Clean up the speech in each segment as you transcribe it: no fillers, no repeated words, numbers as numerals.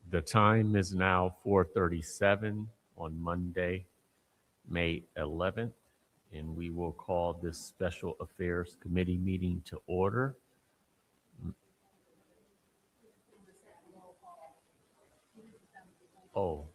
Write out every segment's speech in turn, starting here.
The time is now 4:37 on Monday, May 11th, and we will call this Special Affairs Committee meeting to order. Oh.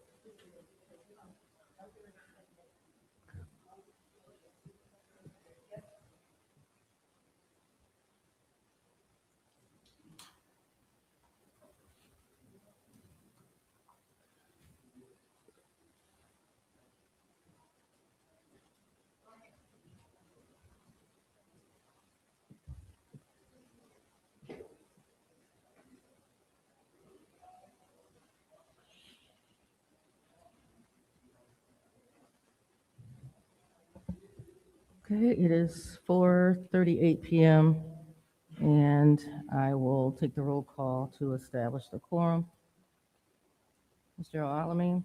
Okay, it is 4:38 p.m. and I will take the roll call to establish the quorum. Mr. Alamin?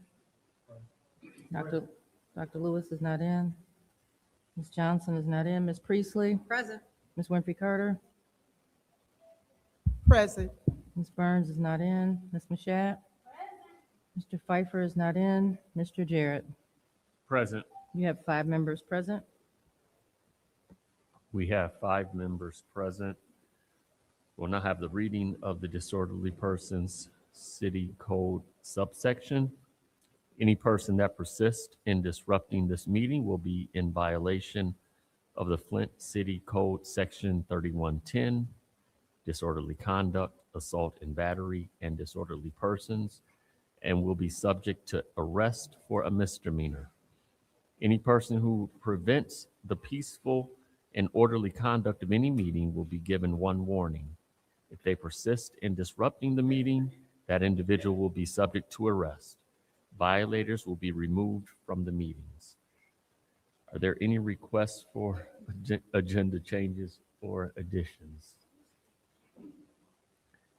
Dr. Lewis is not in. Ms. Johnson is not in. Ms. Priestley? Present. Ms. Winfrey Carter? Present. Ms. Burns is not in. Ms. Mashat? Mr. Pfeiffer is not in. Mr. Jarrett? Present. You have 5 members present. We have 5 members present. We'll now have the reading of the Disorderly Persons City Code subsection. Any person that persists in disrupting this meeting will be in violation of the Flint City Code Section 3110, disorderly conduct, assault and battery, and disorderly persons, and will be subject to arrest for a misdemeanor. Any person who prevents the peaceful and orderly conduct of any meeting will be given 1 warning. If they persist in disrupting the meeting, that individual will be subject to arrest. Violators will be removed from the meetings. Are there any requests for agenda changes or additions?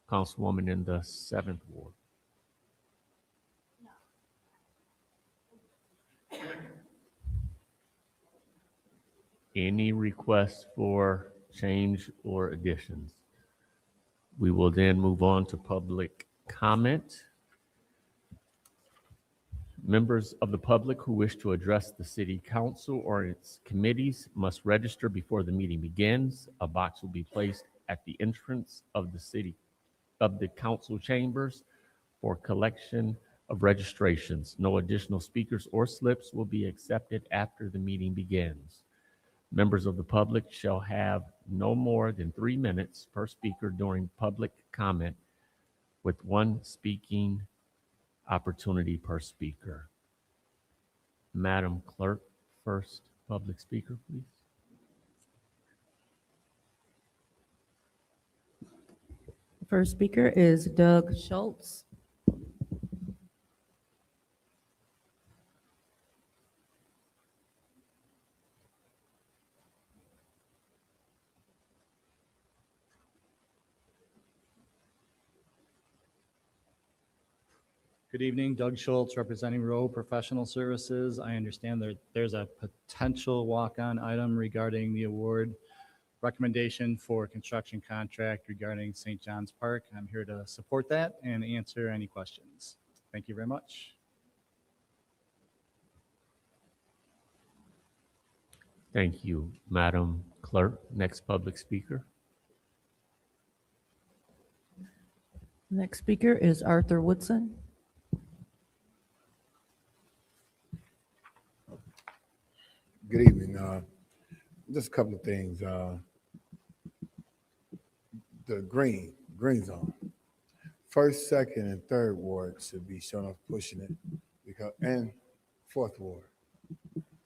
Councilwoman in the 7th Ward. Any requests for change or additions? We will then move on to public comment. Members of the public who wish to address the City Council or its committees must register before the meeting begins. A box will be placed at the entrance of the council chambers for collection of registrations. No additional speakers or slips will be accepted after the meeting begins. Members of the public shall have no more than 3 minutes per speaker during public comment, with 1 speaking opportunity per speaker. Madam Clerk, first public speaker, please. The first speaker is Doug Schultz. Good evening, Doug Schultz, representing Rowe Professional Services. I understand there's a potential walk-on item regarding the award recommendation for construction contract regarding St. John's Park. I'm here to support that and answer any questions. Thank you very much. Thank you, Madam Clerk. Next public speaker. Next speaker is Arthur Woodson. Good evening. Just a couple of things. The green zone. First, second, and third ward should be shown up pushing it, because, and fourth ward,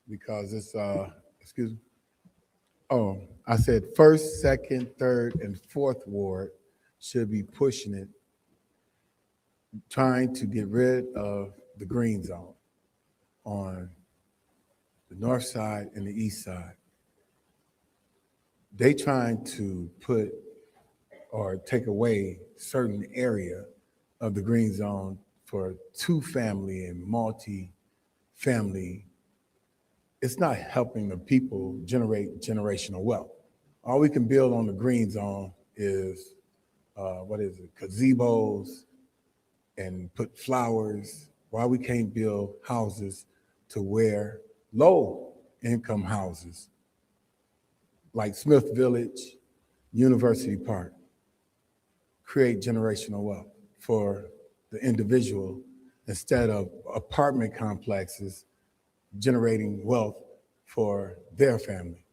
because it's excuse me. Oh, I said first, second, third, and fourth ward should be pushing it, trying to get rid of the green zone on the north side and the east side. They trying to put or take away certain area of the green zone for two-family and multi-family. It's not helping the people generate generational wealth. All we can build on the green zone is, gazebos and put flowers. Why we can't build houses to where low-income houses like Smith Village, University Park, create generational wealth for the individual instead of apartment complexes generating wealth for their family.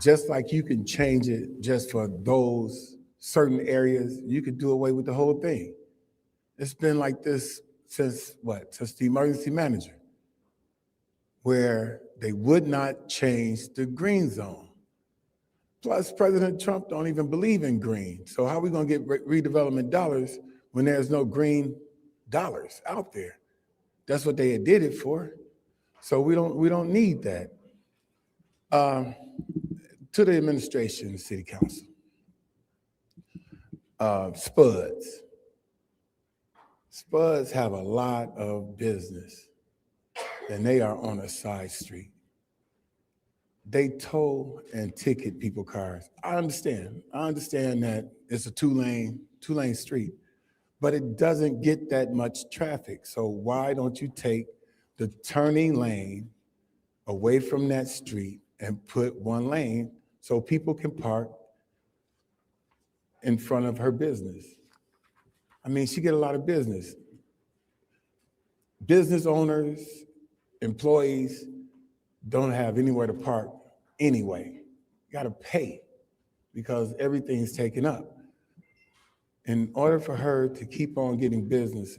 Just like you can change it just for those certain areas, you could do away with the whole thing. It's been like this since what? Since the emergency manager, where they would not change the green zone. Plus, President Trump don't even believe in green. So how are we gonna get redevelopment dollars when there's no green dollars out there? That's what they did it for. So we don't need that. To the administration, City Council, Spuds have a lot of business, and they are on a side street. They tow and ticket people cars. I understand that it's a two-lane street, but it doesn't get that much traffic. So why don't you take the turning lane away from that street and put one lane so people can park in front of her business? I mean, she get a lot of business. Business owners, employees don't have anywhere to park anyway. You gotta pay because everything's taken up. In order for her to keep on getting business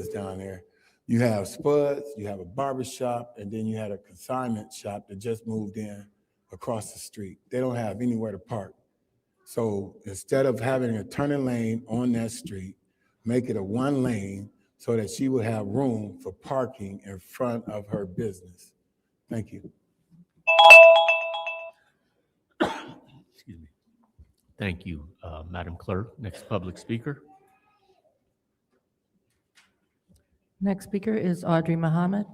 down there, you have Spuds, you have a barber shop, and then you had a consignment shop that just moved in across the street. They don't have anywhere to park. So instead of having a turning lane on that street, make it a one lane so that she will have room for parking in front of her business. Thank you. Excuse me. Thank you, Madam Clerk. Next public speaker. Next speaker is Audrey Muhammad.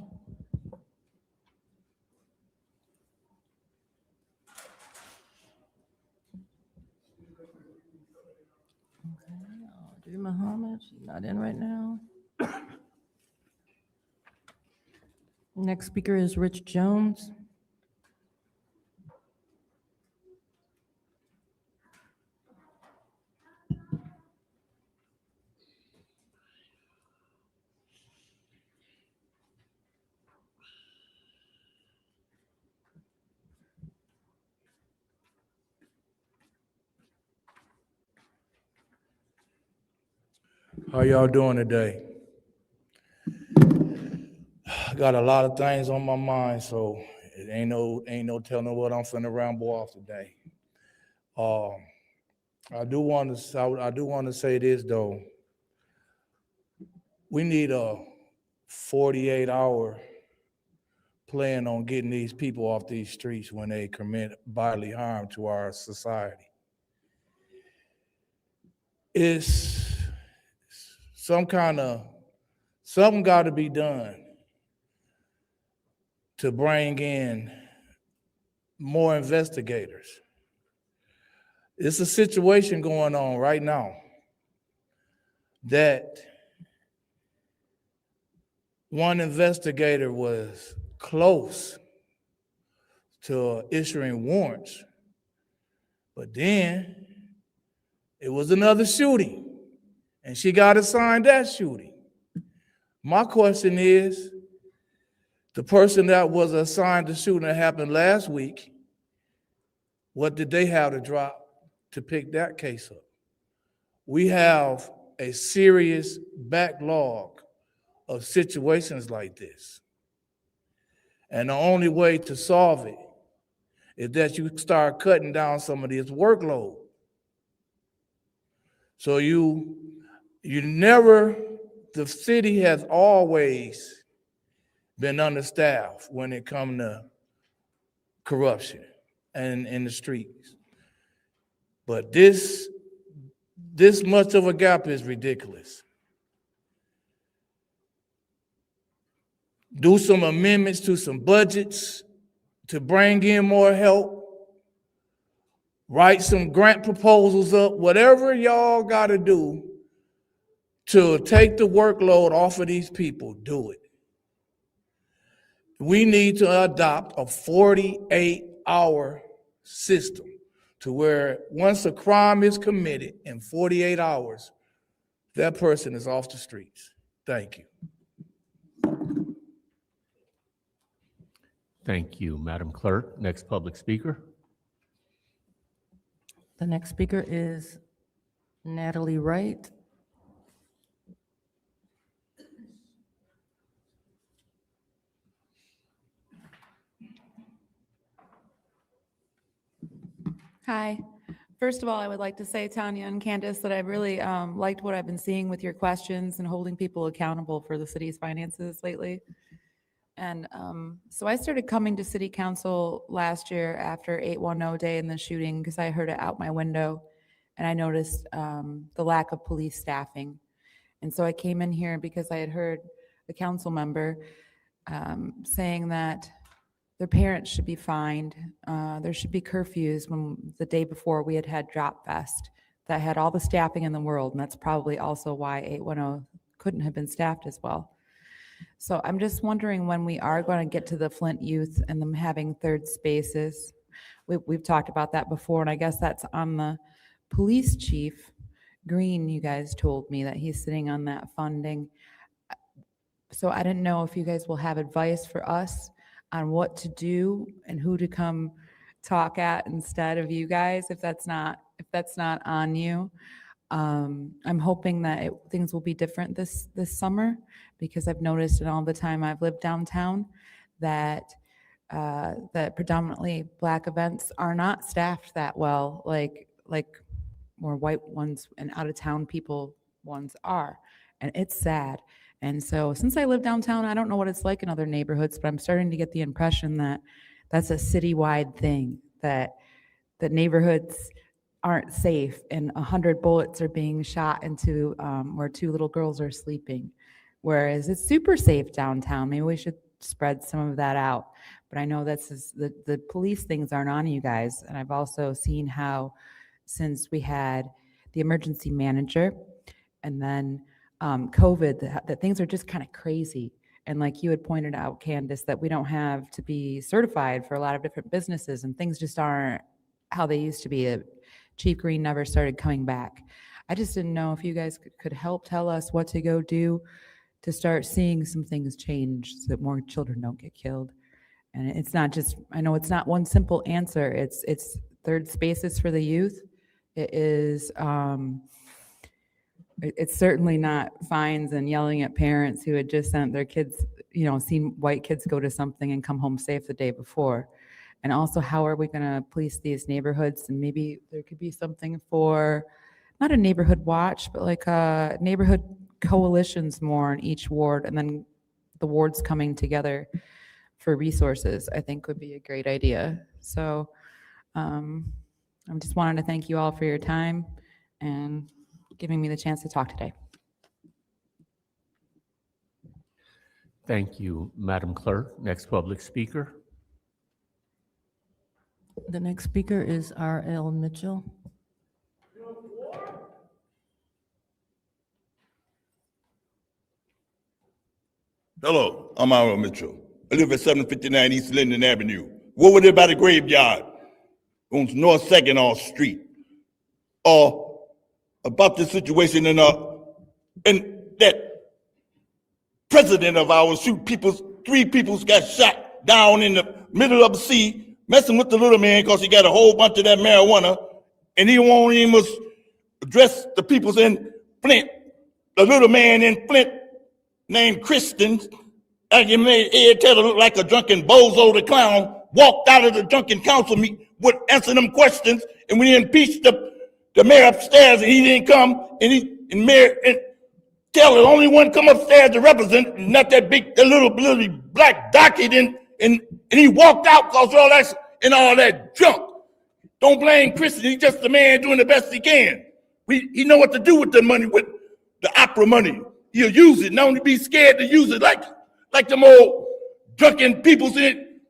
Audrey Muhammad, she's not in right now. Next speaker is Rich Jones. How y'all doing today? I got a lot of things on my mind, so it ain't no telling what I'm finna ramble off today. I do want to say this though. We need a 48-hour plan on getting these people off these streets when they commit bodily harm to our society. It's something got to be done to bring in more investigators. It's a situation going on right now that one investigator was close to issuing warrants, but then it was another shooting, and she got assigned that shooting. My question is, the person that was assigned the shooting that happened last week, what did they have to drop to pick that case up? We have a serious backlog of situations like this. And the only way to solve it is that you start cutting down some of this workload. So the city has always been understaffed when it comes to corruption and in the streets. But this much of a gap is ridiculous. Do some amendments to some budgets to bring in more help. Write some grant proposals up, whatever y'all got to do to take the workload off of these people, do it. We need to adopt a 48-hour system to where once a crime is committed in 48 hours, that person is off the streets. Thank you. Thank you, Madam Clerk. Next public speaker. The next speaker is Natalie Wright. Hi. First of all, I would like to say, Tanya and Candace, that I really liked what I've been seeing with your questions and holding people accountable for the city's finances lately. And so I started coming to city council last year after 810 day and the shooting because I heard it out my window and I noticed the lack of police staffing. And so I came in here because I had heard a council member saying that their parents should be fined. There should be curfews when the day before we had Drop Fest that had all the staffing in the world. And that's probably also why 810 couldn't have been staffed as well. So I'm just wondering when we are going to get to the Flint youth and them having third spaces. We've talked about that before, and I guess that's on the police chief. Green, you guys told me that he's sitting on that funding. So I didn't know if you guys will have advice for us on what to do and who to come talk at instead of you guys, if that's not on you. I'm hoping that things will be different this summer because I've noticed in all the time I've lived downtown that that predominantly Black events are not staffed that well, like more white ones and out of town people ones are, and it's sad. And so since I live downtown, I don't know what it's like in other neighborhoods, but I'm starting to get the impression that that's a citywide thing, that the neighborhoods aren't safe and 100 bullets are being shot into where 2 little girls are sleeping, whereas it's super safe downtown. Maybe we should spread some of that out. But I know the police things aren't on you guys. And I've also seen how since we had the emergency manager and then COVID, that things are just kind of crazy. And like you had pointed out, Candace, that we don't have to be certified for a lot of different businesses and things just aren't how they used to be. Chief Green never started coming back. I just didn't know if you guys could help tell us what to go do to start seeing some things change so that more children don't get killed. And it's not just, I know it's not one simple answer. It's third spaces for the youth. It is, it's certainly not fines and yelling at parents who had just sent their kids, seen white kids go to something and come home safe the day before. And also, how are we going to police these neighborhoods? And maybe there could be something for, not a neighborhood watch, but like neighborhood coalitions more in each ward, and then the wards coming together for resources, I think would be a great idea. So I'm just wanting to thank you all for your time and giving me the chance to talk today. Thank you, Madam Clerk. Next public speaker. The next speaker is R.L. Mitchell. Hello, I'm Ira Mitchell. I live at 759 East Linden Avenue. What was it by the graveyard on North Saginaw Street? About the situation and that president of ours shoot people, 3 people got shot down in the middle of the sea, messing with the little man because he got a whole bunch of that marijuana, and he won't even address the peoples in Flint. The little man in Flint named Christian, and he made Ed Taylor look like a drunken bozo the clown, walked out of the drunken council meeting, would answer them questions, and when he impeached the mayor upstairs and he didn't come, and Mayor and Taylor, the only one come upstairs to represent, not that big, the little black docket, and he walked out because all that junk. Don't blame Christian, he's just the man doing the best he can. He know what to do with the money, with the opera money. He'll use it, not only be scared to use it like them old drunken peoples in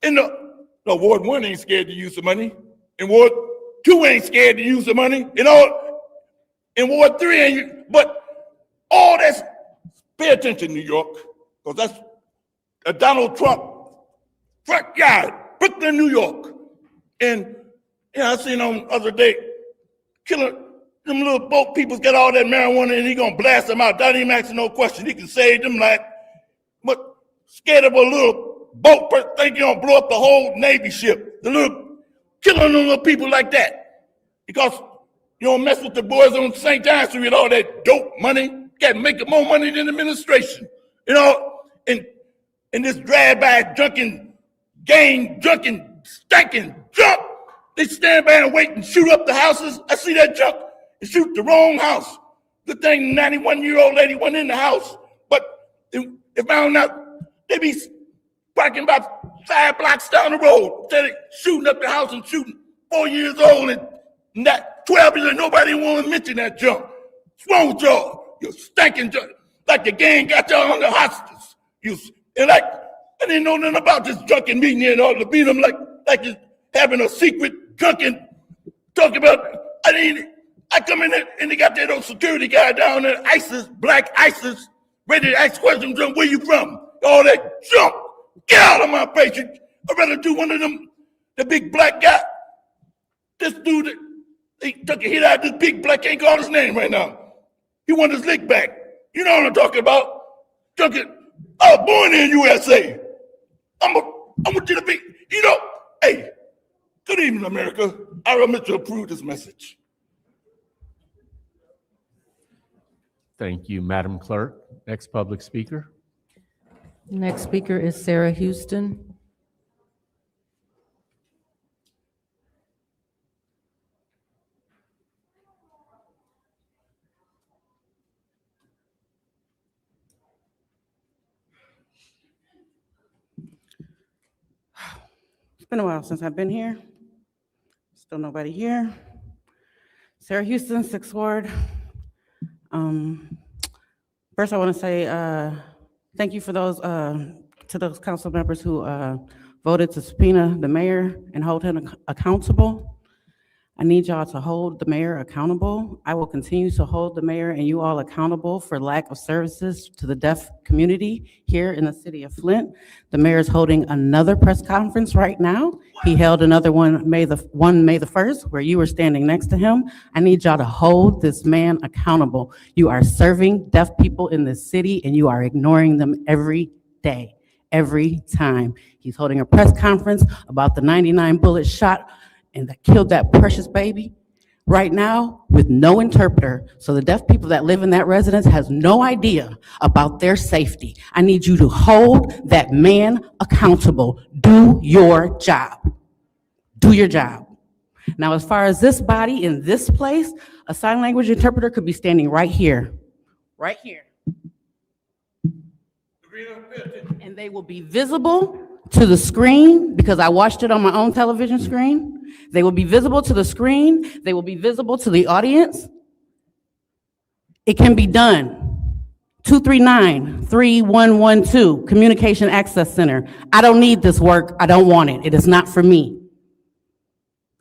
the Ward 1 ain't scared to use the money. And Ward 2 ain't scared to use the money. In Ward 3 ain't, but all that's, pay attention, New York, because that's a Donald Trump front yard, Brooklyn, New York. And I seen on the other day, killing them little boat people's got all that marijuana and he gonna blast them out. Don't even ask no question. He can save them but scared of a little boat think you're gonna blow up the whole Navy ship. Killing them little people like that. Because you don't mess with the boys on St. John Street with all that dope money. Got making more money than the administration. And this drive-by drunken gang, stinking junk. They stand by and wait and shoot up the houses. I see that junk and shoot the wrong house. Good thing 91-year-old lady went in the house. But they found out they be parking about 5 blocks down the road. Instead of shooting up the house and shooting 4 years old and that 12 years old, nobody want to mention that junk. What's wrong with y'all? You stinking junk. Like the gang got y'all on the hostages. I didn't know nothing about this drunken meeting here and all to beat them like it's having a secret drunken talk about. I come in there and they got that old security guy down there, ISIS, black ISIS, ready to ask questions on where you from. All that junk. Get out of my face. I'd rather do one of them, the big black guy. This dude, he took a hit out of this big black, can't call his name right now. He wanted his lick back. You know what I'm talking about? I was born in USA. I want you to be, hey, good evening, America. Ira Mitchell approved this message. Thank you, Madam Clerk. Next public speaker. Next speaker is Sarah Houston. It's been a while since I've been here. Still nobody here. Sarah Houston, 6th Ward. First, I want to say thank you for to those council members who voted to subpoena the mayor and hold him accountable. I need y'all to hold the mayor accountable. I will continue to hold the mayor and you all accountable for lack of services to the deaf community here in the city of Flint. The mayor is holding another press conference right now. He held another one May the 1st, where you were standing next to him. I need y'all to hold this man accountable. You are serving deaf people in this city and you are ignoring them every day, every time. He's holding a press conference about the 99 bullet shot and that killed that precious baby right now with no interpreter. So the deaf people that live in that residence has no idea about their safety. I need you to hold that man accountable. Do your job. Do your job. Now, as far as this body in this place, a sign language interpreter could be standing right here. Right here. And they will be visible to the screen because I watched it on my own television screen. They will be visible to the screen. They will be visible to the audience. It can be done. 239-3112, Communication Access Center. I don't need this work. I don't want it. It is not for me.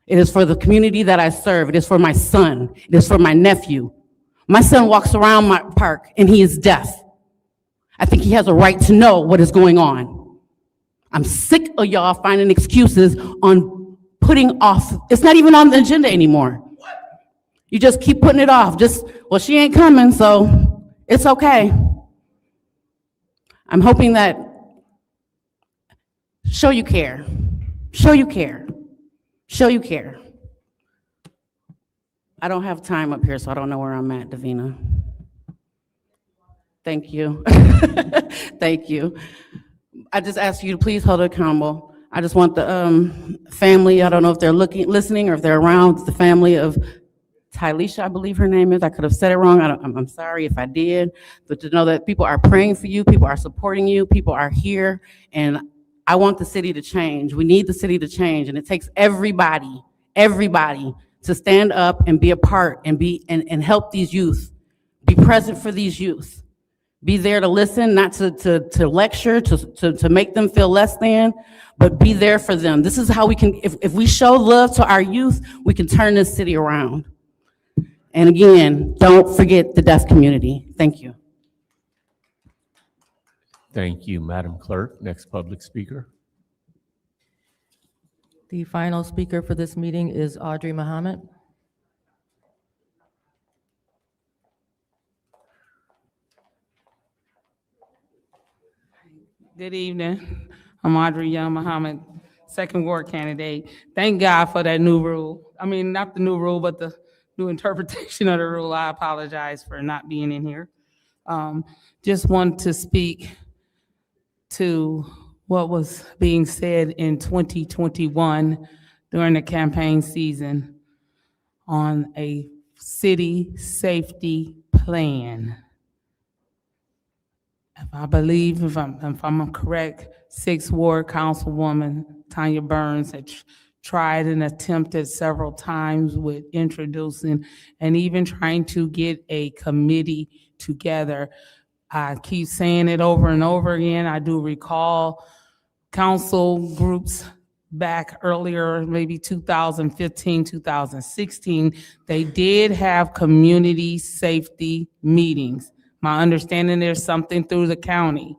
It is for the community that I serve. It is for my son. It is for my nephew. My son walks around my park and he is deaf. I think he has a right to know what is going on. I'm sick of y'all finding excuses on putting off. It's not even on the agenda anymore. You just keep putting it off. Well, she ain't coming, so it's okay. I'm hoping that show you care. Show you care. Show you care. I don't have time up here, so I don't know where I'm at, Davina. Thank you. Thank you. I just ask you to please hold it accountable. I just want the family, I don't know if they're listening or if they're around, the family of Tylisha, I believe her name is. I could have said it wrong. I'm sorry if I did. But to know that people are praying for you, people are supporting you, people are here, and I want the city to change. We need the city to change, and it takes everybody to stand up and be a part and help these youth. Be present for these youth. Be there to listen, not to lecture, to make them feel less than, but be there for them. This is how we can, if we show love to our youth, we can turn this city around. And again, don't forget the deaf community. Thank you. Thank you, Madam Clerk. Next public speaker. The final speaker for this meeting is Audrey Muhammad. Good evening. I'm Audrey Young Muhammad, second ward candidate. Thank God for that new rule. I mean, not the new rule, but the new interpretation of the rule. I apologize for not being in here. Just want to speak to what was being said in 2021 during the campaign season on a city safety plan. If I'm correct, 6th Ward Councilwoman Tanya Burns had tried and attempted several times with introducing and even trying to get a committee together. I keep saying it over and over again. I do recall council groups back earlier, maybe 2015, 2016, they did have community safety meetings. My understanding, there's something through the county.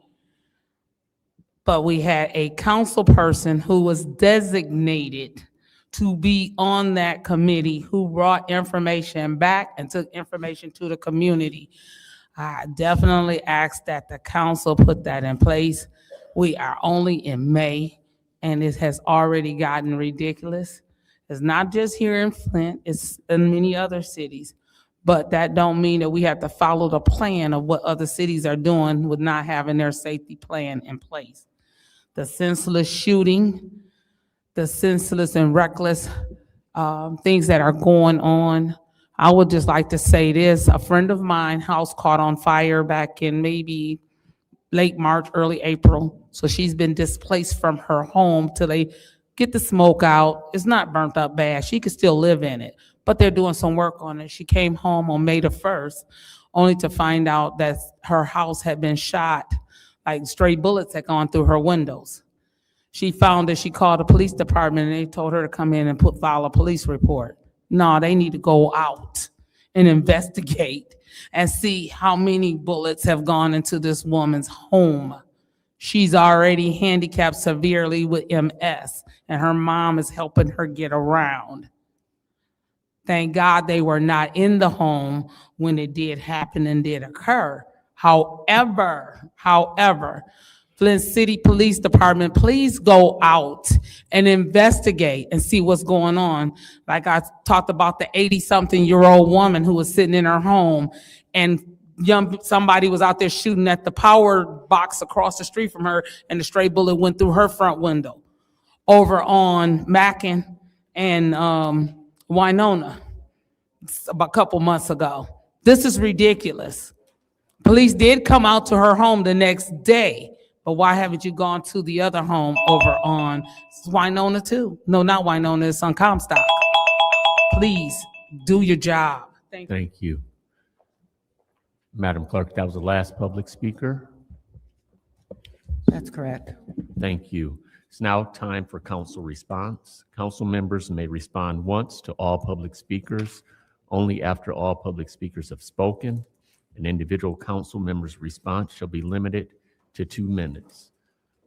But we had a council person who was designated to be on that committee who brought information back and took information to the community. I definitely ask that the council put that in place. We are only in May and it has already gotten ridiculous. It's not just here in Flint, it's in many other cities. But that don't mean that we have to follow the plan of what other cities are doing with not having their safety plan in place. The senseless shooting, the senseless and reckless things that are going on. I would just like to say this, a friend of mine, house caught on fire back in maybe late March, early April. So she's been displaced from her home till they get the smoke out. It's not burnt up bad. She could still live in it, but they're doing some work on it. She came home on May the 1st, only to find out that her house had been shot, like stray bullets had gone through her windows. She found that she called the police department and they told her to come in and file a police report. No, they need to go out and investigate and see how many bullets have gone into this woman's home. She's already handicapped severely with MS, and her mom is helping her get around. Thank God they were not in the home when it did happen and did occur. However, Flint City Police Department, please go out and investigate and see what's going on. Like I talked about the 80-something-year-old woman who was sitting in her home and somebody was out there shooting at the power box across the street from her and the stray bullet went through her front window. Over on Mackin and Winona about a couple months ago. This is ridiculous. Police did come out to her home the next day, but why haven't you gone to the other home over on Winona too? No, not Winona, it's on Comstock. Please do your job. Thank you. Madam Clerk, that was the last public speaker. That's correct. Thank you. It's now time for council response. Council members may respond once to all public speakers, only after all public speakers have spoken. An individual council member's response shall be limited to 2 minutes.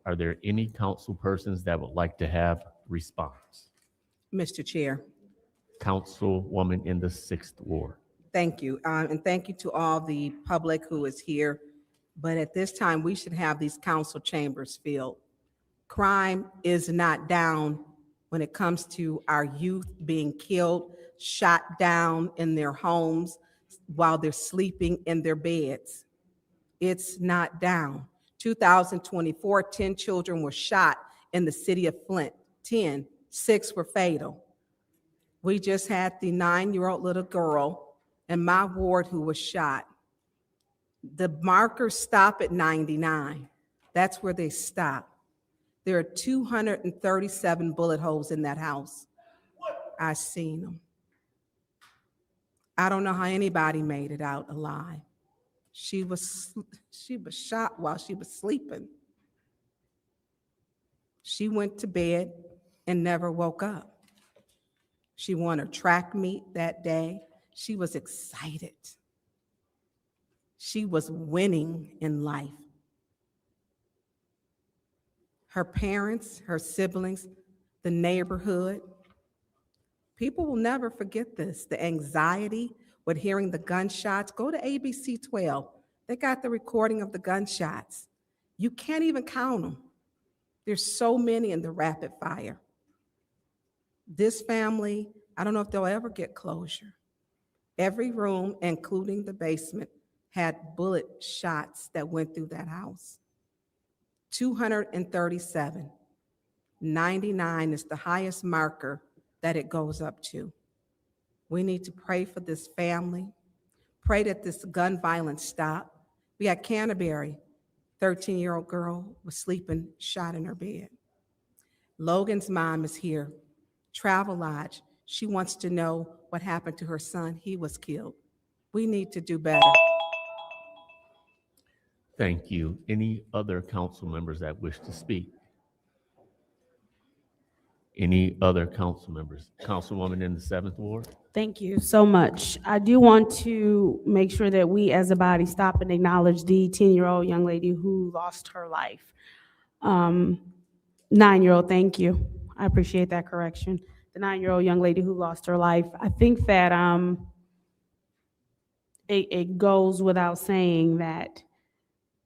Are there any council persons that would like to have response? Mr. Chair, Councilwoman in the 6th Ward. thank you. And thank you to all the public who is here. But at this time, we should have these council chambers filled. Crime is not down when it comes to our youth being killed, shot down in their homes while they're sleeping in their beds. It's not down. 2024, 10 children were shot in the city of Flint. 10, 6 were fatal. We just had the 9-year-old little girl in my ward who was shot. The markers stop at 99. That's where they stop. There are 237 bullet holes in that house. I've seen them. I don't know how anybody made it out alive. She was shot while she was sleeping. She went to bed and never woke up. She won her track meet that day. She was excited. She was winning in life. Her parents, her siblings, the neighborhood, people will never forget this. The anxiety with hearing the gunshots. Go to ABC 12. They got the recording of the gunshots. You can't even count them. There's so many in the rapid fire. This family, I don't know if they'll ever get closure. Every room, including the basement, had bullet shots that went through that house. 237. 99 is the highest marker that it goes up to. We need to pray for this family, pray that this gun violence stop. We had Canterbury, 13-year-old girl was sleeping, shot in her bed. Logan's mom is here. Travel Lodge, she wants to know what happened to her son. He was killed. We need to do better. Thank you. Any other council members that wish to speak? Any other council members? Councilwoman in the 7th Ward? Thank you so much. I do want to make sure that we as a body stop and acknowledge the 10-year-old young lady who lost her life. 9-year-old, thank you. I appreciate that correction. The 9-year-old young lady who lost her life. I think that it goes without saying that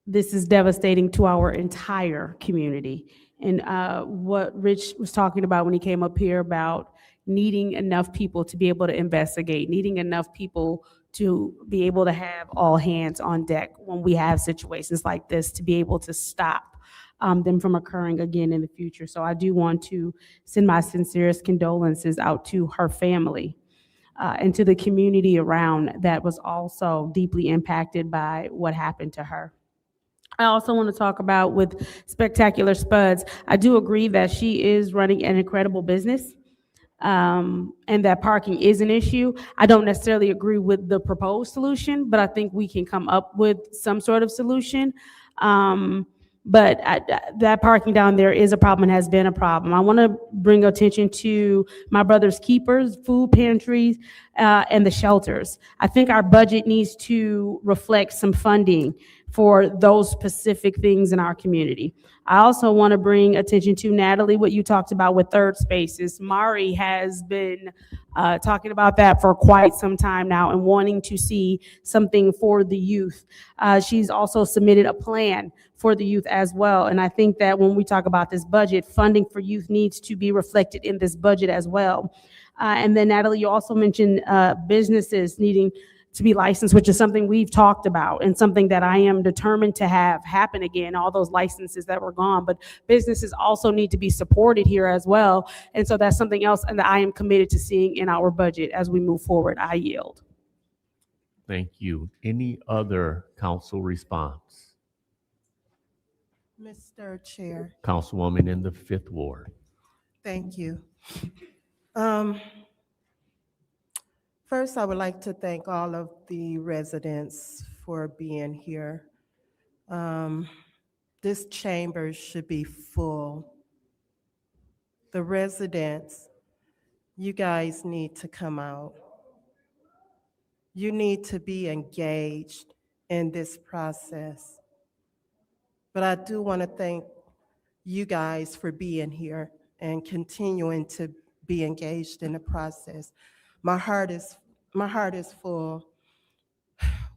this is devastating to our entire community. And what Rich was talking about when he came up here about needing enough people to be able to investigate, needing enough people to be able to have all hands on deck when we have situations like this, to be able to stop them from occurring again in the future. So I do want to send my sincerest condolences out to her family and to the community around that was also deeply impacted by what happened to her. I also want to talk about with Spectacular Spuds. I do agree that she is running an incredible business and that parking is an issue. I don't necessarily agree with the proposed solution, but I think we can come up with some sort of solution. But that parking down there is a problem and has been a problem. I want to bring attention to my brother's keepers, food pantries, and the shelters. I think our budget needs to reflect some funding for those specific things in our community. I also want to bring attention to, Natalie, what you talked about with third spaces. Mari has been talking about that for quite some time now and wanting to see something for the youth. She's also submitted a plan for the youth as well. And I think that when we talk about this budget, funding for youth needs to be reflected in this budget as well. And then Natalie, you also mentioned businesses needing to be licensed, which is something we've talked about and something that I am determined to have happen again, all those licenses that were gone. But businesses also need to be supported here as well. And so that's something else and that I am committed to seeing in our budget as we move forward. I yield. Thank you. Any other council response? Mr. Chair, Councilwoman in the 5th Ward. thank you. First, I would like to thank all of the residents for being here. This chamber should be full. The residents, you guys need to come out. You need to be engaged in this process. But I do want to thank you guys for being here and continuing to be engaged in the process. My heart is full.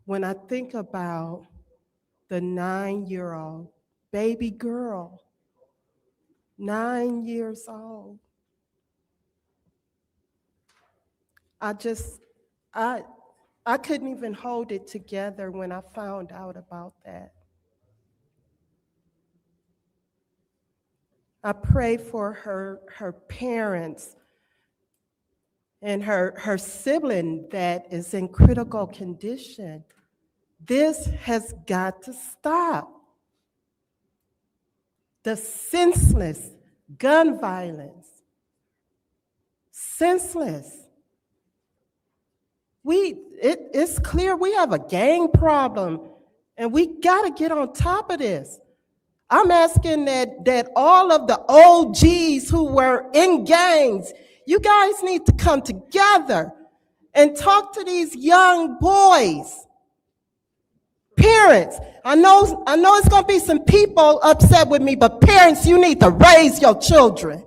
When I think about the 9-year-old baby girl, 9 years old, I couldn't even hold it together when I found out about that. I pray for her parents and her sibling that is in critical condition. This has got to stop. The senseless gun violence, senseless. It's clear we have a gang problem, and we got to get on top of this. I'm asking that all of the OGs who were in gangs, you guys need to come together and talk to these young boys. Parents, I know it's going to be some people upset with me, but parents, you need to raise your children.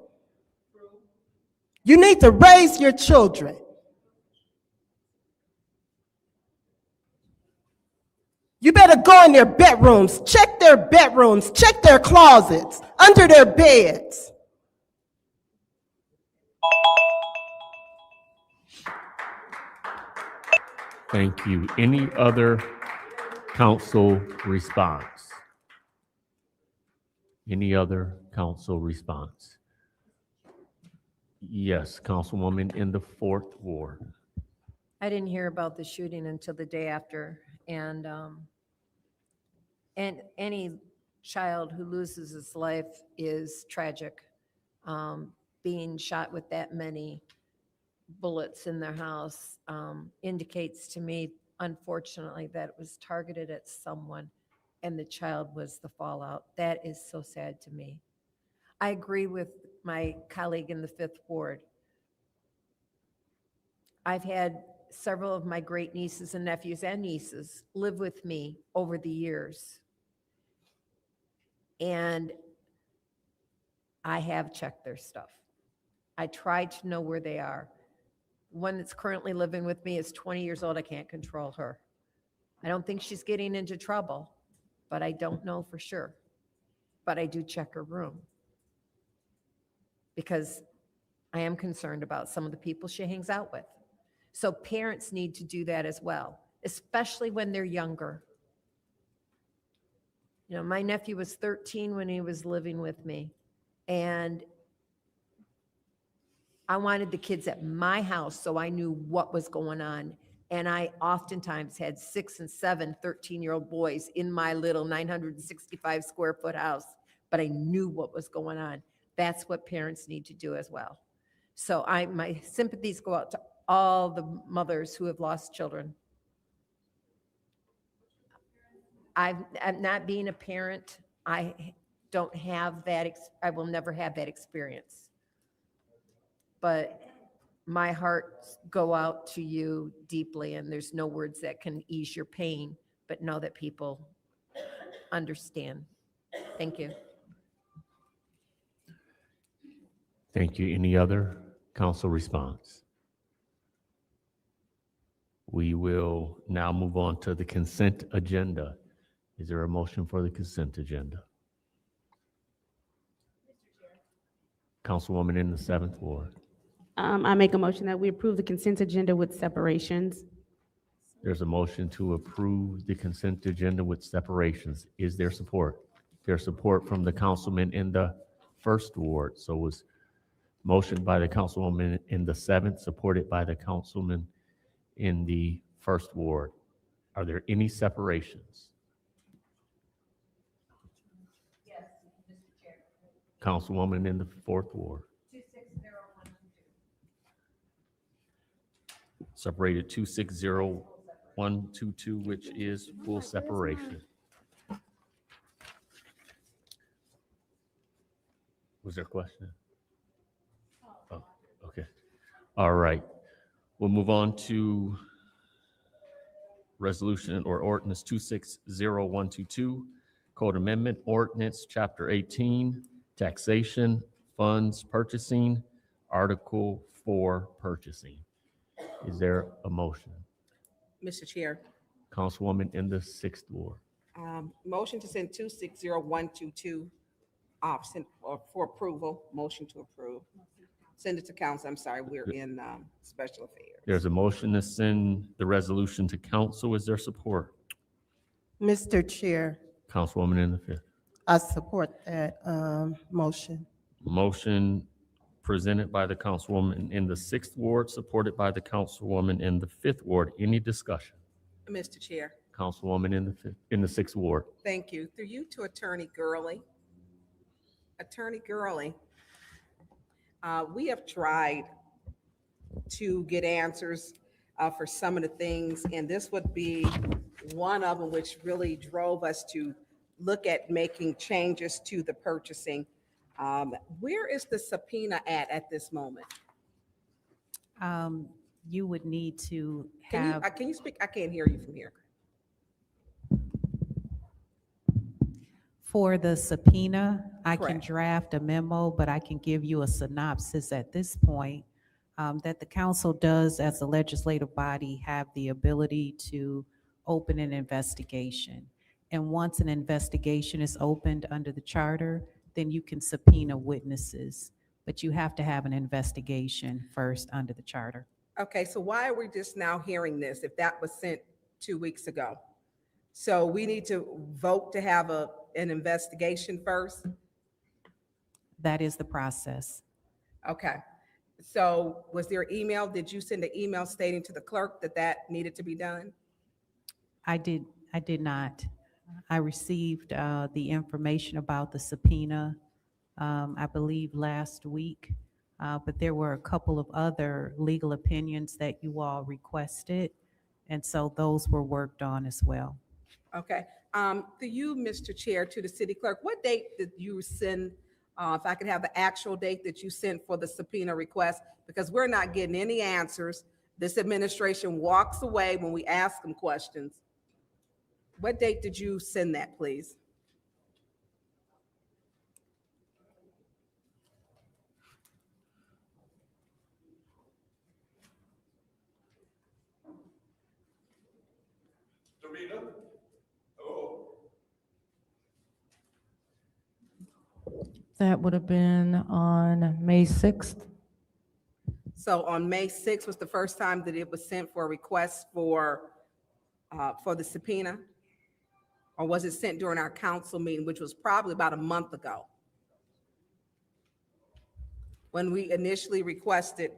You need to raise your children. You better go in their bedrooms, check their closets, under their beds. Thank you. Any other council response? Any other council response? Yes, Councilwoman in the 4th Ward. I didn't hear about the shooting until the day after, and any child who loses his life is tragic. Being shot with that many bullets in their house indicates to me, unfortunately, that it was targeted at someone and the child was the fallout. That is so sad to me. I agree with my colleague in the 5th Ward. I've had several of my great nieces and nephews and nieces live with me over the years. And I have checked their stuff. I try to know where they are. One that's currently living with me is 20 years old. I can't control her. I don't think she's getting into trouble, but I don't know for sure. But I do check her room because I am concerned about some of the people she hangs out with. So parents need to do that as well, especially when they're younger. You know, my nephew was 13 when he was living with me, and I wanted the kids at my house so I knew what was going on. And I oftentimes had 6 and 7 13-year-old boys in my little 965 square foot house, but I knew what was going on. That's what parents need to do as well. So my sympathies go out to all the mothers who have lost children. I'm not being a parent. I don't have that. I will never have that experience. But my heart go out to you deeply, and there's no words that can ease your pain, but know that people understand. Thank you. Thank you. Any other council response? We will now move on to the consent agenda. Is there a motion for the consent agenda? Councilwoman in the 7th Ward. I make a motion that we approve the consent agenda with separations. There's a motion to approve the consent agenda with separations. Is there support? There's support from the councilman in the 1st Ward. So it was motioned by the councilwoman in the 7th, supported by the councilman in the 1st Ward. Are there any separations? Yes, Mr. Chair. Councilwoman in the 4th Ward. 260122. Separated 260. 122, which is full separation. Was there a question? Oh, okay. All right. We'll move on to resolution or ordinance 260122, code amendment ordinance, chapter 18, taxation, funds, purchasing, article 4, purchasing. Is there a motion? Mr. Chair, Councilwoman in the 6th Ward. motion to send 260122 for approval, motion to approve. Send it to council, I'm sorry, we're in special affairs. There's a motion to send the resolution to council. Is there support? Mr. Chair, Councilwoman in the 5th. I support that motion. Motion presented by the councilwoman in the 6th Ward, supported by the councilwoman in the 5th Ward. Any discussion? Mr. Chair, Councilwoman in the 6th Ward. thank you. Through you to Attorney Gurley. Attorney Gurley, we have tried to get answers for some of the things, and this would be one of them which really drove us to look at making changes to the purchasing. Where is the subpoena at this moment? You would need to Can have, you speak? I can't hear you from here. for the subpoena, I can Correct. draft a memo, but I can give you a synopsis at this point, that the council does, as a legislative body, have the ability to open an investigation. And once an investigation is opened under the charter, then you can subpoena witnesses, but you have to have an investigation first under the charter. Okay, so why are we just now hearing this if that was sent 2 weeks ago? So we need to vote to have an investigation first? That is the process. Okay. So was there email? Did you send an email stating to the clerk that that needed to be done? I did not. I received the information about the subpoena, I believe last week, but there were a couple of other legal opinions that you all requested, and so those were worked on as well. Okay. To you, Mr. Chair, to the city clerk, what date did you send, if I could have the actual date that you sent for the subpoena request? Because we're not getting any answers. This administration walks away when we ask them questions. What date did you send that, please? That would have been on May 6th. So on May 6th was the first time that it was sent for a request for the subpoena? Or was it sent during our council meeting, which was probably about a month ago? When we initially requested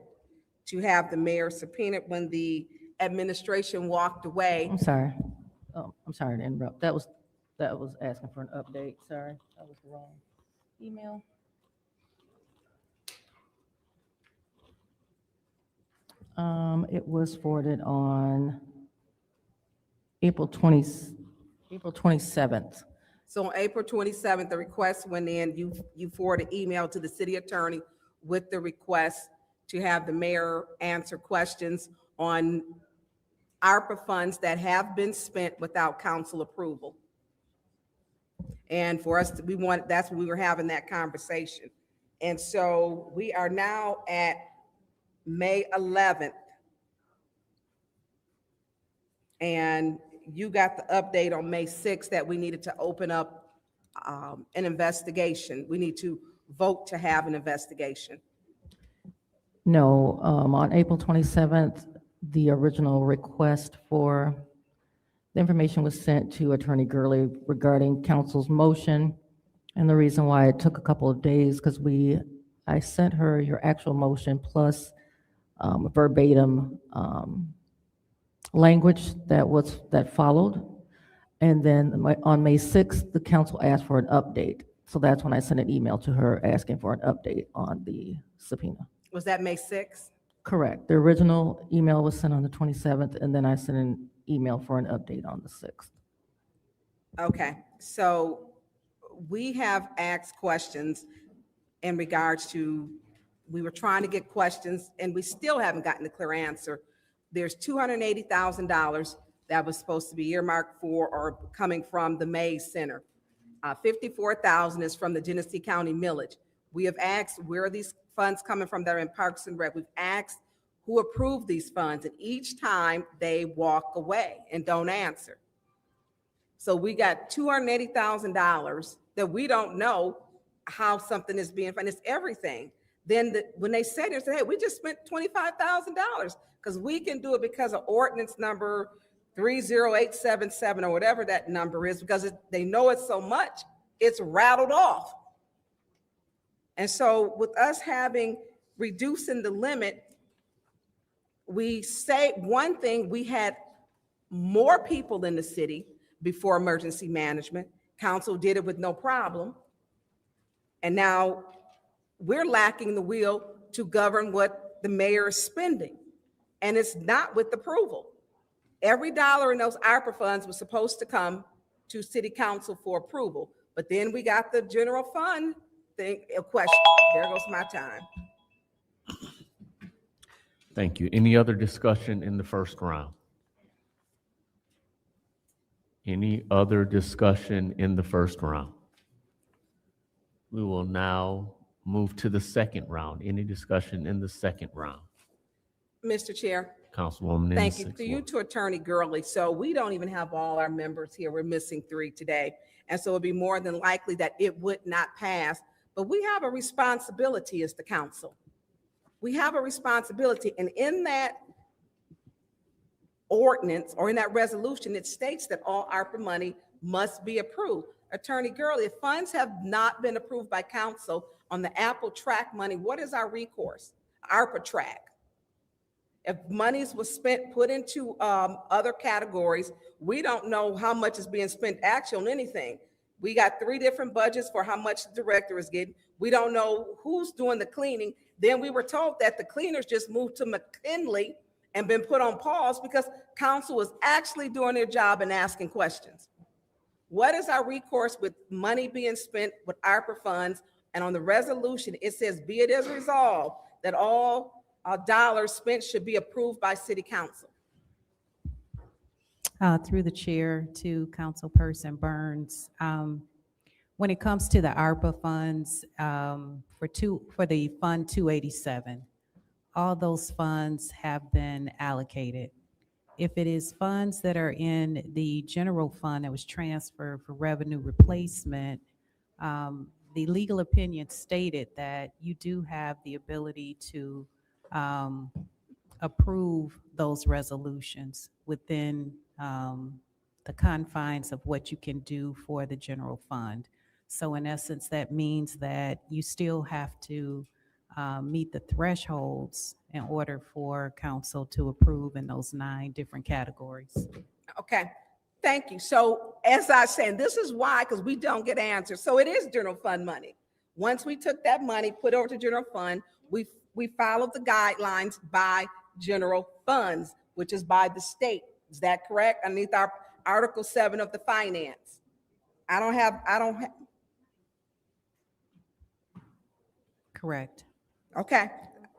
to have the mayor subpoenaed, when the administration walked away. I'm sorry. Oh, I'm sorry to interrupt. That was asking for an update. Sorry, that was the wrong email. It was forwarded on April 27th. So on April 27th, the request went in, you forwarded email to the city attorney with the request to have the mayor answer questions on ARPA funds that have been spent without council approval. And for us, that's when we were having that conversation. And so we are now at May 11th. And you got the update on May 6th that we needed to open up an investigation. We need to vote to have an investigation. No, on April 27th, the original request for the information was sent to Attorney Gurley regarding council's motion. And the reason why it took a couple of days, because I sent her your actual motion plus verbatim language that followed. And then on May 6th, the council asked for an update. So that's when I sent an email to her asking for an update on the subpoena. Was that May 6th? Correct. The original email was sent on the 27th, and then I sent an email for an update on the 6th. Okay, so we have asked questions in regards to, we were trying to get questions and we still haven't gotten a clear answer. There's $280,000 that was supposed to be earmarked for or coming from the Mays Center. 54,000 is from the Genesee County millage. We have asked where are these funds coming from that are in Parks and Rec. We've asked who approved these funds, and each time they walk away and don't answer. So we got $280,000 that we don't know how something is being funded. It's everything. Then when they say this, hey, we just spent $25,000 because we can do it because of ordinance number 30877 or whatever that number is, because they know it's so much, it's rattled off. And so with us reducing the limit, we say one thing, we had more people in the city before emergency management. Council did it with no problem. And now we're lacking the will to govern what the mayor is spending. And it's not with approval. Every dollar in those ARPA funds was supposed to come to city council for approval. But then we got the general fund thing, a question. There goes my time. Thank you. Any other discussion in the first round? Any other discussion in the first round? We will now move to the second round. Any discussion in the second round? Mr. Chair. Councilwoman in the Thank you. sixth To you, ward. to Attorney Gurley. So we don't even have all our members here. We're missing 3 today. And so it'd be more than likely that it would not pass. But we have a responsibility as the council. We have a responsibility. And in that ordinance or in that resolution, it states that all ARPA money must be approved. Attorney Gurley, if funds have not been approved by council on the Apple track money, what is our recourse? ARPA track. If monies was spent, put into other categories, we don't know how much is being spent actually on anything. We got 3 different budgets for how much the director is getting. We don't know who's doing the cleaning. Then we were told that the cleaners just moved to McKinley and been put on pause because council was actually doing their job and asking questions. What is our recourse with money being spent with ARPA funds? And on the resolution, it says, be it as resolved that all dollars spent should be approved by city council. Through the chair to Councilperson Burns. When it comes to the ARPA funds, for the Fund 287, all those funds have been allocated. If it is funds that are in the general fund that was transferred for revenue replacement, the legal opinion stated that you do have the ability to approve those resolutions within the confines of what you can do for the general fund. So in essence, that means that you still have to meet the thresholds in order for council to approve in those 9 different categories. Okay, thank you. So as I said, this is why, because we don't get answers. So it is general fund money. Once we took that money, put it over to general fund, we followed the guidelines by general funds, which is by the state. Is that correct? Underneath our Article 7 of the finance. I don't have. Correct. Okay,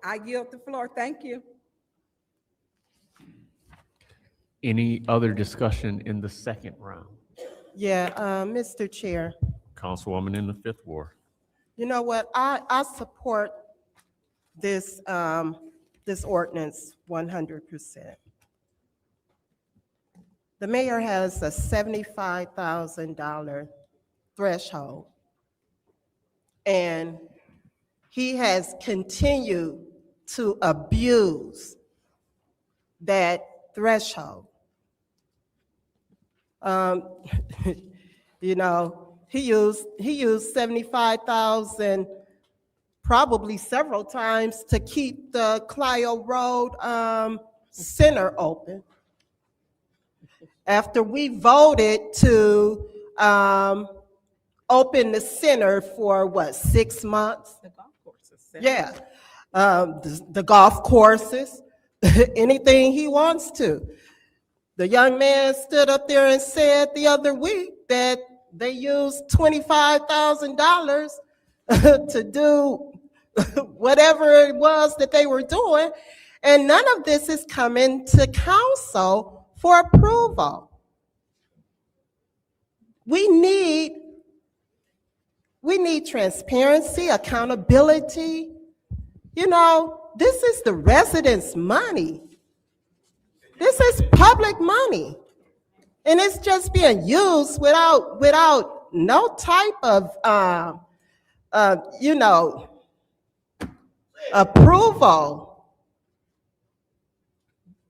I yield the floor. Thank you. Any other discussion in the second round? Yeah, Mr. Chair, Councilwoman in the fifth ward. you know what? I support this, this ordinance 100%. The mayor has a $75,000 threshold, and he has continued to abuse that threshold. You know, he used 75,000 probably several times to keep the Clio Road Center open. After we voted to open the center for what, 6 months? The golf courses. Yeah, the golf courses, anything he wants to. The young man stood up there and said the other week that they used $25,000 to do whatever it was that they were doing, and none of this is coming to council for approval. We need transparency, accountability. You know, this is the residents' money. This is public money. And it's just being used without no type of, approval.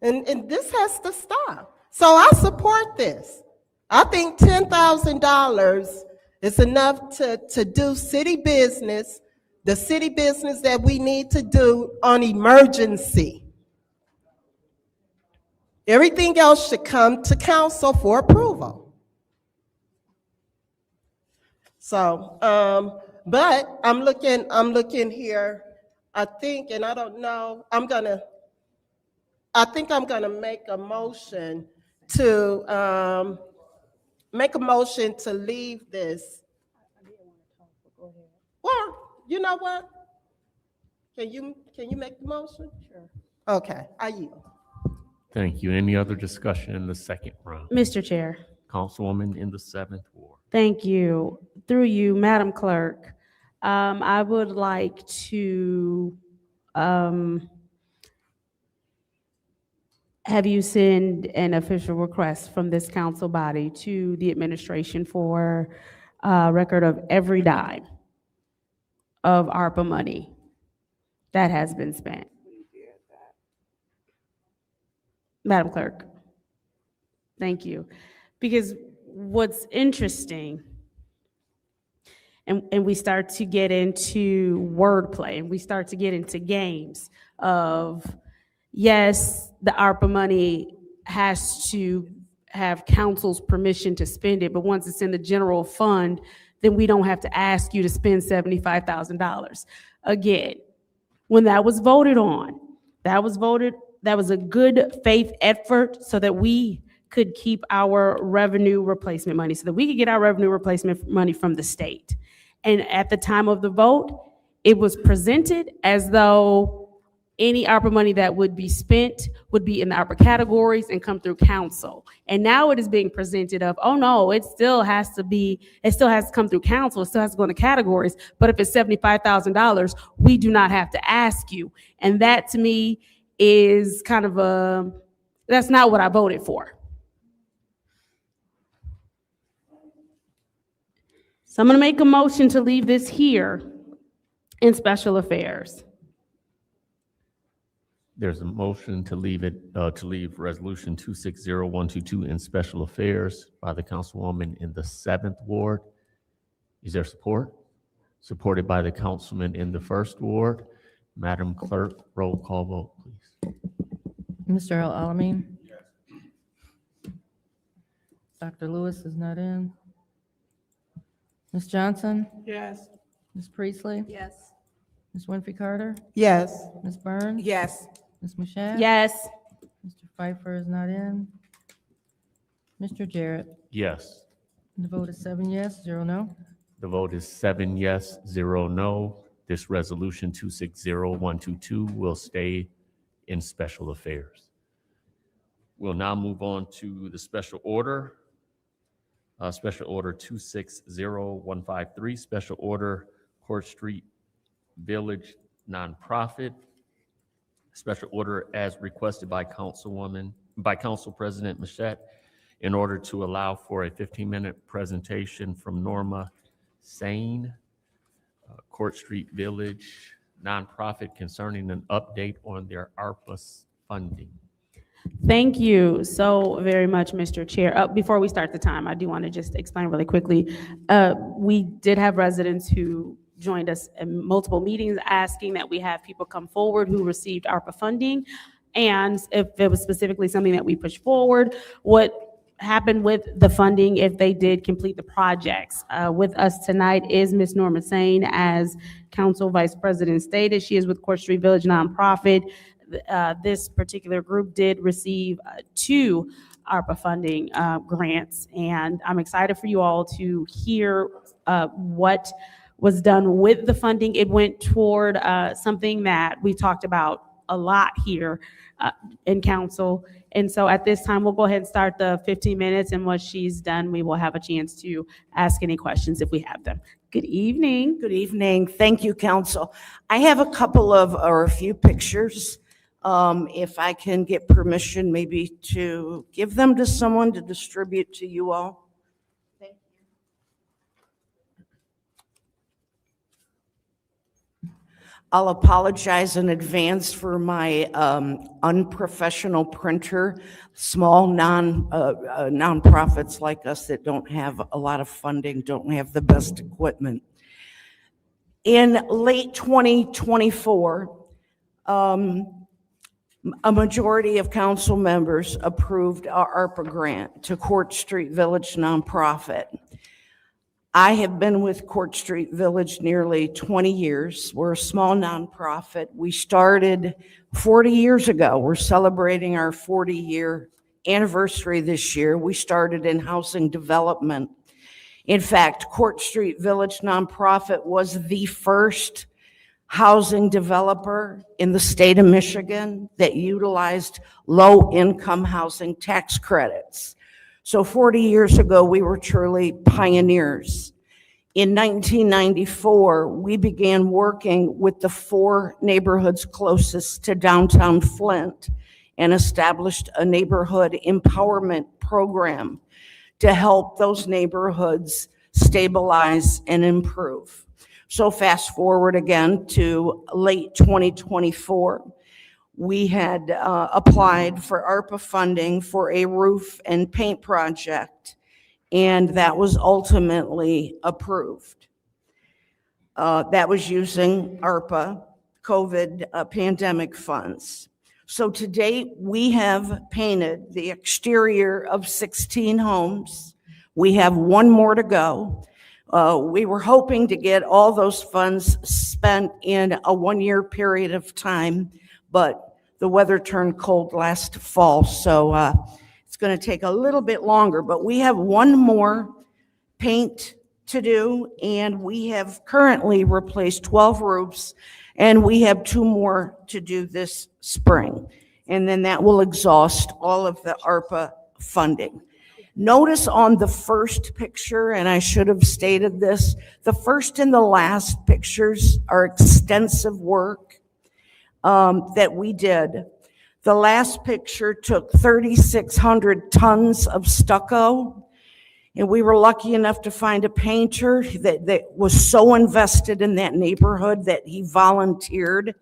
And this has to stop. So I support this. I think $10,000 is enough to do city business, the city business that we need to do on emergency. Everything else should come to council for approval. So, but I'm looking here, I think, and I don't know, I think I'm gonna make a motion to leave this. Well, you know what? Can you make the motion? Sure. Okay, I yield. Thank you. Any other discussion in the second round? Mr. Chair, Councilwoman in the 7th Ward. thank you. Through you, Madam Clerk, I would like to have you send an official request from this council body to the administration for record of every dime of ARPA money that has been spent. Madam Clerk, thank you. Because what's interesting, and we start to get into wordplay, and we start to get into games of, yes, the ARPA money has to have council's permission to spend it, but once it's in the general fund, then we don't have to ask you to spend $75,000. Again, when that was voted on, that was a good faith effort so that we could keep our revenue replacement money, so that we could get our revenue replacement money from the state. And at the time of the vote, it was presented as though any ARPA money that would be spent would be in the ARPA categories and come through council. And now it is being presented of, oh no, it still has to come through council, it still has to go into categories, but if it's $75,000, we do not have to ask you. And that to me is kind of that's not what I voted for. So I'm gonna make a motion to leave this here in special affairs. There's a motion to leave Resolution 260122 in special affairs by the Councilwoman in the 7th Ward. Is there support? Supported by the Councilman in the 1st Ward. Madam Clerk, roll call vote, please. Mr. Al-Alamin? Yes. Dr. Lewis is not in. Ms. Johnson? Yes. Ms. Priestley? Yes. Ms. Winfrey Carter? Yes. Ms. Burns? Yes. Ms. Mashat? Yes. Mr. Pfeiffer is not in. Mr. Jarrett? Yes. The vote is 7 yes, 0 no. The vote is 7 yes, 0 no. This resolution 260122 will stay in special affairs. We'll now move on to the special order. Special order 260153, special order Court Street Village nonprofit. Special order as requested by Council President Mashat in order to allow for a 15-minute presentation from Norma Sane, Court Street Village nonprofit, concerning an update on their ARPA funding. Thank you so very much, Mr. Chair. Before we start the time, I do want to just explain really quickly. We did have residents who joined us in multiple meetings asking that we have people come forward who received ARPA funding. And if it was specifically something that we pushed forward, what happened with the funding if they did complete the projects. With us tonight is Ms. Norma Sane, as Council Vice President stated. She is with Court Street Village nonprofit. This particular group did receive 2 ARPA funding grants. And I'm excited for you all to hear what was done with the funding. It went toward something that we talked about a lot here in council. And so at this time, we'll go ahead and start the 15 minutes, and once she's done, we will have a chance to ask any questions if we have them. Good evening. Good evening. Thank you, council. I have a couple of, or a few pictures. If I can get permission maybe to give them to someone to distribute to you all. Thank you. I'll apologize in advance for my unprofessional printer. Small nonprofits like us that don't have a lot of funding, don't have the best equipment. In late 2024, a majority of council members approved our ARPA grant to Court Street Village nonprofit. I have been with Court Street Village nearly 20 years. We're a small nonprofit. We started 40 years ago. We're celebrating our 40-year anniversary this year. We started in housing development. In fact, Court Street Village nonprofit was the first housing developer in the state of Michigan that utilized low-income housing tax credits. So 40 years ago, we were truly pioneers. In 1994, we began working with the 4 neighborhoods closest to downtown Flint and established a neighborhood empowerment program to help those neighborhoods stabilize and improve. So fast forward again to late 2024, we had applied for ARPA funding for a roof and paint project, and that was ultimately approved. That was using ARPA COVID pandemic funds. So to date, we have painted the exterior of 16 homes. We have 1 more to go. We were hoping to get all those funds spent in a 1-year period of time, but the weather turned cold last fall, so it's going to take a little bit longer. But we have 1 more paint to do, and we have currently replaced 12 roofs, and we have 2 more to do this spring. And then that will exhaust all of the ARPA funding. Notice on the first picture, and I should have stated this, the first and the last pictures are extensive work that we did. The last picture took 3,600 tons of stucco, and we were lucky enough to find a painter that was so invested in that neighborhood that he volunteered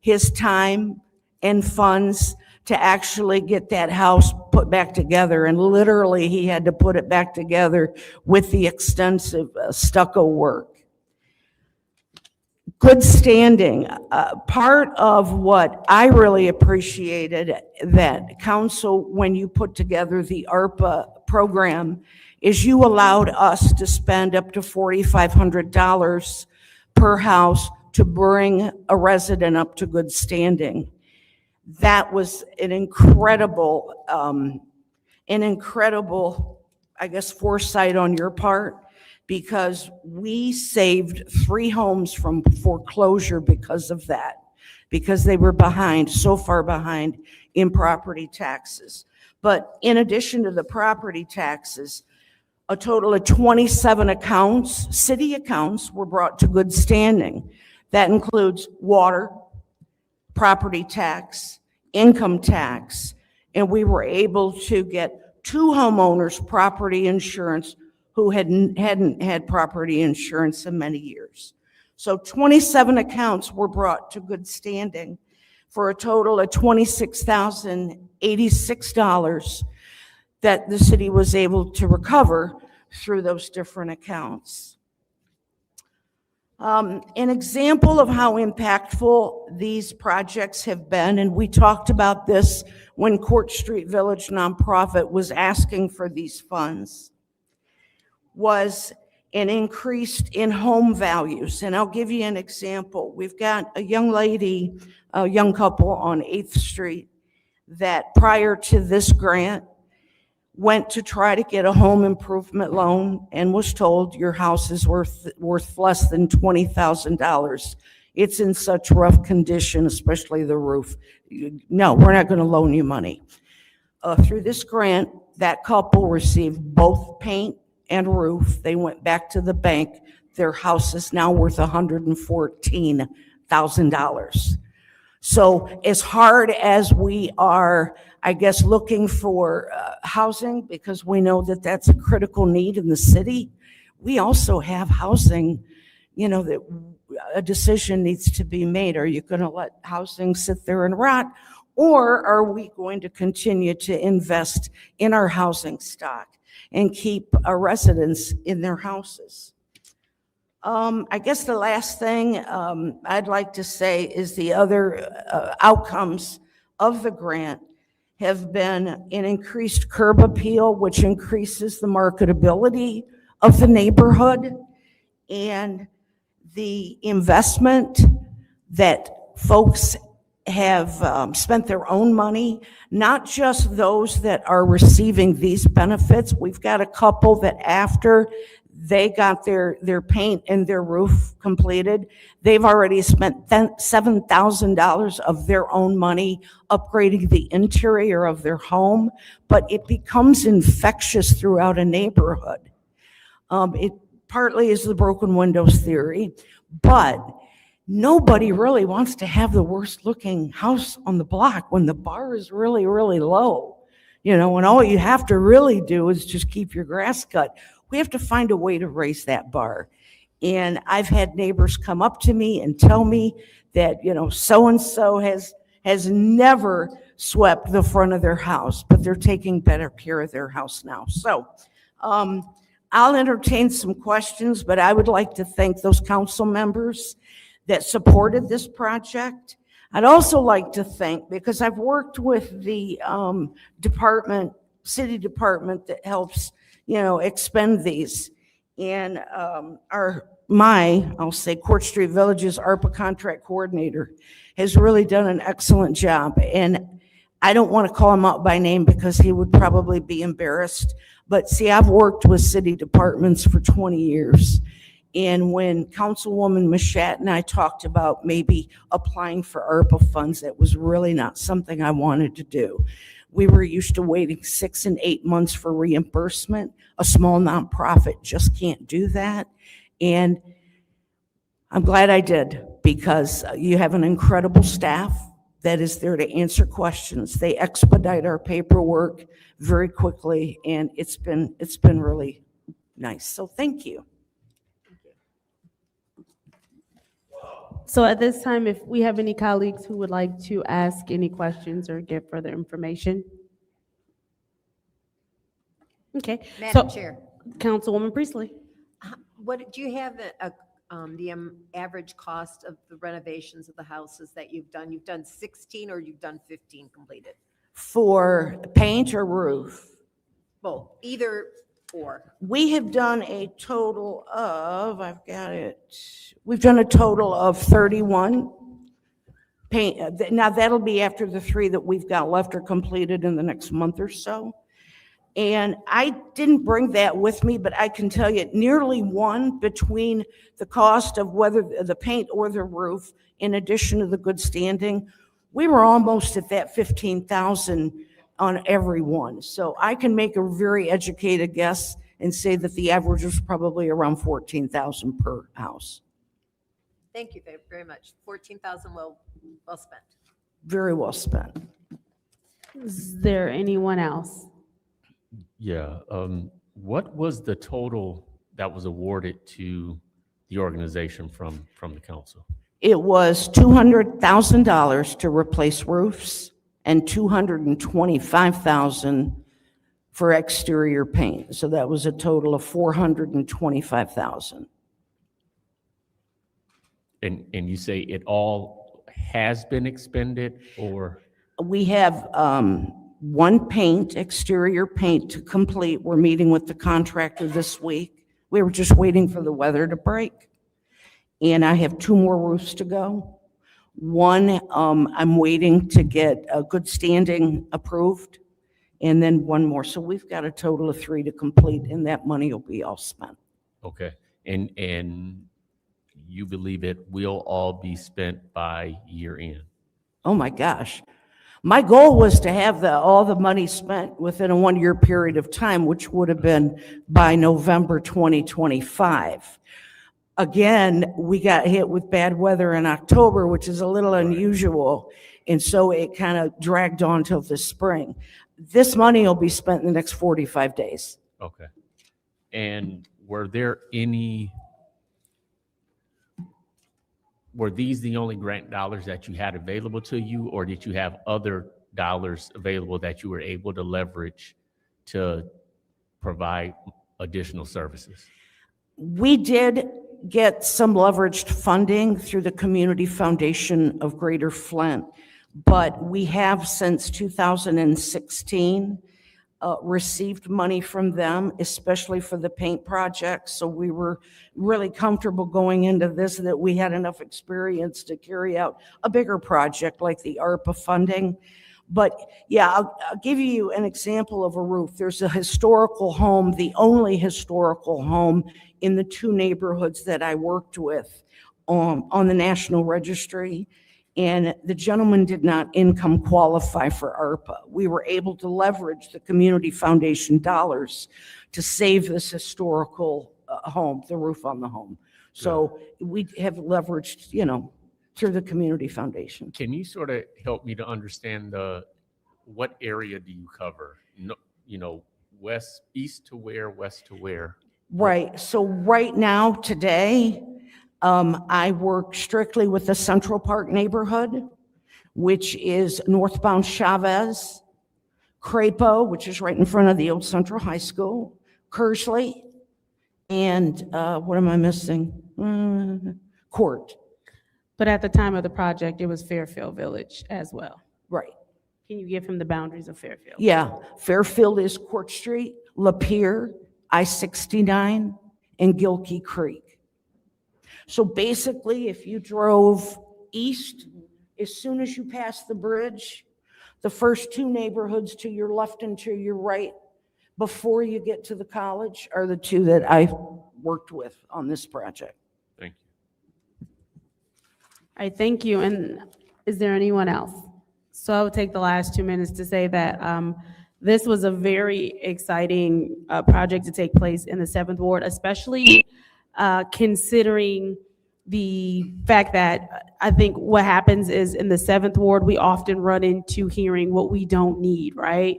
his time and funds to actually get that house put back together. And literally, he had to put it back together with the extensive stucco work. Good standing. Part of what I really appreciated that council, when you put together the ARPA program, is you allowed us to spend up to $4,500 per house to bring a resident up to good standing. That was an incredible, I guess, foresight on your part, because we saved 3 homes from foreclosure because of that, because they were behind, so far behind in property taxes. But in addition to the property taxes, a total of 27 accounts, city accounts, were brought to good standing. That includes water, property tax, income tax, and we were able to get 2 homeowners property insurance who hadn't had property insurance in many years. So 27 accounts were brought to good standing for a total of $26,086 that the city was able to recover through those different accounts. An example of how impactful these projects have been, and we talked about this when Court Street Village nonprofit was asking for these funds, was an increase in home values. And I'll give you an example. We've got a young lady, a young couple on 8th Street that prior to this grant went to try to get a home improvement loan and was told your house is worth less than $20,000. It's in such rough condition, especially the roof. No, we're not going to loan you money. Through this grant, that couple received both paint and roof. They went back to the bank. Their house is now worth $114,000. So as hard as we are, I guess, looking for housing, because we know that that's a critical need in the city, we also have housing, that a decision needs to be made. Are you going to let housing sit there and rot? Or are we going to continue to invest in our housing stock and keep our residents in their houses? I guess the last thing I'd like to say is the other outcomes of the grant have been an increased curb appeal, which increases the marketability of the neighborhood, and the investment that folks have spent their own money, not just those that are receiving these benefits. We've got a couple that after they got their paint and their roof completed, they've already spent $7,000 of their own money upgrading the interior of their home, but it becomes infectious throughout a neighborhood. It partly is the broken windows theory, but nobody really wants to have the worst looking house on the block when the bar is really, really low. And all you have to really do is just keep your grass cut. We have to find a way to raise that bar. And I've had neighbors come up to me and tell me that, so-and-so has never swept the front of their house, but they're taking better care of their house now. So I'll entertain some questions, but I would like to thank those council members that supported this project. I'd also like to thank, because I've worked with the city department that helps, expend these. And I'll say Court Street Village's ARPA contract coordinator has really done an excellent job. And I don't want to call him out by name because he would probably be embarrassed. But see, I've worked with city departments for 20 years. And when Councilwoman Mashat and I talked about maybe applying for ARPA funds, that was really not something I wanted to do. We were used to waiting 6 and 8 months for reimbursement. A small nonprofit just can't do that. And I'm glad I did, because you have an incredible staff that is there to answer questions. They expedite our paperwork very quickly, and it's been really nice. So thank you. So at this time, if we have any colleagues who would like to ask any questions or get further information. Okay. Madam Chair, Councilwoman Priestley. what do you have the average cost of the renovations of the houses that you've done? You've done 16 or you've done 15 completed? For paint or roof? Both, either or. We have done a total of, we've done a total of 31 paint. Now that'll be after the 3 that we've got left are completed in the next month or so. And I didn't bring that with me, but I can tell you nearly one between the cost of whether the paint or the roof, in addition to the good standing, we were almost at that 15,000 on every one. So I can make a very educated guess and say that the average was probably around 14,000 per house. Thank you very much. 14,000 well spent. Very well spent. Is there anyone else? Yeah. What was the total that was awarded to the organization from the council? It was $200,000 to replace roofs and $225,000 for exterior paint. So that was a total of $425,000. And you say it all has been expended, or? We have one exterior paint to complete. We're meeting with the contractor this week. We were just waiting for the weather to break. And I have 2 more roofs to go. One, I'm waiting to get a good standing approved. and then one more. So we've got a total of 3 to complete, and that money will be all spent. Okay. And you believe it will all be spent by year end? Oh my gosh. My goal was to have all the money spent within a 1-year period of time, which would have been by November 2025. Again, we got hit with bad weather in October, which is a little unusual. And so it kind of dragged on till the spring. This money will be spent in the next 45 days. Okay. And were these the only grant dollars that you had available to you, or did you have other dollars available that you were able to leverage to provide additional services? We did get some leveraged funding through the Community Foundation of Greater Flint, but we have since 2016 received money from them, especially for the paint project. So we were really comfortable going into this that we had enough experience to carry out a bigger project like the ARPA funding. But yeah, I'll give you an example of a roof. There's a historical home, the only historical home in the 2 neighborhoods that I worked with on the National Registry. And the gentleman did not income qualify for ARPA. We were able to leverage the Community Foundation dollars to save this historical home, the roof on the home. So we have leveraged, through the Community Foundation. Can you sort of help me to understand what area do you cover? West, east to where, west to where? Right. So right now, today, I work strictly with the Central Park neighborhood, which is northbound Chavez, Crapo, which is right in front of the old Central High School, Kersley, and what am I missing? Court. But at the time of the project, it was Fairfield Village as well. Right. Can you give him the boundaries of Fairfield? Yeah. Fairfield is Court Street, Lapeer, I-69, and Gilkey Creek. So basically, if you drove east, as soon as you pass the bridge, the first 2 neighborhoods to your left and to your right before you get to the college are the 2 that I worked with on this project. Thank you. All right, thank you. And is there anyone else? So I would take the last 2 minutes to say that this was a very exciting project to take place in the 7th Ward, especially considering the fact that I think what happens is in the 7th Ward, we often run into hearing what we don't need, right?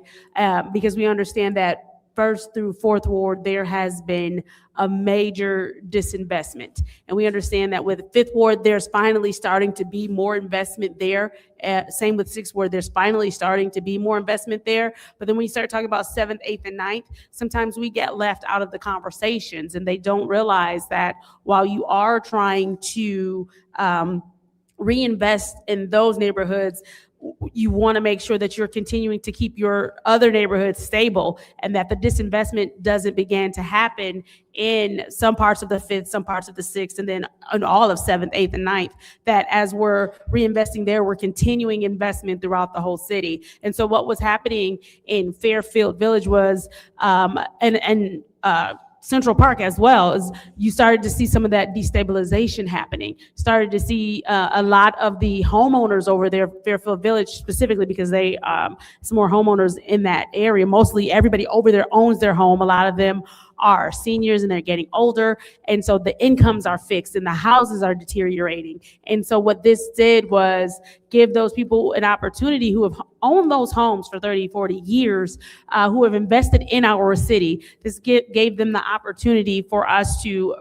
Because we understand that 1st through 4th Ward, there has been a major disinvestment. And we understand that with 5th Ward, there's finally starting to be more investment there. Same with 6th Ward, there's finally starting to be more investment there. But then when you start talking about 7th, 8th, and 9th, sometimes we get left out of the conversations, and they don't realize that while you are trying to reinvest in those neighborhoods, you want to make sure that you're continuing to keep your other neighborhoods stable, and that the disinvestment doesn't begin to happen in some parts of the 5th, some parts of the 6th, and then in all of 7th, 8th, and 9th, that as we're reinvesting there, we're continuing investment throughout the whole city. And so what was happening in Fairfield Village was, Central Park as well, is you started to see some of that destabilization happening. Started to see a lot of the homeowners over there, Fairfield Village specifically, because they some more homeowners in that area. Mostly everybody over there owns their home. A lot of them are seniors and they're getting older, and so the incomes are fixed and the houses are deteriorating. And so what this did was give those people an opportunity who have owned those homes for 30, 40 years, who have invested in our city. This gave them the opportunity for us to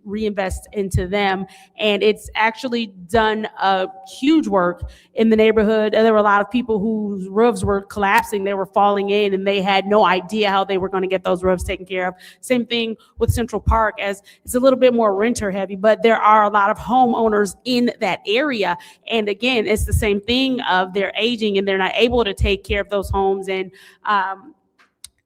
reinvest into them. And it's actually done a huge work in the neighborhood. And there were a lot of people whose roofs were collapsing, they were falling in, and they had no idea how they were going to get those roofs taken care of. Same thing with Central Park, as it's a little bit more renter heavy, but there are a lot of homeowners in that area. And again, it's the same thing of they're aging and they're not able to take care of those homes. And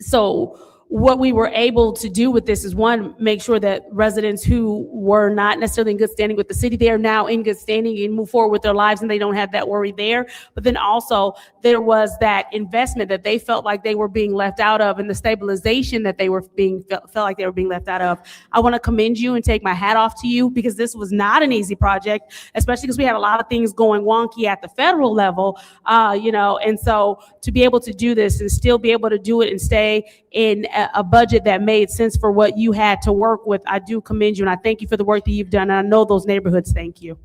so what we were able to do with this is, one, make sure that residents who were not necessarily in good standing with the city, they are now in good standing and move forward with their lives and they don't have that worry there. But then also there was that investment that they felt like they were being left out of, and the stabilization that they were felt like they were being left out of. I want to commend you and take my hat off to you, because this was not an easy project, especially because we had a lot of things going wonky at the federal level, and so to be able to do this and still be able to do it and stay in a budget that made sense for what you had to work with, I do commend you, and I thank you for the work that you've done. And I know those neighborhoods thank you.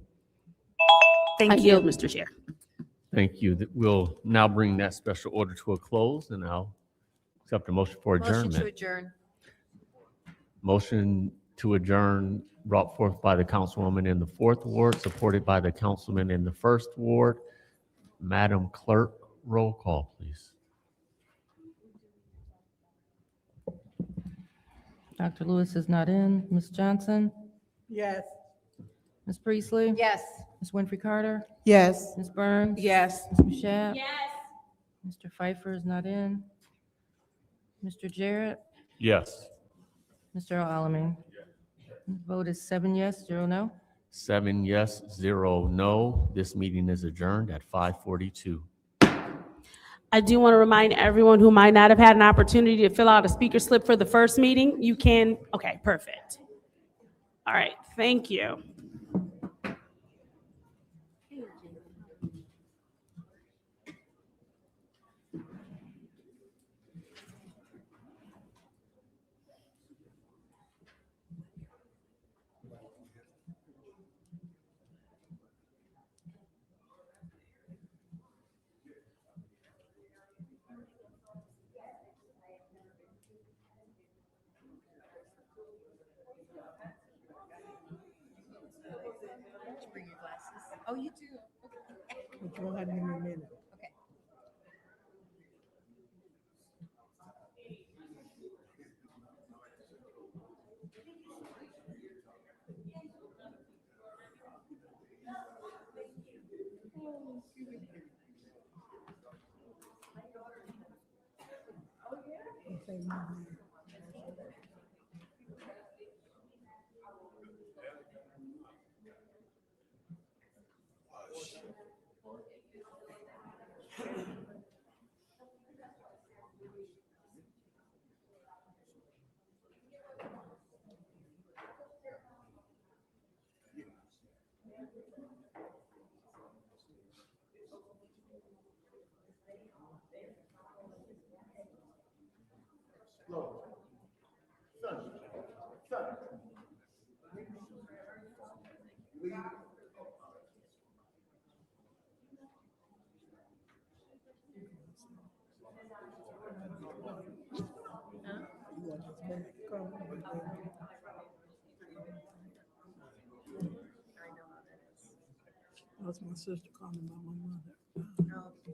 Thank I you. yield, Mr. Chair. Thank you. We'll now bring that special order to a close, and I'll accept a motion for Motion to adjournment. adjourn. Motion to adjourn brought forth by the councilwoman in the 4th Ward, supported by the councilman in the 1st Ward. Madam Clerk, roll call, please. Dr. Lewis is not in. Ms. Johnson? Yes. Ms. Priestley? Yes. Ms. Winfrey Carter? Yes. Ms. Burns? Yes. Ms. Mashat? Mr. Pfeiffer is not in. Mr. Jarrett? Yes. Mr. Alamin? Vote is 7 yes, 0 no. 7 yes, 0 no. This meeting is adjourned at 5:42. I do want to remind everyone who might not have had an opportunity to fill out a speaker slip for the first meeting, you can, okay, perfect. All right, thank you. Bring your glasses. Oh, you too. Go ahead in a minute. Okay. That's my sister calling about my mother. Oh, boy.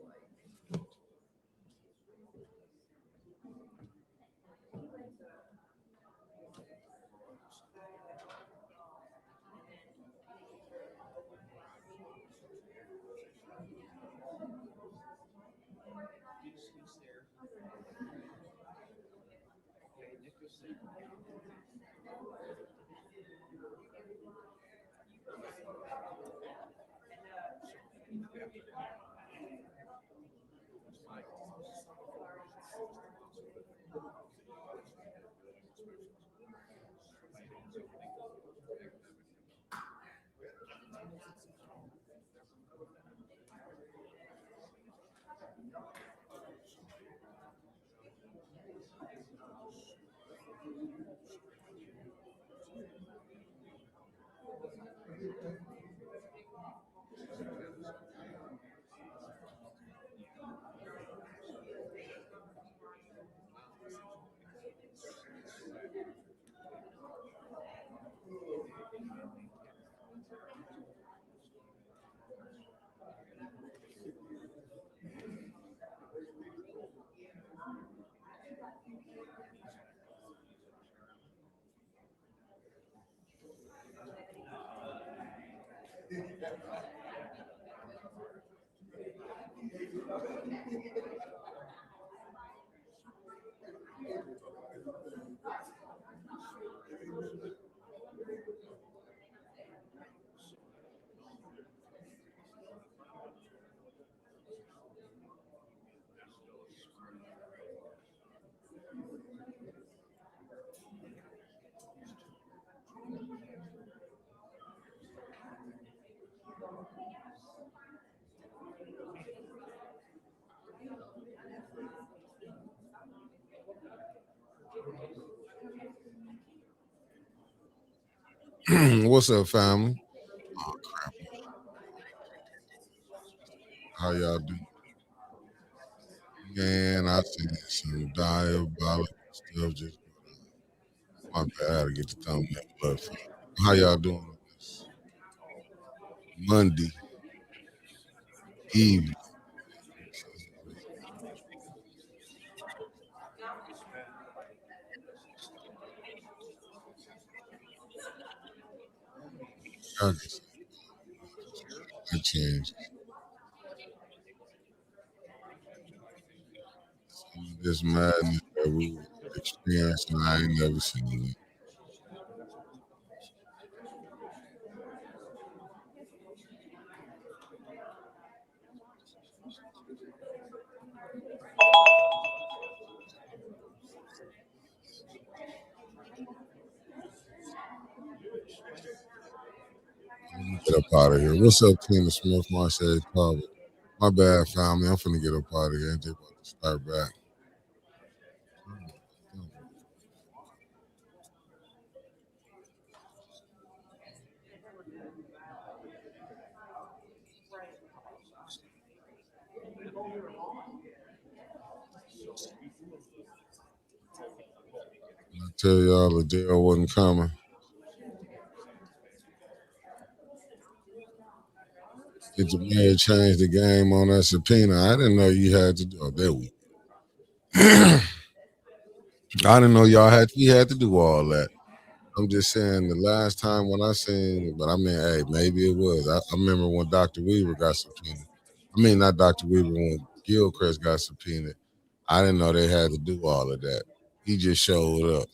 What's up, family? How y'all doing? Man, I see some diabolical stuff just my bad. I had to get the thumbnail up. How y'all doing on this Monday evening? I just I changed. This madness that we were experiencing, I ain't never seen it. Let me get up out of here. What's up, Tina Smith, Marseille Carver? My bad, family. I'm finna get up out of here. They about to start back. I tell y'all the deal wasn't coming. Did the mayor change the game on that subpoena? I didn't know you had to do that week. I didn't know you had to do all that. I'm just saying the last time when I seen, but I mean, hey, maybe it was. I remember when Dr. Weaver got subpoenaed. I mean, not Dr. Weaver, when Gilchrist got subpoenaed. I didn't know they had to do all of that. He just showed up.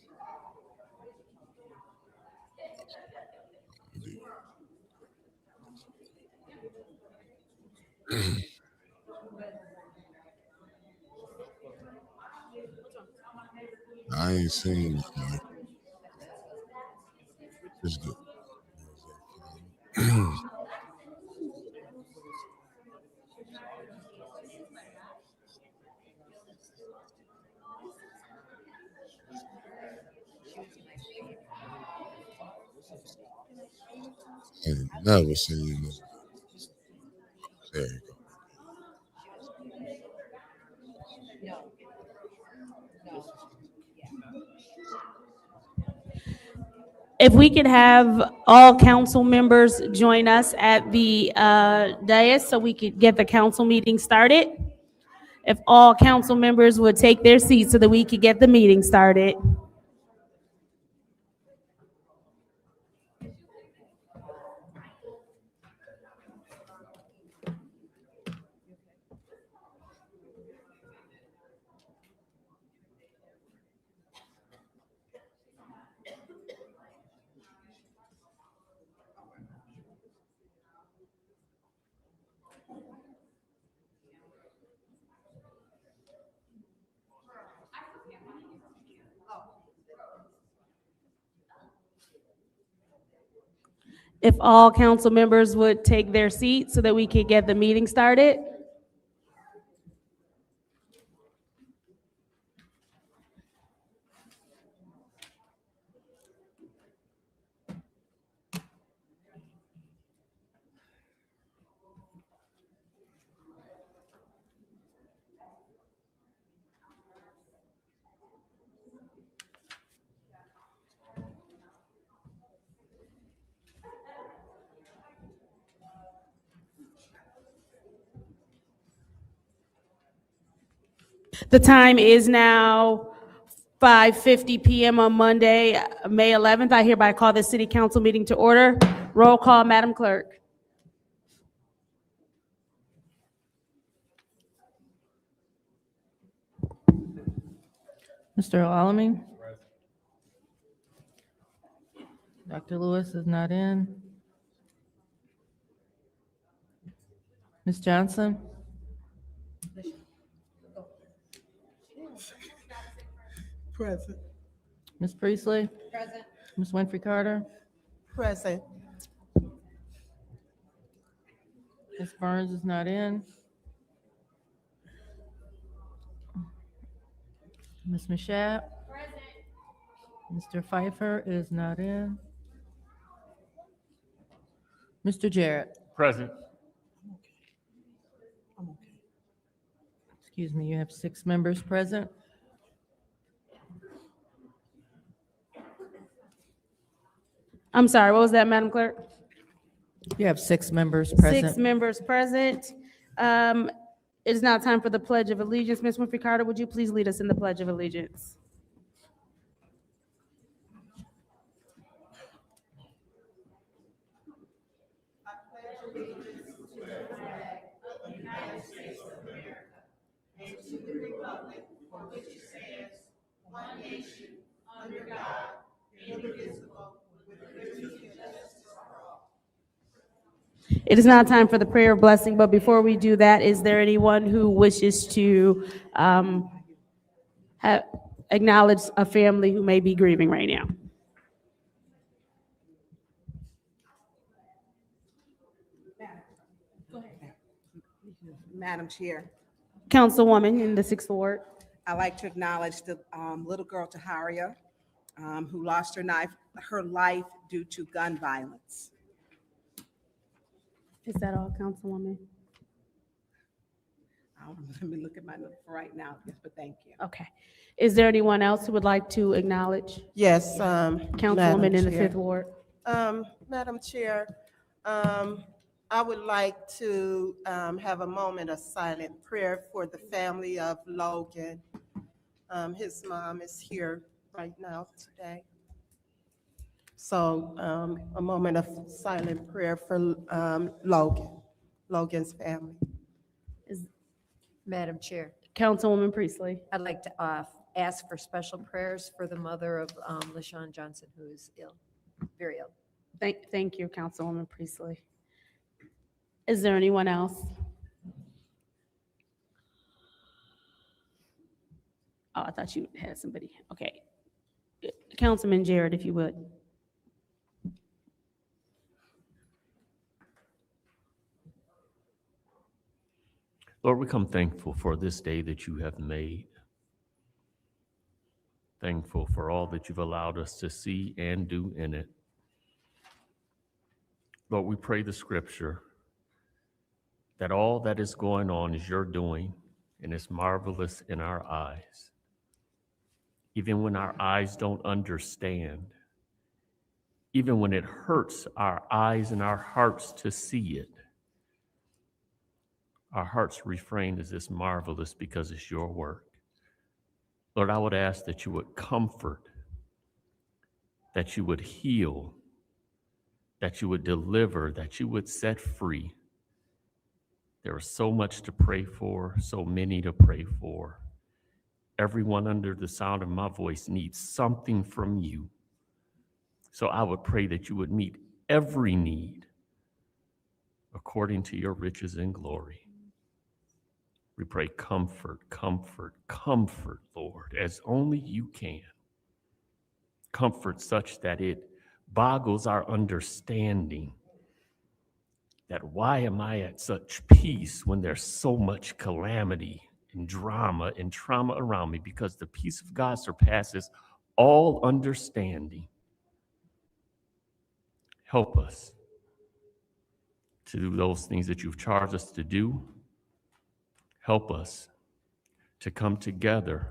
I ain't seen it, man. It's good. I ain't never seen it. There you go. If we could have all council members join us at the dais so we could get the council meeting started. If all council members would take their seats so that we could get the meeting started. If all council members would take their seats so that we could get the meeting started. The time is now 5:50 p.m. on Monday, May 11th. I hereby call the city council meeting to order. Roll call, Madam Clerk. Mr. Alamin? Dr. Lewis is not in. Ms. Johnson? Present. Ms. Priestley? Present. Ms. Winfrey Carter? Present. Ms. Burns is not in. Ms. Mashat? Present. Mr. Pfeiffer is not in. Mr. Jarrett? Present. Excuse me, you have 6 members present. I'm sorry, what was that, Madam Clerk? You have 6 members present. 6 members present. It is now time for the Pledge of Allegiance. Ms. Winfrey Carter, would you please lead us in the Pledge of Allegiance? It is now time for the prayer of blessing, but before we do that, is there anyone who wishes to acknowledge a family who may be grieving right now? Madam Chair, Councilwoman in the 6th Ward. I'd like to acknowledge the little girl Taharia, who lost her life due to gun violence. Is that all, Councilwoman? Let me look at my note for right now, yes, but thank you. Okay. Is there anyone else who would like to acknowledge? Yes, Councilwoman in the Chair. 5th Ward. Madam Chair, I would like to have a moment of silent prayer for the family of Logan. His mom is here right now today. So a moment of silent prayer for Logan's family. Madam Chair, Councilwoman Priestley. I'd like to ask for special prayers for the mother of LaShawn Johnson, who is ill, very ill. Thank you, Councilwoman Priestley. Is there anyone else? Oh, I thought you had somebody. Okay. Councilman Jarrett, if you would. Lord, we come thankful for this day that you have made. Thankful for all that you've allowed us to see and do in it. Lord, we pray the scripture that all that is going on is your doing, and it's marvelous in our eyes. Even when our eyes don't understand, even when it hurts our eyes and our hearts to see it, our hearts refrain as this marvelous because it's your work. Lord, I would ask that you would comfort, that you would heal, that you would deliver, that you would set free. There is so much to pray for, so many to pray for. Everyone under the sound of my voice needs something from you. So I would pray that you would meet every need according to your riches and glory. We pray comfort, comfort, comfort, Lord, as only you can. Comfort such that it boggles our understanding. That why am I at such peace when there's so much calamity and drama and trauma around me? Because the peace of God surpasses all understanding. Help us to do those things that you've charged us to do. Help us to come together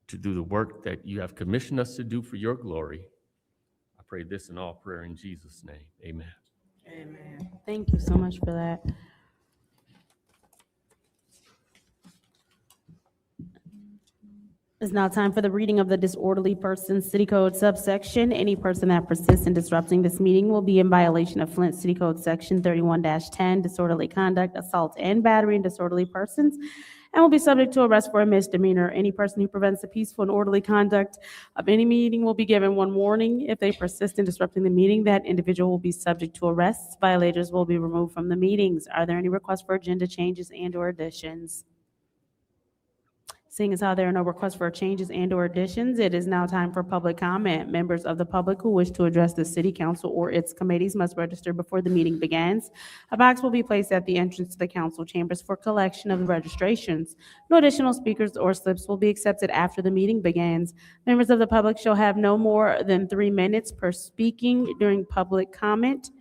to do the work that you have commissioned us to do for your glory. I pray this in all prayer in Jesus' name. Amen. Amen. Thank you so much for that. It's now time for the reading of the disorderly persons city code subsection. Any person that persists in disrupting this meeting will be in violation of Flint City Code Section 31-10, disorderly conduct, assault, and battery and disorderly persons. and will be subject to arrest for a misdemeanor. Any person who prevents the peaceful and orderly conduct of any meeting will be given one warning. If they persist in disrupting the meeting, that individual will be subject to arrests. Violators will be removed from the meetings. Are there any requests for agenda changes and/or additions? Seeing as how there are no requests for changes and/or additions, it is now time for public comment. Members of the public who wish to address the city council or its committees must register before the meeting begins. A box will be placed at the entrance to the council chambers for collection of the registrations. No additional speakers or slips will be accepted after the meeting begins. Members of the public shall have no more than 3 minutes per speaking during public comment,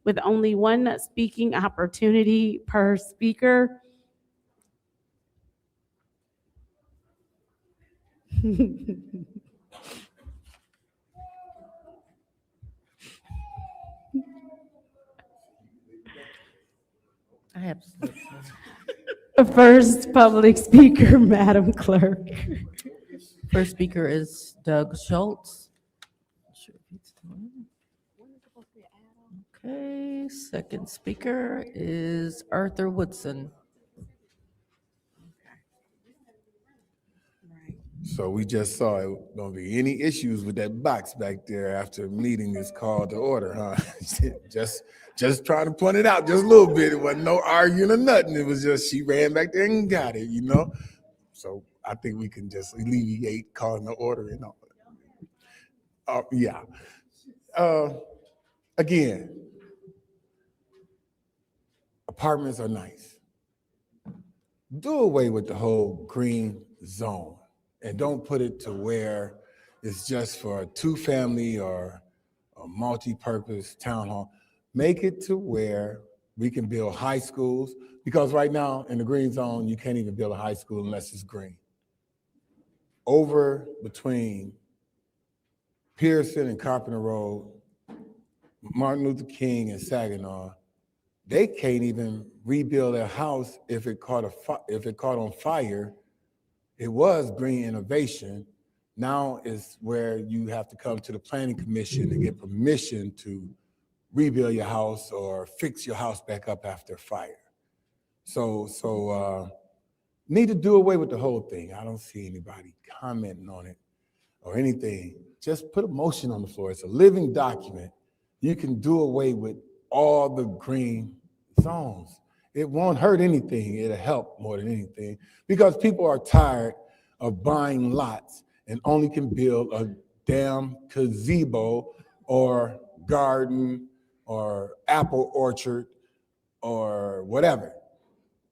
with only one speaking opportunity per speaker. I have slips. First public speaker, Madam Clerk. First speaker is Doug Schultz. Sure if he's still in. Okay, second speaker is Arthur Woodson. So we just saw it don't be any issues with that box back there after a meeting is called to order, huh? just trying to point it out just a little bit. It wasn't no arguing or nothing. It was just she ran back there and got it, you know? So I think we can just alleviate calling the order and all. Yeah. Again, apartments are nice. Do away with the whole green zone. And don't put it to where it's just for a two-family or a multi-purpose town hall. Make it to where we can build high schools, because right now in the green zone, you can't even build a high school unless it's green. Over between Pearson and Carpenter Road, Martin Luther King and Saginaw, they can't even rebuild their house if it caught on fire. It was green innovation. Now is where you have to come to the planning commission to get permission to rebuild your house or fix your house back up after a fire. So need to do away with the whole thing. I don't see anybody commenting on it or anything. Just put a motion on the floor. It's a living document. You can do away with all the green zones. It won't hurt anything. It'll help more than anything, because people are tired of buying lots and only can build a damn gazebo or garden or apple orchard or whatever.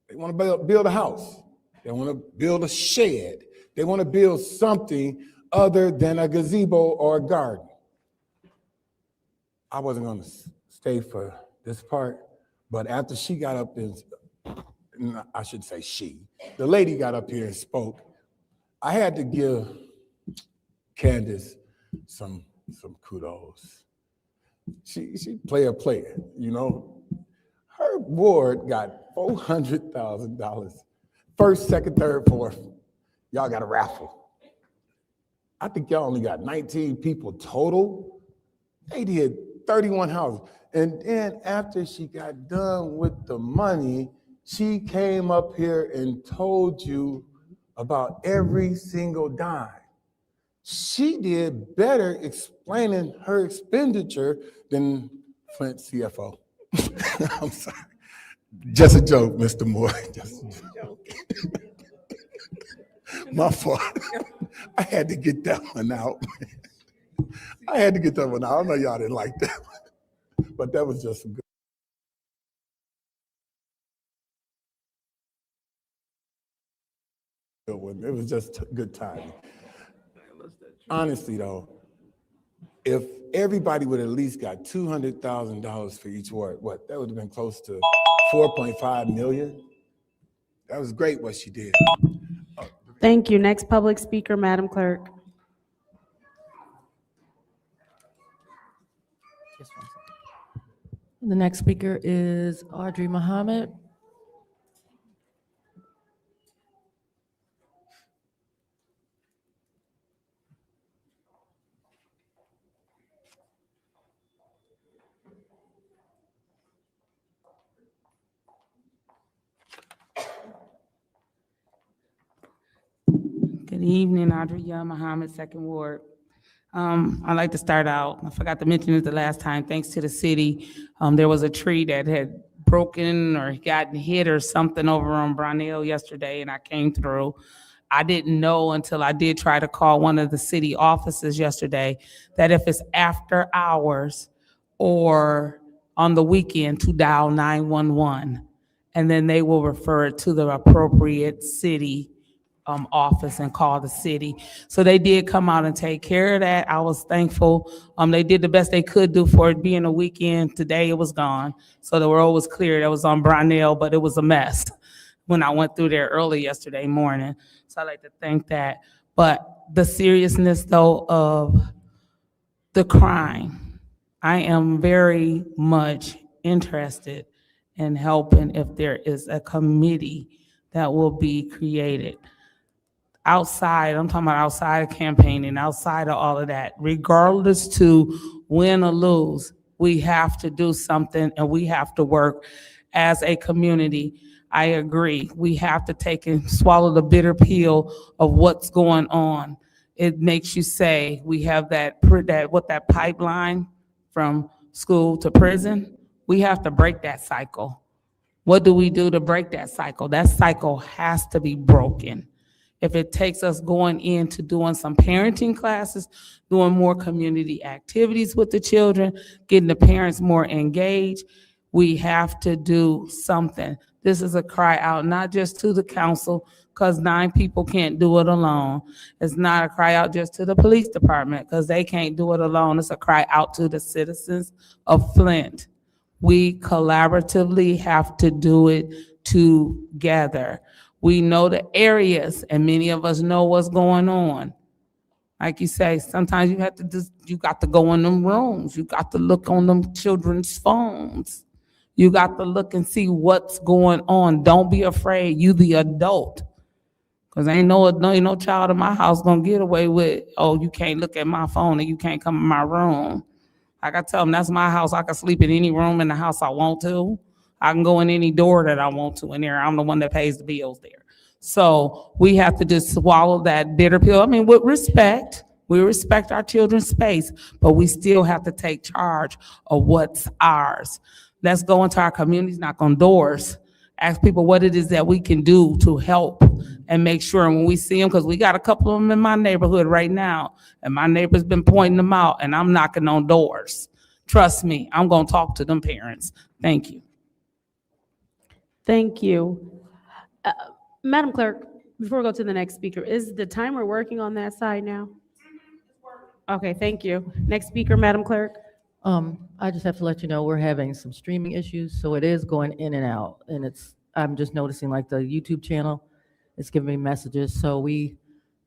They want to build a house. They want to build a shed. They want to build something other than a gazebo or a garden. I wasn't going to stay for this part, but after she got up and, I should say the lady got up here and spoke, I had to give Candace some kudos. She player, you know. Her ward got $400,000. First, second, third, fourth. Y'all got a raffle. I think y'all only got 19 people total. They did 31 houses. And then after she got done with the money, she came up here and told you about every single dime. She did better explaining her expenditure than Flint CFO. I'm sorry. Just a joke, Mr. Moore. Just a joke. My fault. I had to get that one out. I had to get that one out. I know y'all didn't like that one, but that was just a good one. It was just good timing. Honestly, though, if everybody would at least got $200,000 for each ward, that would have been close to 4.5 million. That was great what she did. Thank you. Next public speaker, Madam Clerk. The next speaker is Audrey Muhammad. Good evening, Adria Muhammad, Second Ward. I'd like to start out, I forgot to mention it the last time, thanks to the city, there was a tree that had broken or gotten hit or something over on Brownell yesterday, and I came through. I didn't know until I did try to call one of the city offices yesterday that if it's after hours or on the weekend to dial 911, and then they will refer it to the appropriate city office and call the city. So they did come out and take care of that. I was thankful. They did the best they could do for it being a weekend. Today it was gone. So the road was clear. That was on Brownell, but it was a mess when I went through there early yesterday morning. So I'd like to thank that. But the seriousness though of the crime, I am very much interested in helping if there is a committee that will be created. Outside, I'm talking about outside of campaigning, outside of all of that, regardless to win or lose, we have to do something and we have to work as a community. I agree. We have to take and swallow the bitter pill of what's going on. It makes you say we have that pipeline from school to prison. We have to break that cycle. What do we do to break that cycle? That cycle has to be broken. If it takes us going into doing some parenting classes, doing more community activities with the children, getting the parents more engaged, we have to do something. This is a cry out, not just to the council, because 9 people can't do it alone. It's not a cry out just to the police department, because they can't do it alone. It's a cry out to the citizens of Flint. We collaboratively have to do it together. We know the areas, and many of us know what's going on. Like you say, sometimes you got to go in them rooms. You got to look on them children's phones. You got to look and see what's going on. Don't be afraid. You the adult. Because ain't no child in my house gonna get away with, oh, you can't look at my phone and you can't come in my room. Like I tell them, that's my house. I can sleep in any room in the house I want to. I can go in any door that I want to in there. I'm the one that pays the bills there. So we have to just swallow that bitter pill. I mean, with respect, we respect our children's space, but we still have to take charge of what's ours. Let's go into our communities, knock on doors, ask people what it is that we can do to help and make sure when we see them, because we got a couple of them in my neighborhood right now, and my neighbor's been pointing them out, and I'm knocking on doors. Trust me, I'm gonna talk to them parents. Thank you. Thank you. Madam Clerk, before we go to the next speaker, is the timer working on that side now? Okay, thank you. Next speaker, Madam Clerk. I just have to let you know, we're having some streaming issues, so it is going in and out, and I'm just noticing like the YouTube channel, it's giving me messages, so we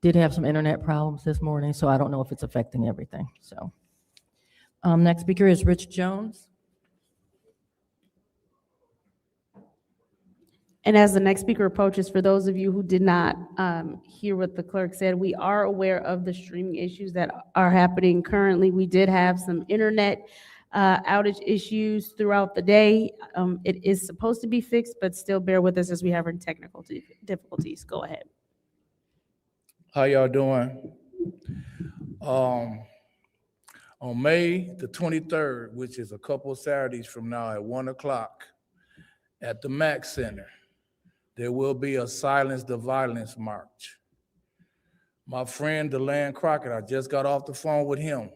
did have some internet problems this morning, so I don't know if it's affecting everything, so. Next speaker is Rich Jones. And as the next speaker approaches, for those of you who did not hear what the clerk said, we are aware of the streaming issues that are happening currently. We did have some internet outage issues throughout the day. It is supposed to be fixed, but still bear with us as we have our technical difficulties. Go ahead. How y'all doing? On May the 23rd, which is a couple of Saturdays from now at 1 o'clock at the Mack Center, there will be a Silence the Violence march. My friend DeLann Crockett, I just got off the phone with him.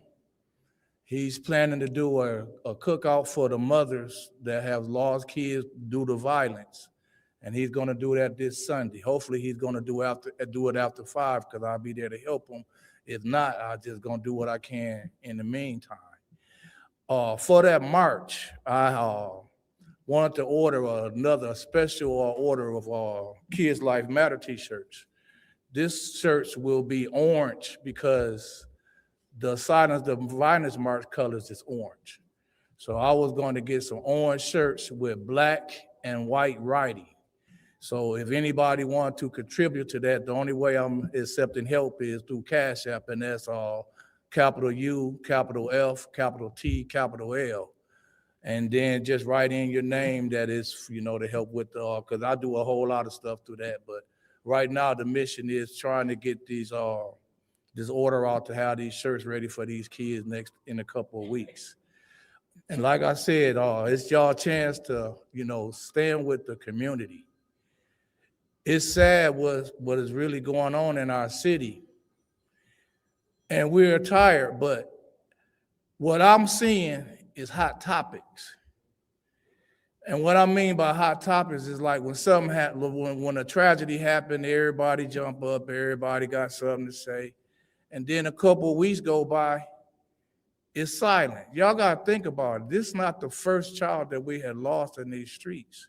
He's planning to do a cookout for the mothers that have lost kids due to violence. And he's gonna do that this Sunday. Hopefully he's gonna do it after 5, because I'll be there to help him. If not, I'm just gonna do what I can in the meantime. For that march, I wanted to order another special order of Kids Life Matter t-shirts. This shirts will be orange because the Silence the Violence march colors is orange. So I was going to get some orange shirts with black and white writing. So if anybody wanted to contribute to that, the only way I'm accepting help is through Cash App, and that's capital U, capital F, capital T, capital L. And then just write in your name that is, to help with because I do a whole lot of stuff through that, but right now the mission is trying to get this order out to have these shirts ready for these kids in a couple of weeks. And like I said, it's y'all chance to, stand with the community. It's sad what is really going on in our city. And we're tired, but what I'm seeing is hot topics. And what I mean by hot topics is like when something happened, when a tragedy happened, everybody jump up, everybody got something to say. And then a couple of weeks go by, it's silent. Y'all got to think about it. This is not the first child that we had lost in these streets.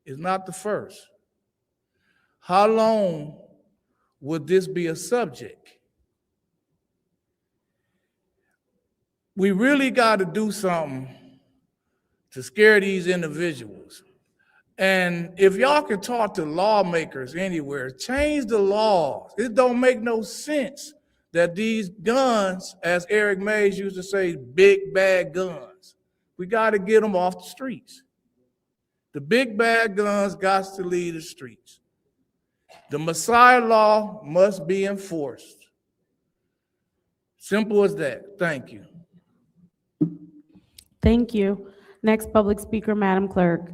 It's not the first. How long would this be a subject? We really got to do something to scare these individuals. And if y'all can talk to lawmakers anywhere, change the laws. It don't make no sense that these guns, as Eric Mays used to say, big bad guns, we got to get them off the streets. The big bad guns got to leave the streets. The Messiah law must be enforced. Simple as that. Thank you. Thank you. Next public speaker, Madam Clerk.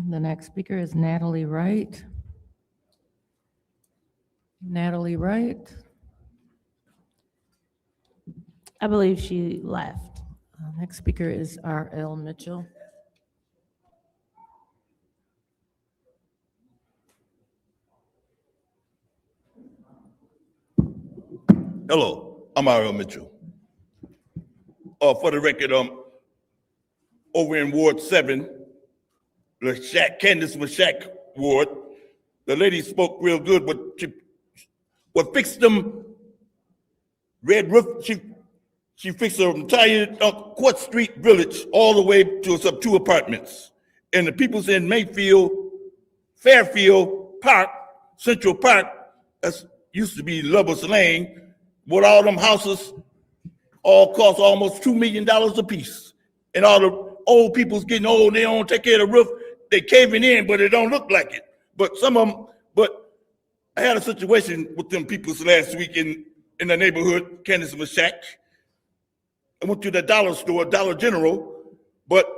The next speaker is Natalie Wright. Natalie Wright. I believe she left. Next speaker is R.L. Mitchell. Hello, I'm R.L. Mitchell. For the record, over in Ward 7, Candace Mashak Ward, the lady spoke real good, what fixed them red roof, she fixed the entire Court Street Village all the way to up 2 apartments. And the people's in Mayfield, Fairfield Park, Central Park, that used to be Lovers Lane, with all them houses all cost almost $2 million a piece. And all the old people's getting old, they don't take care of the roof, they caving in, but it don't look like it. But some of them, I had a situation with them peoples last week in the neighborhood, Candace Mashak. I went to the dollar store, Dollar General, but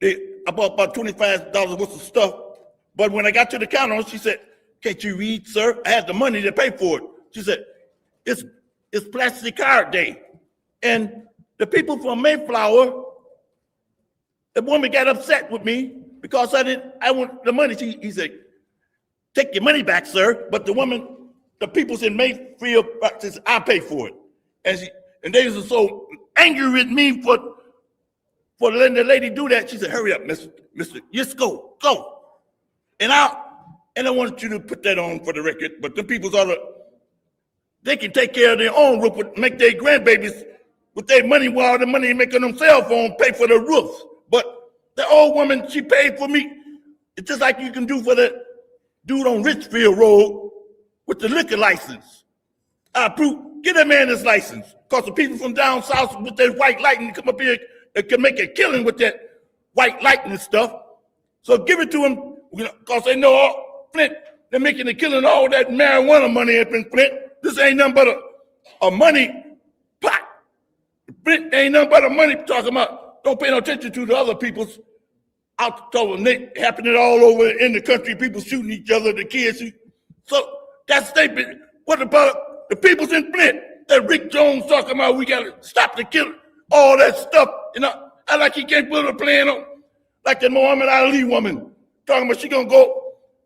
I bought about $25 worth of stuff. But when I got to the counter, she said, "Can't you read, sir?" I had the money to pay for it. She said, it's plastic card day. And the people from Mayflower, the woman got upset with me because I want the money. He said, "Take your money back, sir." But the people's in Mayfield says, "I pay for it." And they were so angry with me for letting the lady do that. She said, "Hurry up, Mister, just go. And I want you to put that on for the record, but the people's they can take care of their own roof, make their grandbabies with their money, while the money making them cell phone pay for the roof. But the old woman, she paid for me. It's just like you can do for the dude on Richfield Road with the liquor license. I approve, get that man his license. Because the people from down south with their white lightning come up here and can make a killing with that white lightning stuff. So give it to them, because they know Flint, they're making a killing, all that marijuana money up in Flint. This ain't nothing but a money pot. Flint ain't nothing but a money talking about. Don't pay no attention to the other people's out happening all over in the country. People shooting each other, the kids. So that statement, what about the people's in Flint? That Rick Jones talking about we got to stop the killing, all that stuff. I like he can't put a plan on. Like the Muhammad Ali woman talking about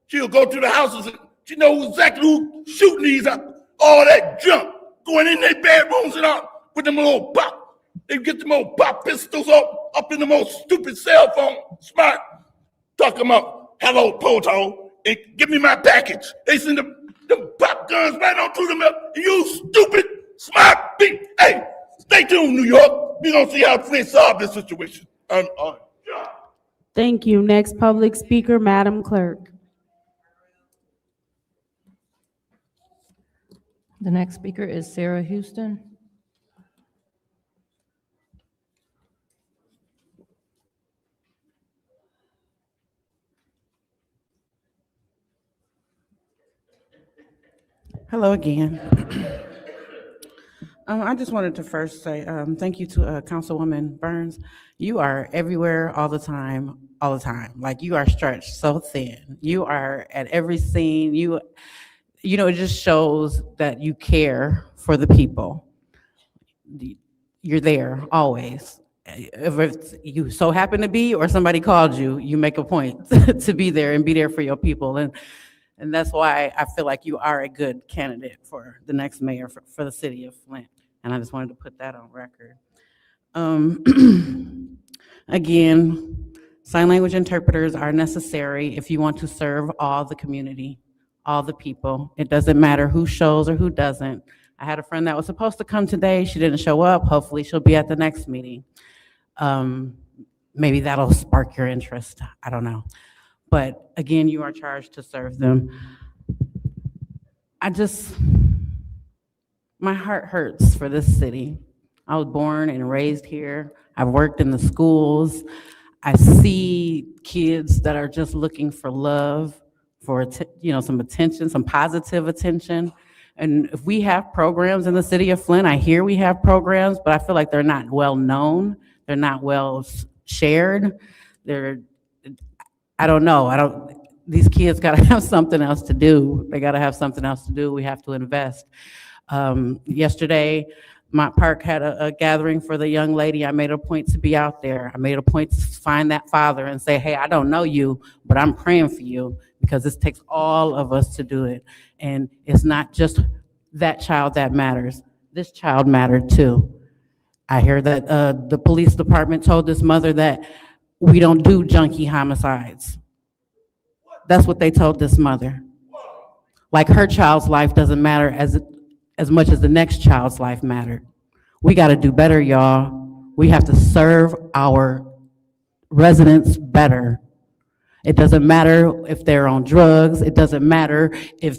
she'll go to the houses and she knows exactly who shooting these up. All that junk going in their bedrooms and all with them little pop. They get them old pop pistols up in the most stupid cell phone, smart, talking about hello, Poto, and give me my package. They send them pop guns right on through them up. You stupid, smart people. Hey, stay tuned, New York. We're going to see how Flint solve this situation. Thank you. Next public speaker, Madam Clerk. The next speaker is Sarah Houston. Hello again. I just wanted to first say thank you to Councilwoman Burns. You are everywhere all the time, all the time. Like, you are stretched so thin. You are at every scene. You know, it just shows that you care for the people. You're there always. If it's, you so happen to be, or somebody called you, you make a point to be there and be there for your people. And that's why I feel like you are a good candidate for the next mayor for the city of Flint. And I just wanted to put that on record. Again, sign language interpreters are necessary if you want to serve all the community, all the people. It doesn't matter who shows or who doesn't. I had a friend that was supposed to come today. She didn't show up. Hopefully she'll be at the next meeting. Maybe that'll spark your interest. I don't know. But again, you are charged to serve them. My heart hurts for this city. I was born and raised here. I've worked in the schools. I see kids that are just looking for love, for some attention, some positive attention. And if we have programs in the city of Flint, I hear we have programs, but I feel like they're not well known. They're not well shared. I don't know. These kids got to have something else to do. They got to have something else to do. We have to invest. Yesterday, my park had a gathering for the young lady. I made a point to be out there. I made a point to find that father and say, hey, I don't know you, but I'm praying for you, because this takes all of us to do it. And it's not just that child that matters. This child mattered too. I hear that the police department told this mother that we don't do junkie homicides. That's what they told this mother. Like, her child's life doesn't matter as much as the next child's life mattered. We got to do better, y'all. We have to serve our residents better. It doesn't matter if they're on drugs. It doesn't matter if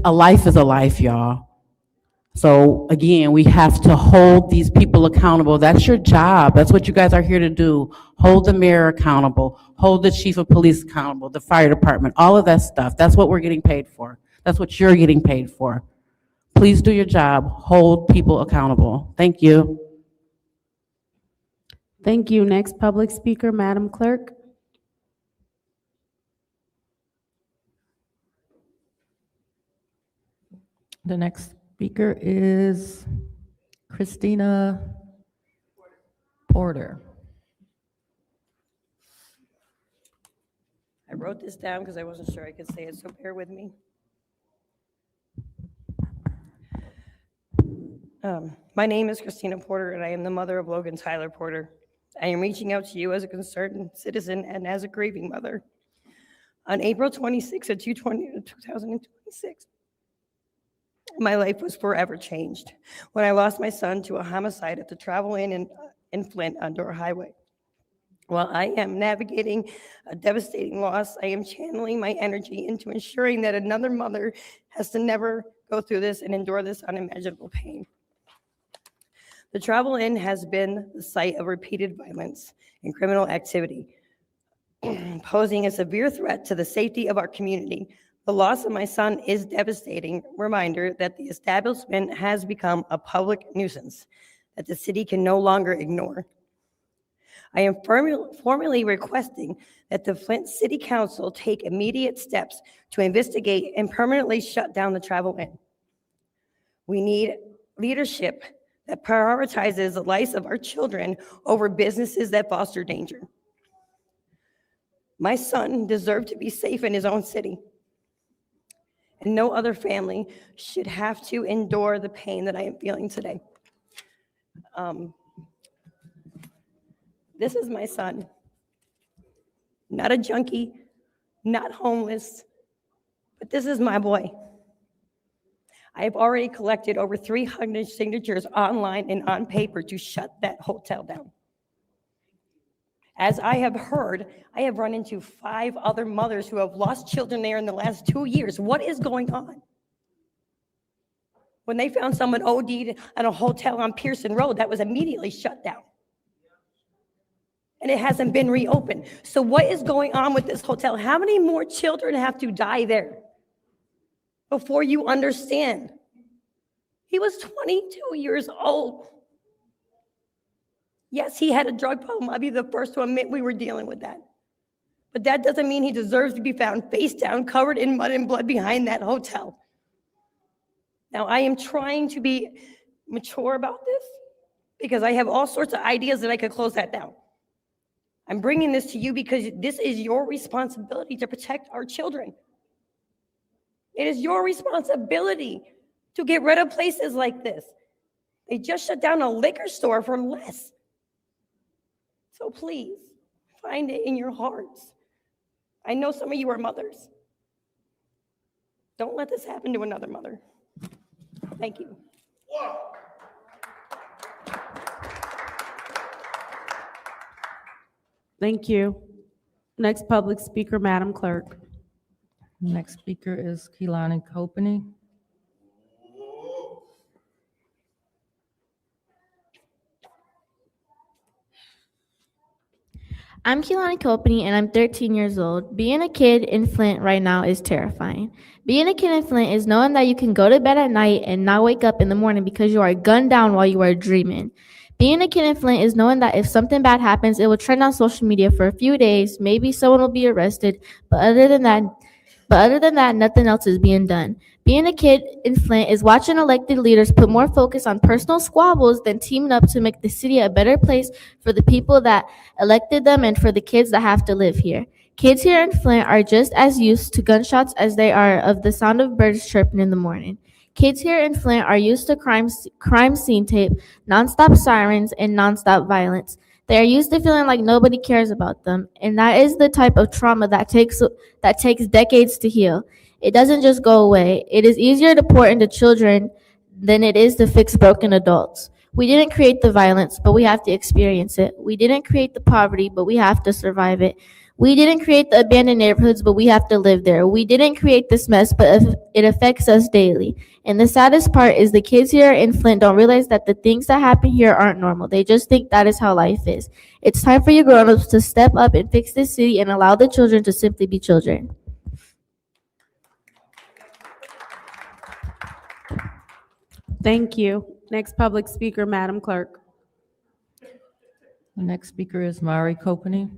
a life is a life, y'all. So again, we have to hold these people accountable. That's your job. That's what you guys are here to do. Hold the mayor accountable. Hold the chief of police accountable, the fire department, all of that stuff. That's what we're getting paid for. That's what you're getting paid for. Please do your job. Hold people accountable. Thank you. Thank you. Next public speaker, Madam Clerk. The next speaker is Christina Porter. I wrote this down because I wasn't sure I could say it, so bear with me. My name is Christina Porter, and I am the mother of Logan Tyler Porter. I am reaching out to you as a concerned citizen and as a grieving mother. On April 26th of 2026, my life was forever changed when I lost my son to a homicide at the Travel Inn in Flint on Door Highway. While I am navigating a devastating loss, I am channeling my energy into ensuring that another mother has to never go through this and endure this unimaginable pain. The Travel Inn has been the site of repeated violence and criminal activity, posing a severe threat to the safety of our community. The loss of my son is a devastating reminder that the establishment has become a public nuisance that the city can no longer ignore. I am formally requesting that the Flint City Council take immediate steps to investigate and permanently shut down the Travel Inn. We need leadership that prioritizes the lives of our children over businesses that foster danger. My son deserved to be safe in his own city, and no other family should have to endure the pain that I am feeling today. This is my son, not a junkie, not homeless, but this is my boy. I have already collected over 300 signatures online and on paper to shut that hotel down. As I have heard, I have run into 5 other mothers who have lost children there in the last 2 years. What is going on? When they found someone OD'd at a hotel on Pearson Road, that was immediately shut down. And it hasn't been reopened. So what is going on with this hotel? How many more children have to die there? before you understand. He was 22 years old. Yes, he had a drug problem. I'll be the first to admit we were dealing with that. But that doesn't mean he deserves to be found face down, covered in mud and blood behind that hotel. Now, I am trying to be mature about this because I have all sorts of ideas that I could close that down. I'm bringing this to you because this is your responsibility to protect our children. It is your responsibility to get rid of places like this. They just shut down a liquor store for less. So please, find it in your hearts. I know some of you are mothers. Don't let this happen to another mother. Thank you. Thank you. Next public speaker, Madam Clerk. Next speaker is Keelan Copeney. I'm Keelan Copeney, and I'm 13 years old. Being a kid in Flint right now is terrifying. Being a kid in Flint is knowing that you can go to bed at night and not wake up in the morning because you are gunned down while you are dreaming. Being a kid in Flint is knowing that if something bad happens, it will trend on social media for a few days. Maybe someone will be arrested, but other than that, nothing else is being done. Being a kid in Flint is watching elected leaders put more focus on personal squabbles than teaming up to make the city a better place for the people that elected them and for the kids that have to live here. Kids here in Flint are just as used to gunshots as they are of the sound of birds chirping in the morning. Kids here in Flint are used to crime scene tape, nonstop sirens, and nonstop violence. They are used to feeling like nobody cares about them, and that is the type of trauma that takes decades to heal. It doesn't just go away. It is easier to pour into children than it is to fix broken adults. We didn't create the violence, but we have to experience it. We didn't create the poverty, but we have to survive it. We didn't create the abandoned neighborhoods, but we have to live there. We didn't create this mess, but it affects us daily. And the saddest part is the kids here in Flint don't realize that the things that happen here aren't normal. They just think that is how life is. It's time for you grown-ups to step up and fix this city and allow the children to simply be children. Thank you. Next public speaker, Madam Clerk. The next speaker is Mari Copeney.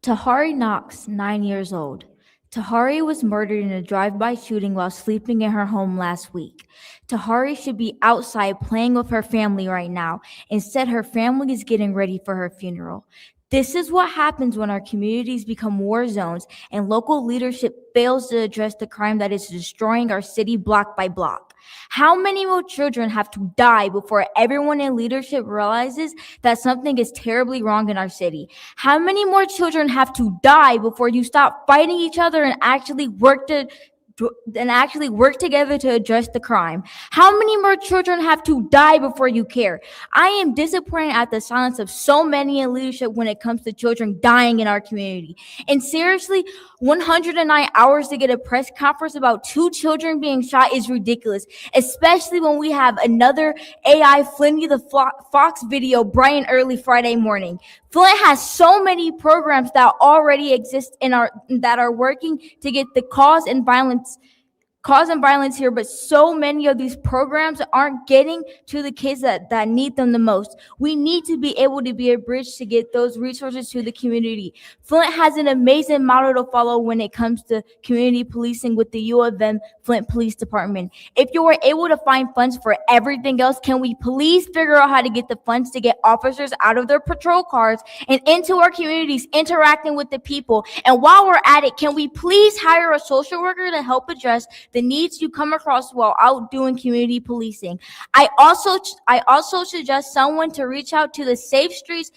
Tahari Knox, 9 years old. Tahari was murdered in a drive-by shooting while sleeping in her home last week. Tahari should be outside playing with her family right now. Instead, her family is getting ready for her funeral. This is what happens when our communities become war zones and local leadership fails to address the crime that is destroying our city block by block. How many more children have to die before everyone in leadership realizes that something is terribly wrong in our city? How many more children have to die before you stop fighting each other and actually work together to address the crime? How many more children have to die before you care? I am disappointed at the silence of so many in leadership when it comes to children dying in our community. And seriously, 109 hours to get a press conference about 2 children being shot is ridiculous, especially when we have another AI Flinty the Fox video bright and early Friday morning. Flint has so many programs that already exist that are working to get the cause and violence here, but so many of these programs aren't getting to the kids that need them the most. We need to be able to be a bridge to get those resources to the community. Flint has an amazing model to follow when it comes to community policing with the U of M Flint Police Department. If you were able to find funds for everything else, can we please figure out how to get the funds to get officers out of their patrol cars and into our communities, interacting with the people? And while we're at it, can we please hire a social worker to help address the needs you come across while out doing community policing? I also suggest someone to reach out to the Safe Streets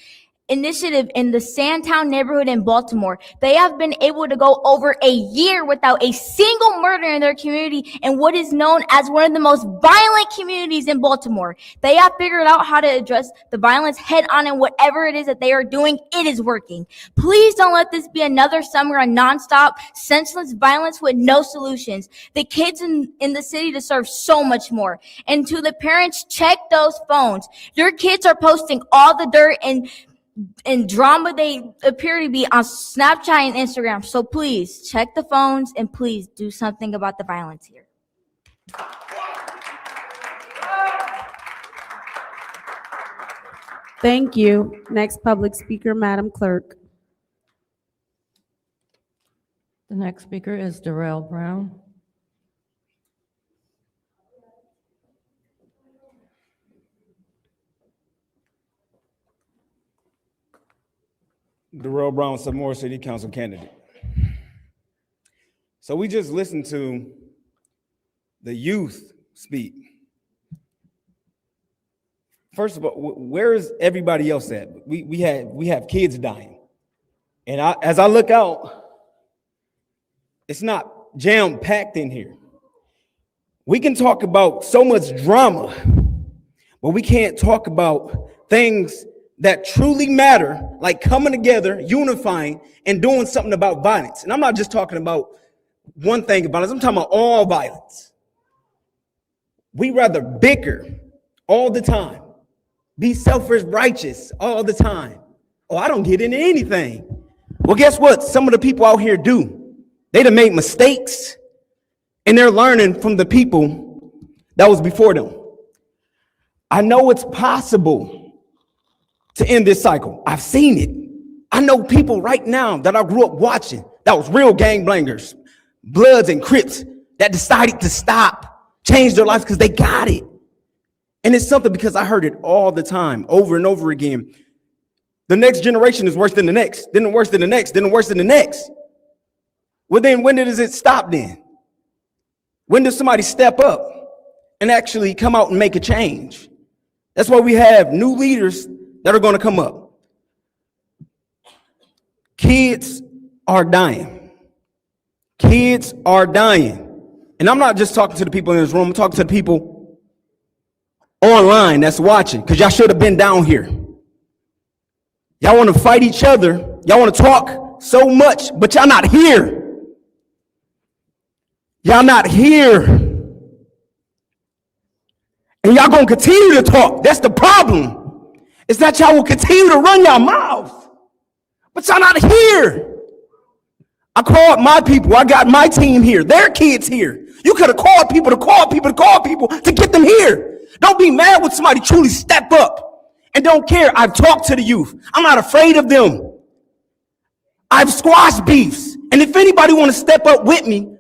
initiative in the Sandtown neighborhood in Baltimore. They have been able to go over a year without a single murder in their community in what is known as one of the most violent communities in Baltimore. They have figured out how to address the violence head on, and whatever it is that they are doing, it is working. Please don't let this be another summer of nonstop, senseless violence with no solutions. The kids in the city deserve so much more. And to the parents, check those phones. Your kids are posting all the dirt and drama they appear to be on Snapchat and Instagram. So please check the phones and please do something about the violence here. Thank you. Next public speaker, Madam Clerk. The next speaker is Darrell Brown. Darrell Brown, Samora City Council candidate. So we just listened to the youth speak. First of all, where is everybody else at? We have kids dying. And as I look out, it's not jam-packed in here. We can talk about so much drama, but we can't talk about things that truly matter, like coming together, unifying, and doing something about violence. And I'm not just talking about one thing about violence, I'm talking about all violence. We rather bicker all the time, be selfish, righteous all the time. Oh, I don't get into anything. Well, guess what? Some of the people out here do. They done made mistakes, and they're learning from the people that was before them. I know it's possible to end this cycle. I've seen it. I know people right now that I grew up watching that was real gangbangers, Bloods and Crips that decided to stop, change their lives because they got it. And it's something because I heard it all the time, over and over again. The next generation is worse than the next, then worse than the next, then worse than the next. Well, then when does it stop then? When does somebody step up and actually come out and make a change? That's why we have new leaders that are going to come up. Kids are dying. Kids are dying. And I'm not just talking to the people in this room, I'm talking to the people online that's watching, because y'all should have been down here. Y'all want to fight each other. Y'all want to talk so much, but y'all not here. Y'all not here. And y'all going to continue to talk. That's the problem. It's that y'all will continue to run your mouth, but y'all not here. I called my people. I got my team here. Their kids here. You could have called people to get them here. Don't be mad when somebody truly step up and don't care. I've talked to the youth. I'm not afraid of them. I've squashed beefs. And if anybody want to step up with me,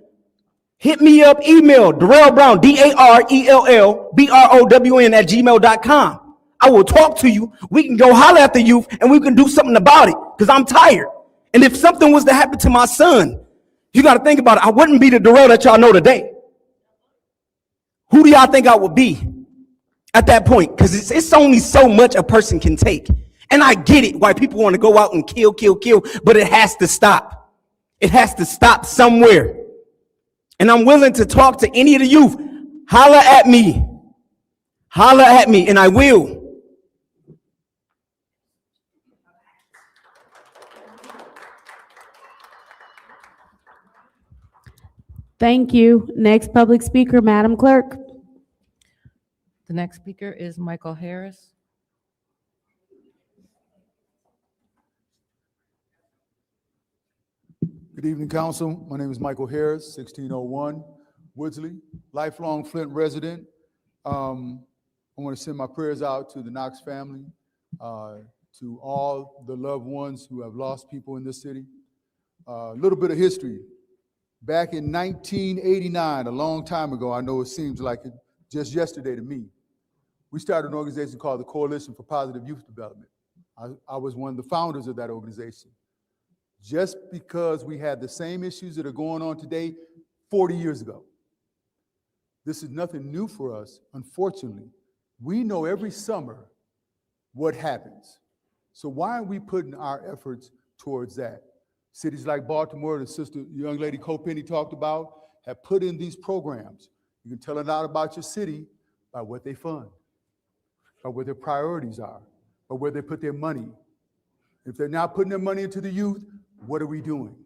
hit me up, email Darrell Brown, DARELLBROWN @gmail.com. I will talk to you. We can go holler at the youth and we can do something about it, because I'm tired. And if something was to happen to my son, you got to think about it. I wouldn't be the Darrell that y'all know today. Who do y'all think I would be at that point? Because it's only so much a person can take. And I get it why people want to go out and kill, but it has to stop. It has to stop somewhere. And I'm willing to talk to any of the youth. Holler at me. Holler at me, and I will. Thank you. Next public speaker, Madam Clerk. The next speaker is Michael Harris. Good evening, Council. My name is Michael Harris, 1601 Woodsley, lifelong Flint resident. I want to send my prayers out to the Knox family, to all the loved ones who have lost people in this city. A little bit of history. Back in 1989, a long time ago, I know it seems like it just yesterday to me, we started an organization called the Coalition for Positive Youth Development. I was one of the founders of that organization. Just because we had the same issues that are going on today 40 years ago. This is nothing new for us, unfortunately. We know every summer what happens. So why aren't we putting our efforts towards that? Cities like Baltimore, the young lady Copenny talked about, have put in these programs. You can tell a lot about your city by what they fund, by what their priorities are, by where they put their money. If they're not putting their money into the youth, what are we doing?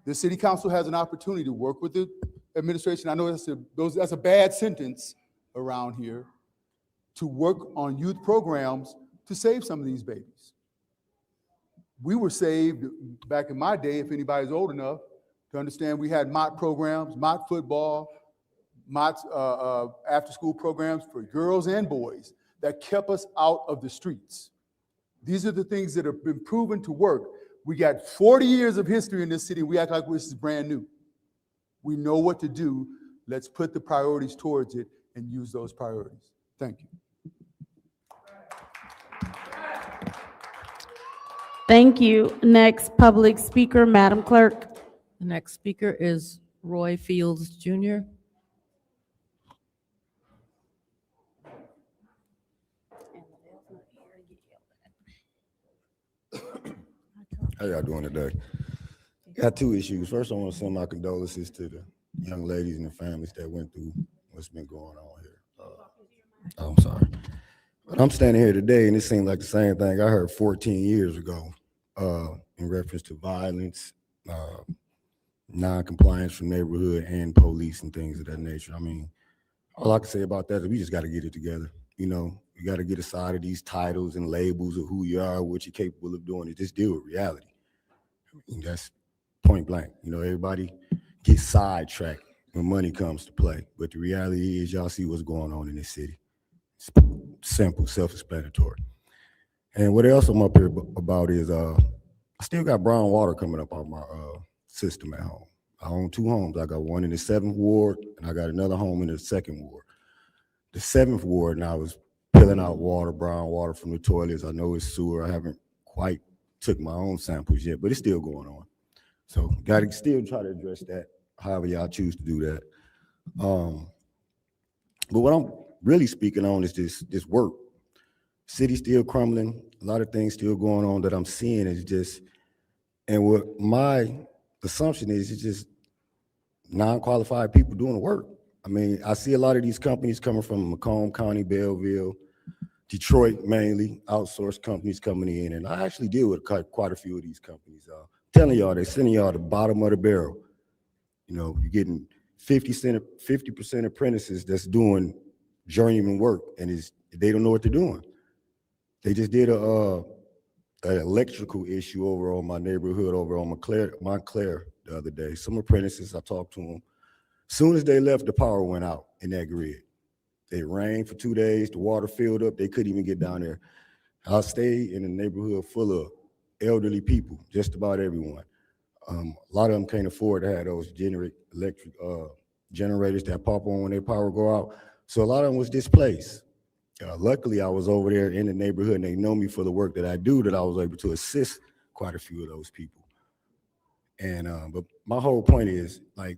The city council has an opportunity to work with the administration. I know that's a bad sentence around here, to work on youth programs to save some of these babies. We were saved back in my day, if anybody's old enough to understand, we had MOT programs, MOT football, MOT after-school programs for girls and boys that kept us out of the streets. These are the things that have been proven to work. We got 40 years of history in this city. We act like this is brand new. We know what to do. Let's put the priorities towards it and use those priorities. Thank you. Thank you. Next public speaker, Madam Clerk. The next speaker is Roy Fields Jr. How y'all doing today? Got two issues. First, I want to send my condolences to the young ladies and the families that went through what's been going on here. I'm sorry. But I'm standing here today, and it seems like the same thing I heard 14 years ago in reference to violence, non-compliance from neighborhood and police and things of that nature. I mean, all I can say about that is we just got to get it together. You know, you got to get aside of these titles and labels of who you are, what you're capable of doing, and just deal with reality. I mean, that's point blank. You know, everybody gets sidetracked when money comes to play. But the reality is y'all see what's going on in this city. It's simple, self-explanatory. And what else I'm up here about is I still got brown water coming up on my system at home. I own two homes. I got one in the 7th ward and I got another home in the 2nd ward. The 7th ward now is peeling out water, brown water from the toilets. I know it's sewer. I haven't quite took my own samples yet, but it's still going on. So got to still try to address that, however y'all choose to do that. But what I'm really speaking on is this work. City still crumbling. A lot of things still going on that I'm seeing is just, and what my assumption is, it's just non-qualified people doing the work. I mean, I see a lot of these companies coming from Macomb County, Belleville, Detroit mainly, outsourced companies coming in, and I actually deal with quite a few of these companies. Telling y'all, they're sending y'all the bottom of the barrel. You know, you're getting 50% apprentices that's doing journeyman work, and they don't know what they're doing. They just did an electrical issue over on my neighborhood over on Montclair the other day. Some apprentices, I talked to them. As soon as they left, the power went out in that grid. It rained for 2 days, the water filled up, they couldn't even get down there. I stayed in a neighborhood full of elderly people, just about everyone. A lot of them can't afford to have those electric generators that pop on when their power go out. So a lot of them was displaced. Luckily, I was over there in the neighborhood and they know me for the work that I do, that I was able to assist quite a few of those people. And but my whole point is, like,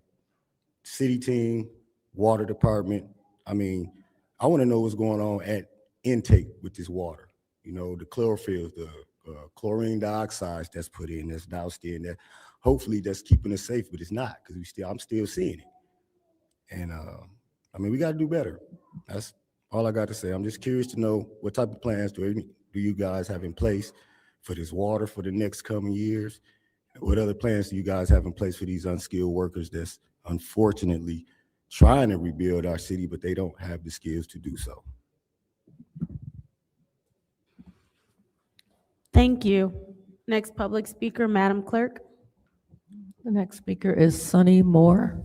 city team, water department, I mean, I want to know what's going on at intake with this water. You know, the chlorophylls, the chlorine dioxide that's put in, that's doused in, that hopefully that's keeping us safe, but it's not, because I'm still seeing it. And I mean, we got to do better. That's all I got to say. I'm just curious to know what type of plans do you guys have in place for this water for the next coming years? What other plans do you guys have in place for these unskilled workers that's unfortunately trying to rebuild our city, but they don't have the skills to do so? Thank you. Next public speaker, Madam Clerk. The next speaker is Sonny Moore.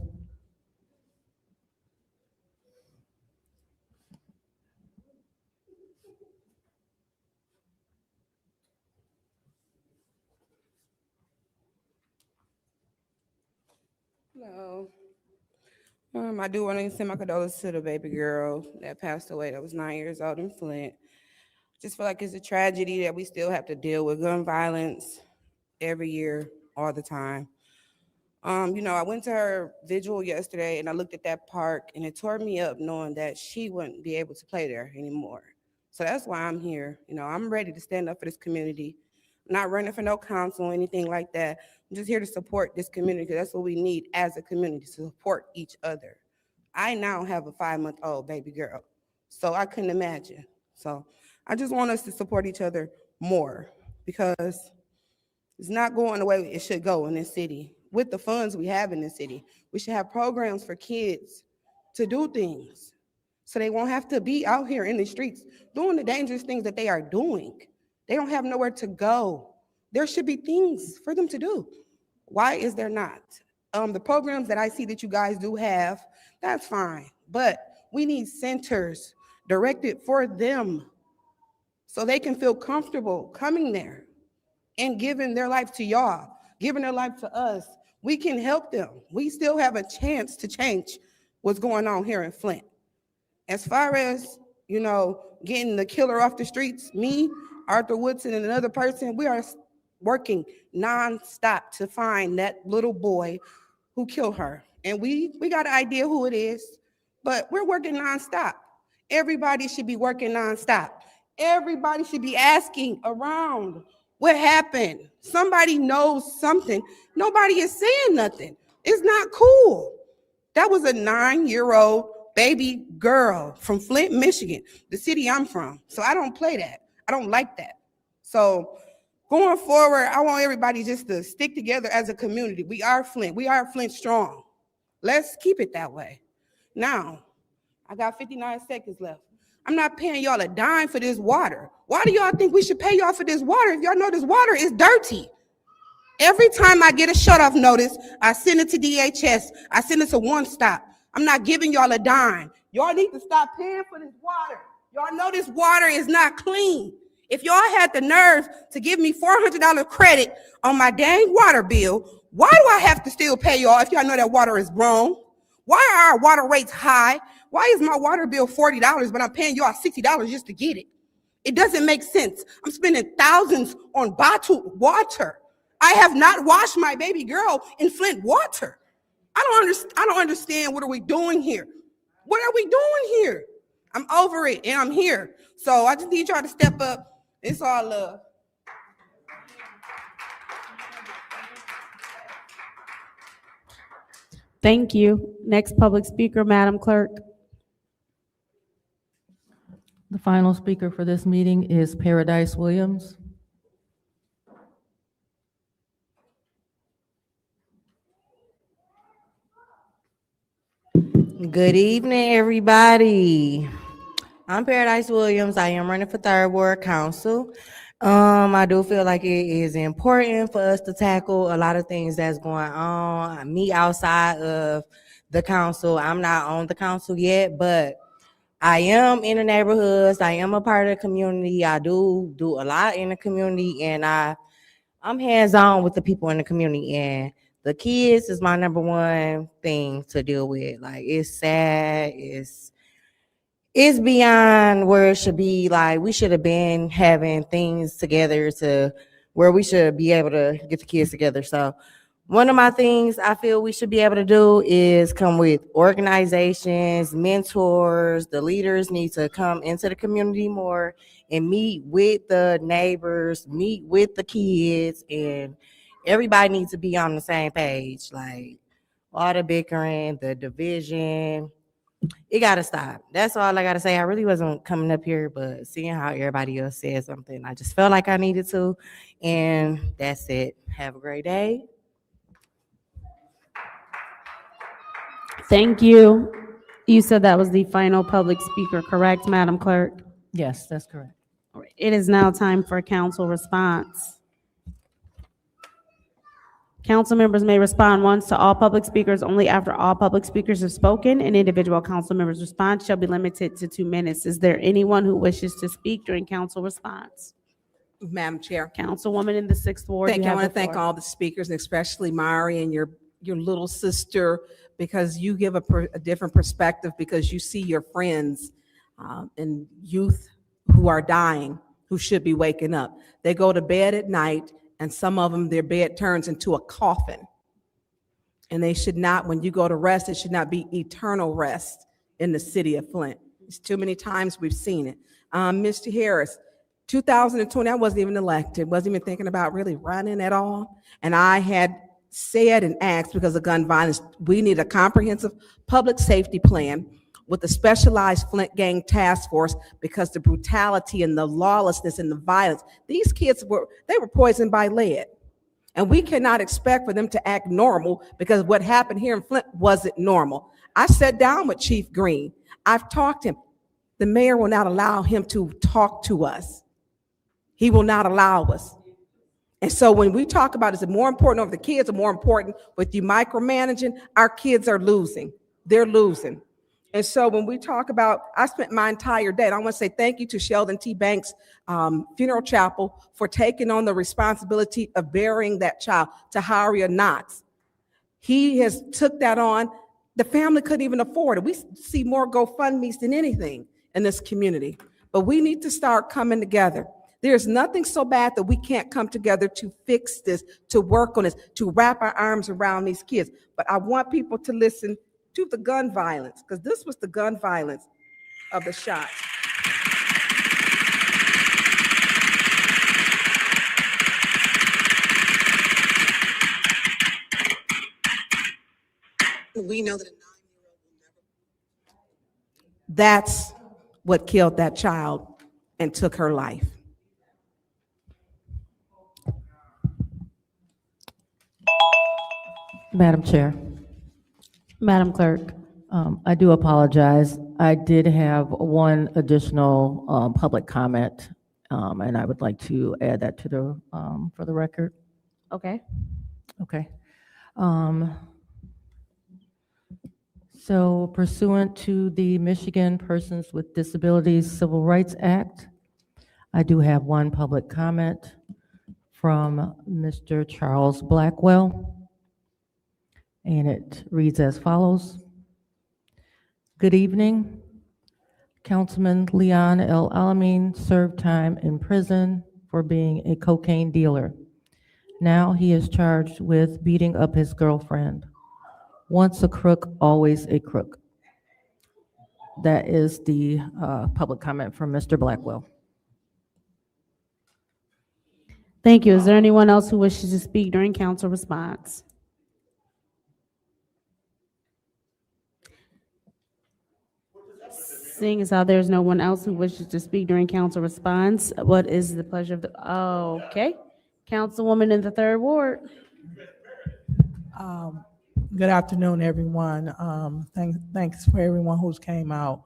Hello. I do want to send my condolences to the baby girl that passed away that was 9 years old in Flint. Just feel like it's a tragedy that we still have to deal with gun violence every year, all the time. You know, I went to her vigil yesterday and I looked at that park and it tore me up knowing that she wouldn't be able to play there anymore. So that's why I'm here. You know, I'm ready to stand up for this community. I'm not running for no council or anything like that. I'm just here to support this community because that's what we need as a community, to support each other. I now have a 5-month-old baby girl, so I couldn't imagine. So I just want us to support each other more because it's not going the way it should go in this city. With the funds we have in this city, we should have programs for kids to do things so they won't have to be out here in the streets doing the dangerous things that they are doing. They don't have nowhere to go. There should be things for them to do. Why is there not? The programs that I see that you guys do have, that's fine, but we need centers directed for them so they can feel comfortable coming there and giving their life to y'all, giving their life to us. We can help them. We still have a chance to change what's going on here in Flint. As far as, you know, getting the killer off the streets, me, Arthur Woodson, and another person, we are working nonstop to find that little boy who killed her. And we got an idea who it is, but we're working nonstop. Everybody should be working nonstop. Everybody should be asking around what happened. Somebody knows something. Nobody is saying nothing. It's not cool. That was a 9-year-old baby girl from Flint, Michigan, the city I'm from. So I don't play that. I don't like that. So going forward, I want everybody just to stick together as a community. We are Flint. We are Flint strong. Let's keep it that way. Now, I got 59 seconds left. I'm not paying y'all a dime for this water. Why do y'all think we should pay y'all for this water if y'all know this water is dirty? Every time I get a shut-off notice, I send it to DHS. I send it to One Stop. I'm not giving y'all a dime. Y'all need to stop paying for this water. Y'all know this water is not clean. If y'all had the nerve to give me $400 credit on my dang water bill, why do I have to still pay y'all if y'all know that water is wrong? Why are our water rates high? Why is my water bill $40, but I'm paying y'all $60 just to get it? It doesn't make sense. I'm spending thousands on bottled water. I have not washed my baby girl in Flint water. I don't understand. What are we doing here? What are we doing here? I'm over it and I'm here. So I just need y'all to step up. It's all love. Thank you. Next public speaker, Madam Clerk. The final speaker for this meeting is Paradise Williams. Good evening, everybody. I'm Paradise Williams. I am running for 3rd Ward Council. I do feel like it is important for us to tackle a lot of things that's going on. Me outside of the council, I'm not on the council yet, but I am in the neighborhoods. I am a part of the community. I do a lot in the community, and I'm hands-on with the people in the community, and the kids is my number one thing to deal with. Like, it's sad. It's beyond where it should be. Like, we should have been having things together to where we should be able to get the kids together. So one of my things I feel we should be able to do is come with organizations, mentors. The leaders need to come into the community more and meet with the neighbors, meet with the kids, and everybody needs to be on the same page. Like, all the bickering, the division, it got to stop. That's all I got to say. I really wasn't coming up here, but seeing how everybody else said something, I just felt like I needed to, and that's it. Have a great day. Thank you. You said that was the final public speaker, correct, Madam Clerk? Yes, that's correct. All right. It is now time for council response. Council members may respond once to all public speakers only after all public speakers have spoken. An individual council member's response shall be limited to 2 minutes. Is there anyone who wishes to speak during council response? Madam Chair. Councilwoman in the 6th Ward. Thank you. I want to thank floor. all the speakers, and especially Mari and your little sister, because you give a different perspective, because you see your friends and youth who are dying, who should be waking up. They go to bed at night, and some of them, their bed turns into a coffin. And they should not, when you go to rest, it should not be eternal rest in the city of Flint. It's too many times we've seen it. Mr. Harris, 2020, I wasn't even elected, wasn't even thinking about really running at all. And I had said and asked, because of gun violence, we need a comprehensive public safety plan with a specialized Flint gang task force, because the brutality and the lawlessness and the violence, these kids were poisoned by lead. And we cannot expect for them to act normal, because what happened here in Flint wasn't normal. I sat down with Chief Green. I've talked to him. The mayor will not allow him to talk to us. He will not allow us. And so when we talk about, is it more important over the kids or more important with you micromanaging, our kids are losing. They're losing. And so when we talk about, I spent my entire day, and I want to say thank you to Sheldon T. Banks Funeral Chapel for taking on the responsibility of burying that child, Taharia Knox. He has took that on. The family couldn't even afford it. We see more GoFundMe's than anything in this community, but we need to start coming together. There's nothing so bad that we can't come together to fix this, to work on this, to wrap our arms around these kids. But I want people to listen to the gun violence, because this was the gun violence of the shots. We know that a 9-year-old will never. That's what killed that child and took her life. Madam Chair. Madam Clerk. I do apologize. I did have one additional public comment, and I would like to add that to the for the record. Okay. Okay. So pursuant to the Michigan Persons with Disabilities Civil Rights Act, I do have one public comment from Mr. Charles Blackwell, and it reads as follows. Good evening. Councilman Leon L. Alamin served time in prison for being a cocaine dealer. Now he is charged with beating up his girlfriend. Once a crook, always a crook. That is the public comment from Mr. Blackwell. Thank you. Is there anyone else who wishes to speak during council response? Seeing as how there's no one else who wishes to speak during council response, what is the pleasure of the, okay. Councilwoman in the 3rd Ward. Good afternoon, everyone. Thanks for everyone who's came out.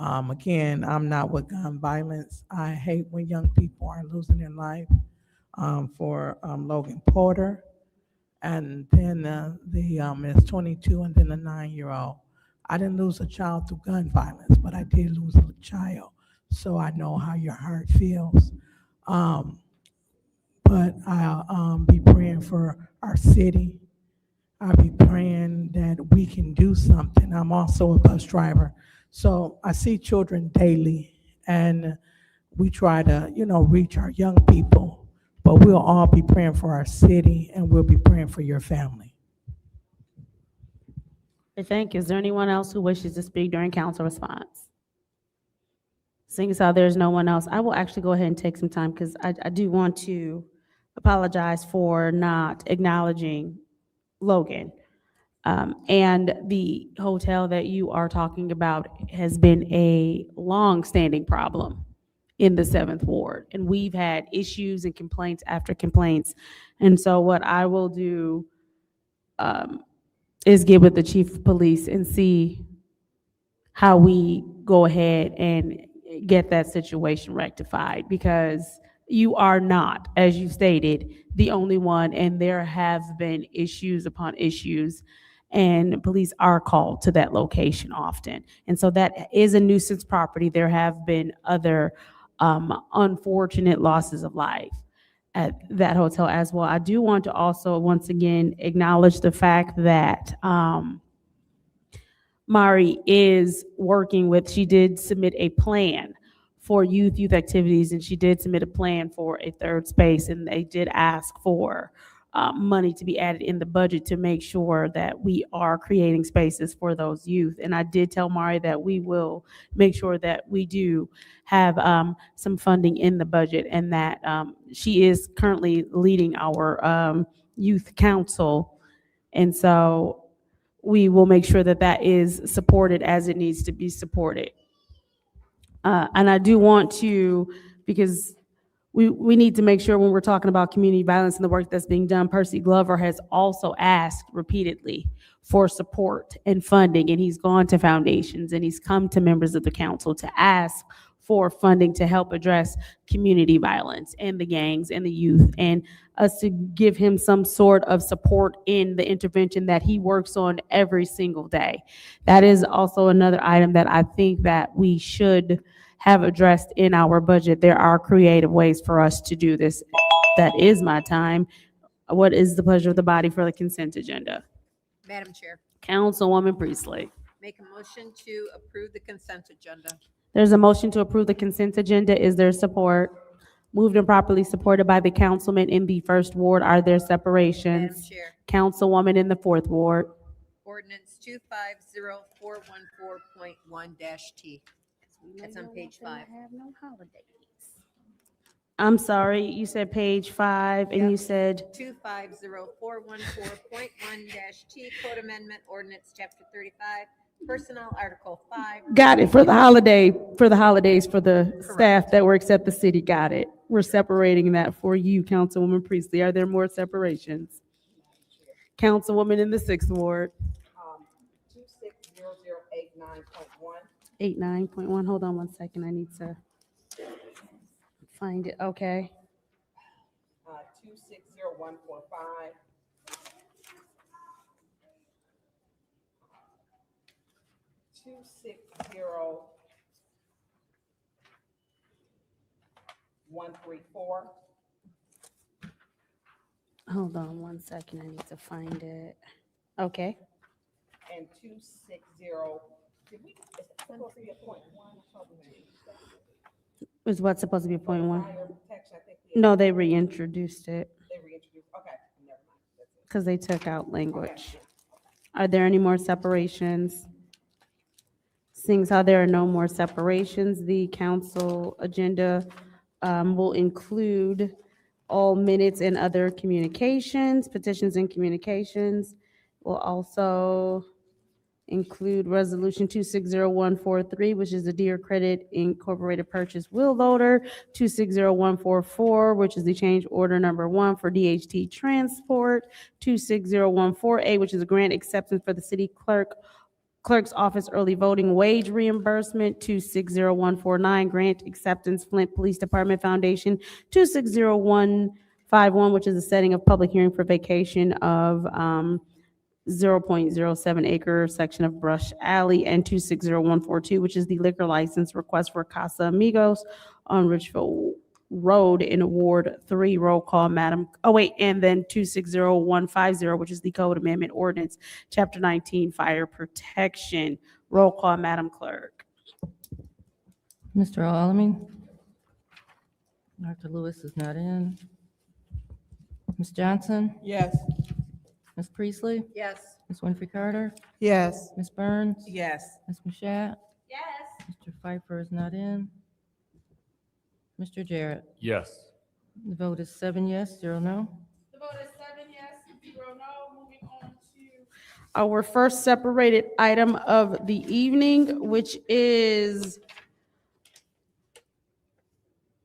Again, I'm not with gun violence. I hate when young people are losing their life. For Logan Porter, and then is 22, and then the 9-year-old. I didn't lose a child through gun violence, but I did lose a child, so I know how your heart feels. But I'll be praying for our city. I'll be praying that we can do something. I'm also a bus driver, so I see children daily, and we try to, reach our young people. But we'll all be praying for our city, and we'll be praying for your family. Thank you. Is there anyone else who wishes to speak during council response? Seeing as how there's no one else, I will actually go ahead and take some time, because I do want to apologize for not acknowledging Logan. And the hotel that you are talking about has been a long-standing problem in the 7th Ward. And we've had issues and complaints after complaints. And so what I will do is get with the chief of police and see how we go ahead and get that situation rectified, because you are not, as you stated, the only one, and there have been issues upon issues, and police are called to that location often. And so that is a nuisance property. There have been other unfortunate losses of life at that hotel as well. I do want to also once again acknowledge the fact that Mari is working with, she did submit a plan for youth activities, and she did submit a plan for a 3rd space, and they did ask for money to be added in the budget to make sure that we are creating spaces for those youth. And I did tell Mari that we will make sure that we do have some funding in the budget, and that she is currently leading our youth council. And so we will make sure that that is supported as it needs to be supported. And I do want to, because we need to make sure when we're talking about community violence and the work that's being done, Percy Glover has also asked repeatedly for support and funding, and he's gone to foundations and he's come to members of the council to ask for funding to help address community violence and the gangs and the youth, and us to give him some sort of support in the intervention that he works on every single day. That is also another item that I think that we should have addressed in our budget. There are creative ways for us to do this. That is my time. What is the pleasure of the body for the consent agenda? Madam Chair, Councilwoman Priestley. make a motion to approve the consent agenda. There's a motion to approve the consent agenda. Is there support? Moved and properly supported by the councilman in the 1st Ward. Are there separations? Madam Chair, Councilwoman in the 4th Ward. ordinance 250414.1-T. That's on page 5. I'm sorry, you said page 5, and you said, 250414.1-T, Code Amendment, Ordinance Chapter 35, Personnel, Article 5. got it, for the holidays for the staff that works at the city. Got it. We're separating that for you, Councilwoman Priestley. Are there more separations? Councilwoman in the 6th Ward. 89.1. Hold on one second. I need to find it. Okay. 260145. 260-134. Hold on one second. I need to find it. Okay. And 260. Did we, is that supposed to be a point one? I thought we changed that. Is what supposed to be point 1? Fire protection, I think we- No, they reintroduced it They reintroduced, okay, never mind. That's it. because they took out language. Are there any more separations? Seeing as how there are no more separations, the council agenda will include all minutes and other communications, petitions and communications. Will also include Resolution 260143, which is the Deer Credit Incorporated Purchase Wheel Loader, 260144, which is the change order number 1 for DHT Transport, 260148, which is a grant acceptance for the city clerk's office early voting wage reimbursement, 260149, grant acceptance Flint Police Department Foundation, 260151, which is the setting of public hearing for vacation of 0.07 acre section of Brush Alley, and 260142, which is the liquor license request for Casa Amigos on Richfield Road in Ward 3. Roll call, Madam. Oh, wait, and then 260150, which is the Code Amendment Ordinance, Chapter 19, Fire Protection. Roll call, Madam Clerk. Mr. Alamin? Dr. Lewis is not in. Ms. Johnson? Yes. Ms. Priestley? Yes. Ms. Winfrey Carter? Yes. Ms. Burns? Yes. Ms. Mashat? Yes. Mr. Pfeiffer is not in. Mr. Jarrett? Yes. The vote is 7 yes, 0 no. The vote is 7 yes, 0 no. Moving on to our first separated item of the evening, which is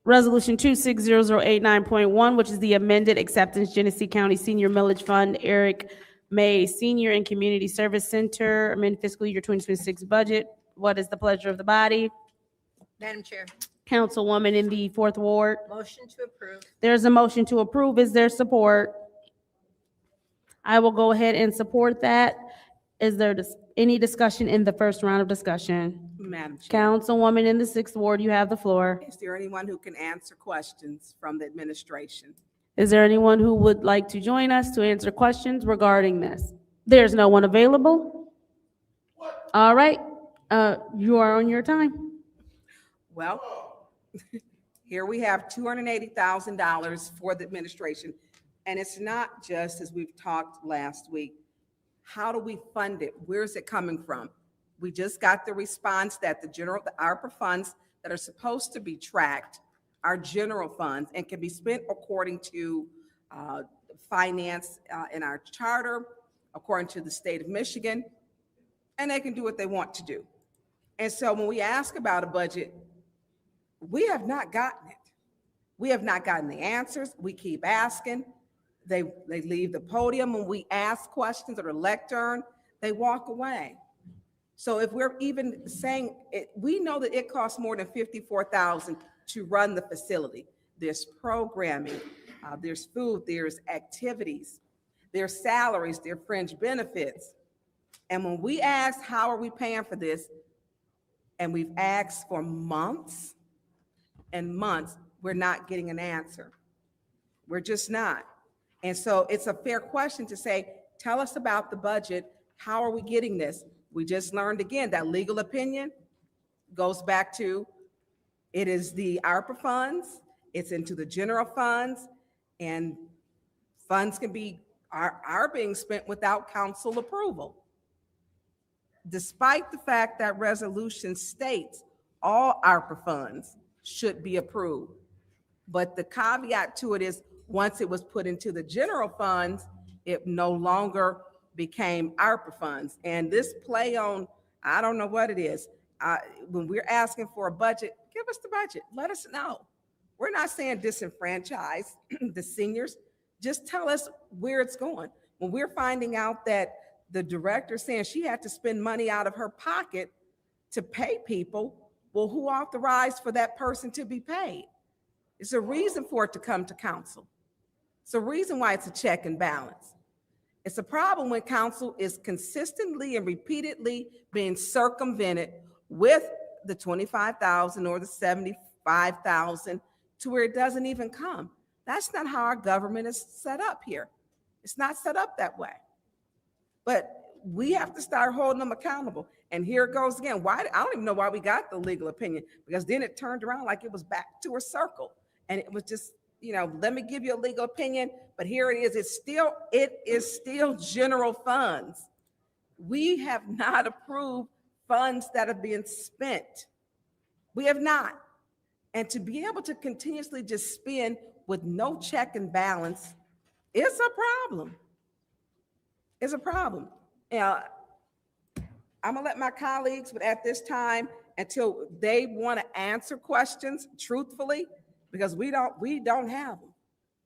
Resolution 260089.1, which is the amended acceptance Genesee County Senior Millage Fund, Eric May Senior and Community Service Center, amend fiscal year 2026 budget. What is the pleasure of the body? Madam Chair, Councilwoman in the 4th Ward. motion to approve. There's a motion to approve. Is there support? I will go ahead and support that. Is there any discussion in the first round of discussion? Madam Chair, Councilwoman in the 6th Ward, you have the floor. is there anyone who can answer questions from the administration? Is there anyone who would like to join us to answer questions regarding this? There's no one available? All right, you are on your time. Well, here we have $280,000 for the administration. And it's not just, as we've talked last week, how do we fund it? Where's it coming from? We just got the response that the ARPA funds that are supposed to be tracked are general funds and can be spent according to finance in our charter, according to the state of Michigan, and they can do what they want to do. And so when we ask about a budget, we have not gotten it. We have not gotten the answers. We keep asking. They leave the podium when we ask questions or the lectern, they walk away. So if we're even saying it, we know that it costs more than $54,000 to run the facility. There's programming, there's food, there's activities, there's salaries, there's fringe benefits. And when we ask, how are we paying for this? And we've asked for months and months, we're not getting an answer. We're just not. And so it's a fair question to say, tell us about the budget. How are we getting this? We just learned again that legal opinion goes back to, it is the ARPA funds, it's into the general funds, and funds are being spent without council approval. Despite the fact that resolution states all ARPA funds should be approved. But the caveat to it is, once it was put into the general funds, it no longer became ARPA funds. And this play on, I don't know what it is. When we're asking for a budget, give us the budget. Let us know. We're not saying disenfranchise the seniors. Just tell us where it's going. When we're finding out that the director saying she had to spend money out of her pocket to pay people, well, who authorized for that person to be paid? It's a reason for it to come to council. It's a reason why it's a check and balance. It's a problem when council is consistently and repeatedly being circumvented with the $25,000 or the $75,000 to where it doesn't even come. That's not how our government is set up here. It's not set up that way. But we have to start holding them accountable. And here it goes again. Why? I don't even know why we got the legal opinion, because then it turned around like it was back to a circle. And it was just, let me give you a legal opinion, but here it is. It is still general funds. We have not approved funds that are being spent. We have not. And to be able to continuously just spend with no check and balance is a problem. It's a problem. I'm gonna let my colleagues, but at this time, until they want to answer questions truthfully, because we don't have them.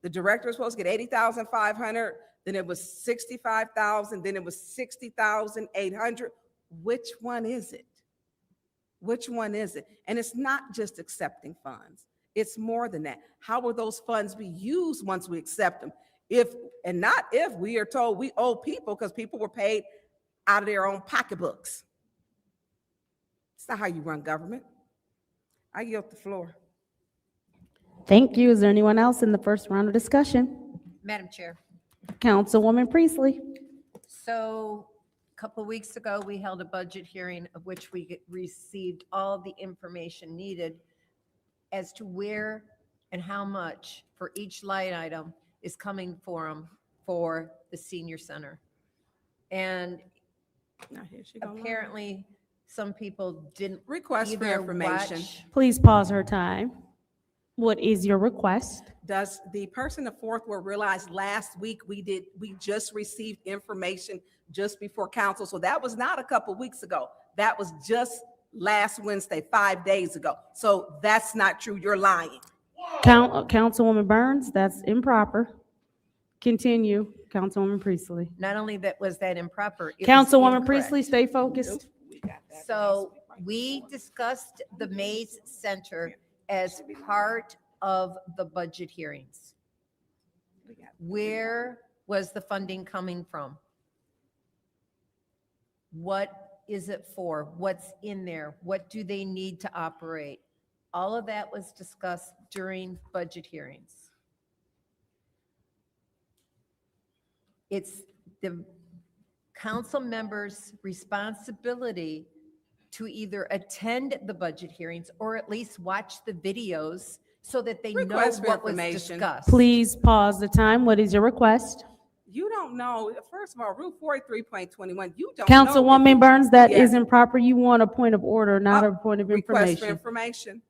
The director was supposed to get $80,500, then it was $65,000, then it was $60,800. Which one is it? Which one is it? And it's not just accepting funds. It's more than that. How will those funds be used once we accept them? If we are told we owe people because people were paid out of their own pocketbooks. It's not how you run government. I yield the floor. Thank you. Is there anyone else in the first round of discussion? Madam Chair. Councilwoman Priestley. So a couple of weeks ago, we held a budget hearing of which we received all the information needed as to where and how much for each line item is coming for the senior center. And apparently some people didn't request for information. Please pause her time. What is your request? Does the person in the fourth ward realize last week we just received information just before council? So that was not a couple weeks ago. That was just last Wednesday, 5 days ago. So that's not true. You're lying. Councilwoman Burns, that's improper. Continue, Councilwoman Priestley. Not only was that improper. it was Councilwoman incorrect. Priestley, stay focused. So we discussed the Maze Center as part of the budget hearings. Where was the funding coming from? What is it for? What's in there? What do they need to operate? All of that was discussed during budget hearings. It's the council members' responsibility to either attend the budget hearings or at least watch the videos so that they know Request for what was information. discussed. Please pause the time. What is your request? You don't know, first of all, Rule 43.21, you don't know. Councilwoman Burns, that Yes. isn't proper. You want a point of order, not a point of Request for information. information.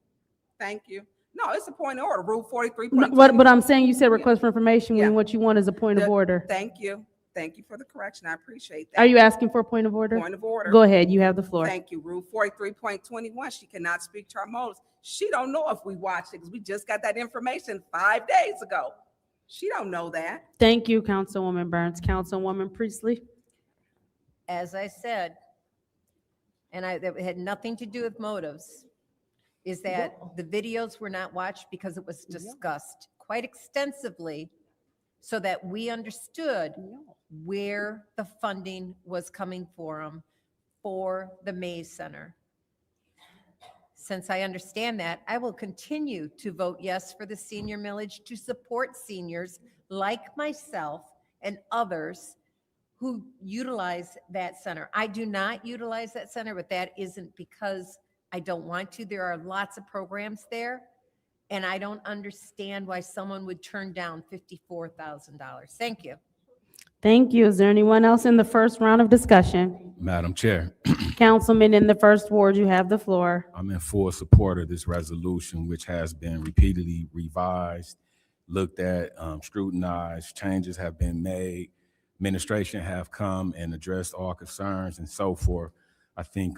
Thank you. No, it's a point of order, Rule No, 43.21. but I'm saying you said request for information when what you want is a point of order. Thank you. Thank you for the correction. I appreciate that. Are you asking for a point of order? Point of order. Go ahead, you have the floor. Thank you. Rule 43.21, she cannot speak to our motives. She don't know if we watched it because we just got that information 5 days ago. She don't know that. Thank you, Councilwoman Burns. Councilwoman Priestley? As I said, and that had nothing to do with motives, is that the videos were not watched because it was discussed quite extensively so that we understood where the funding was coming from for the Mays Center. Since I understand that, I will continue to vote yes for the senior millage to support seniors like myself and others who utilize that center. I do not utilize that center, but that isn't because I don't want to. There are lots of programs there, and I don't understand why someone would turn down $54,000. Thank you. Thank you. Is there anyone else in the first round of discussion? Madam Chair, Councilman in the first ward, you have the floor. I'm in full support of this resolution, which has been repeatedly revised, looked at, scrutinized, changes have been made, administration have come and addressed all concerns and so forth. I think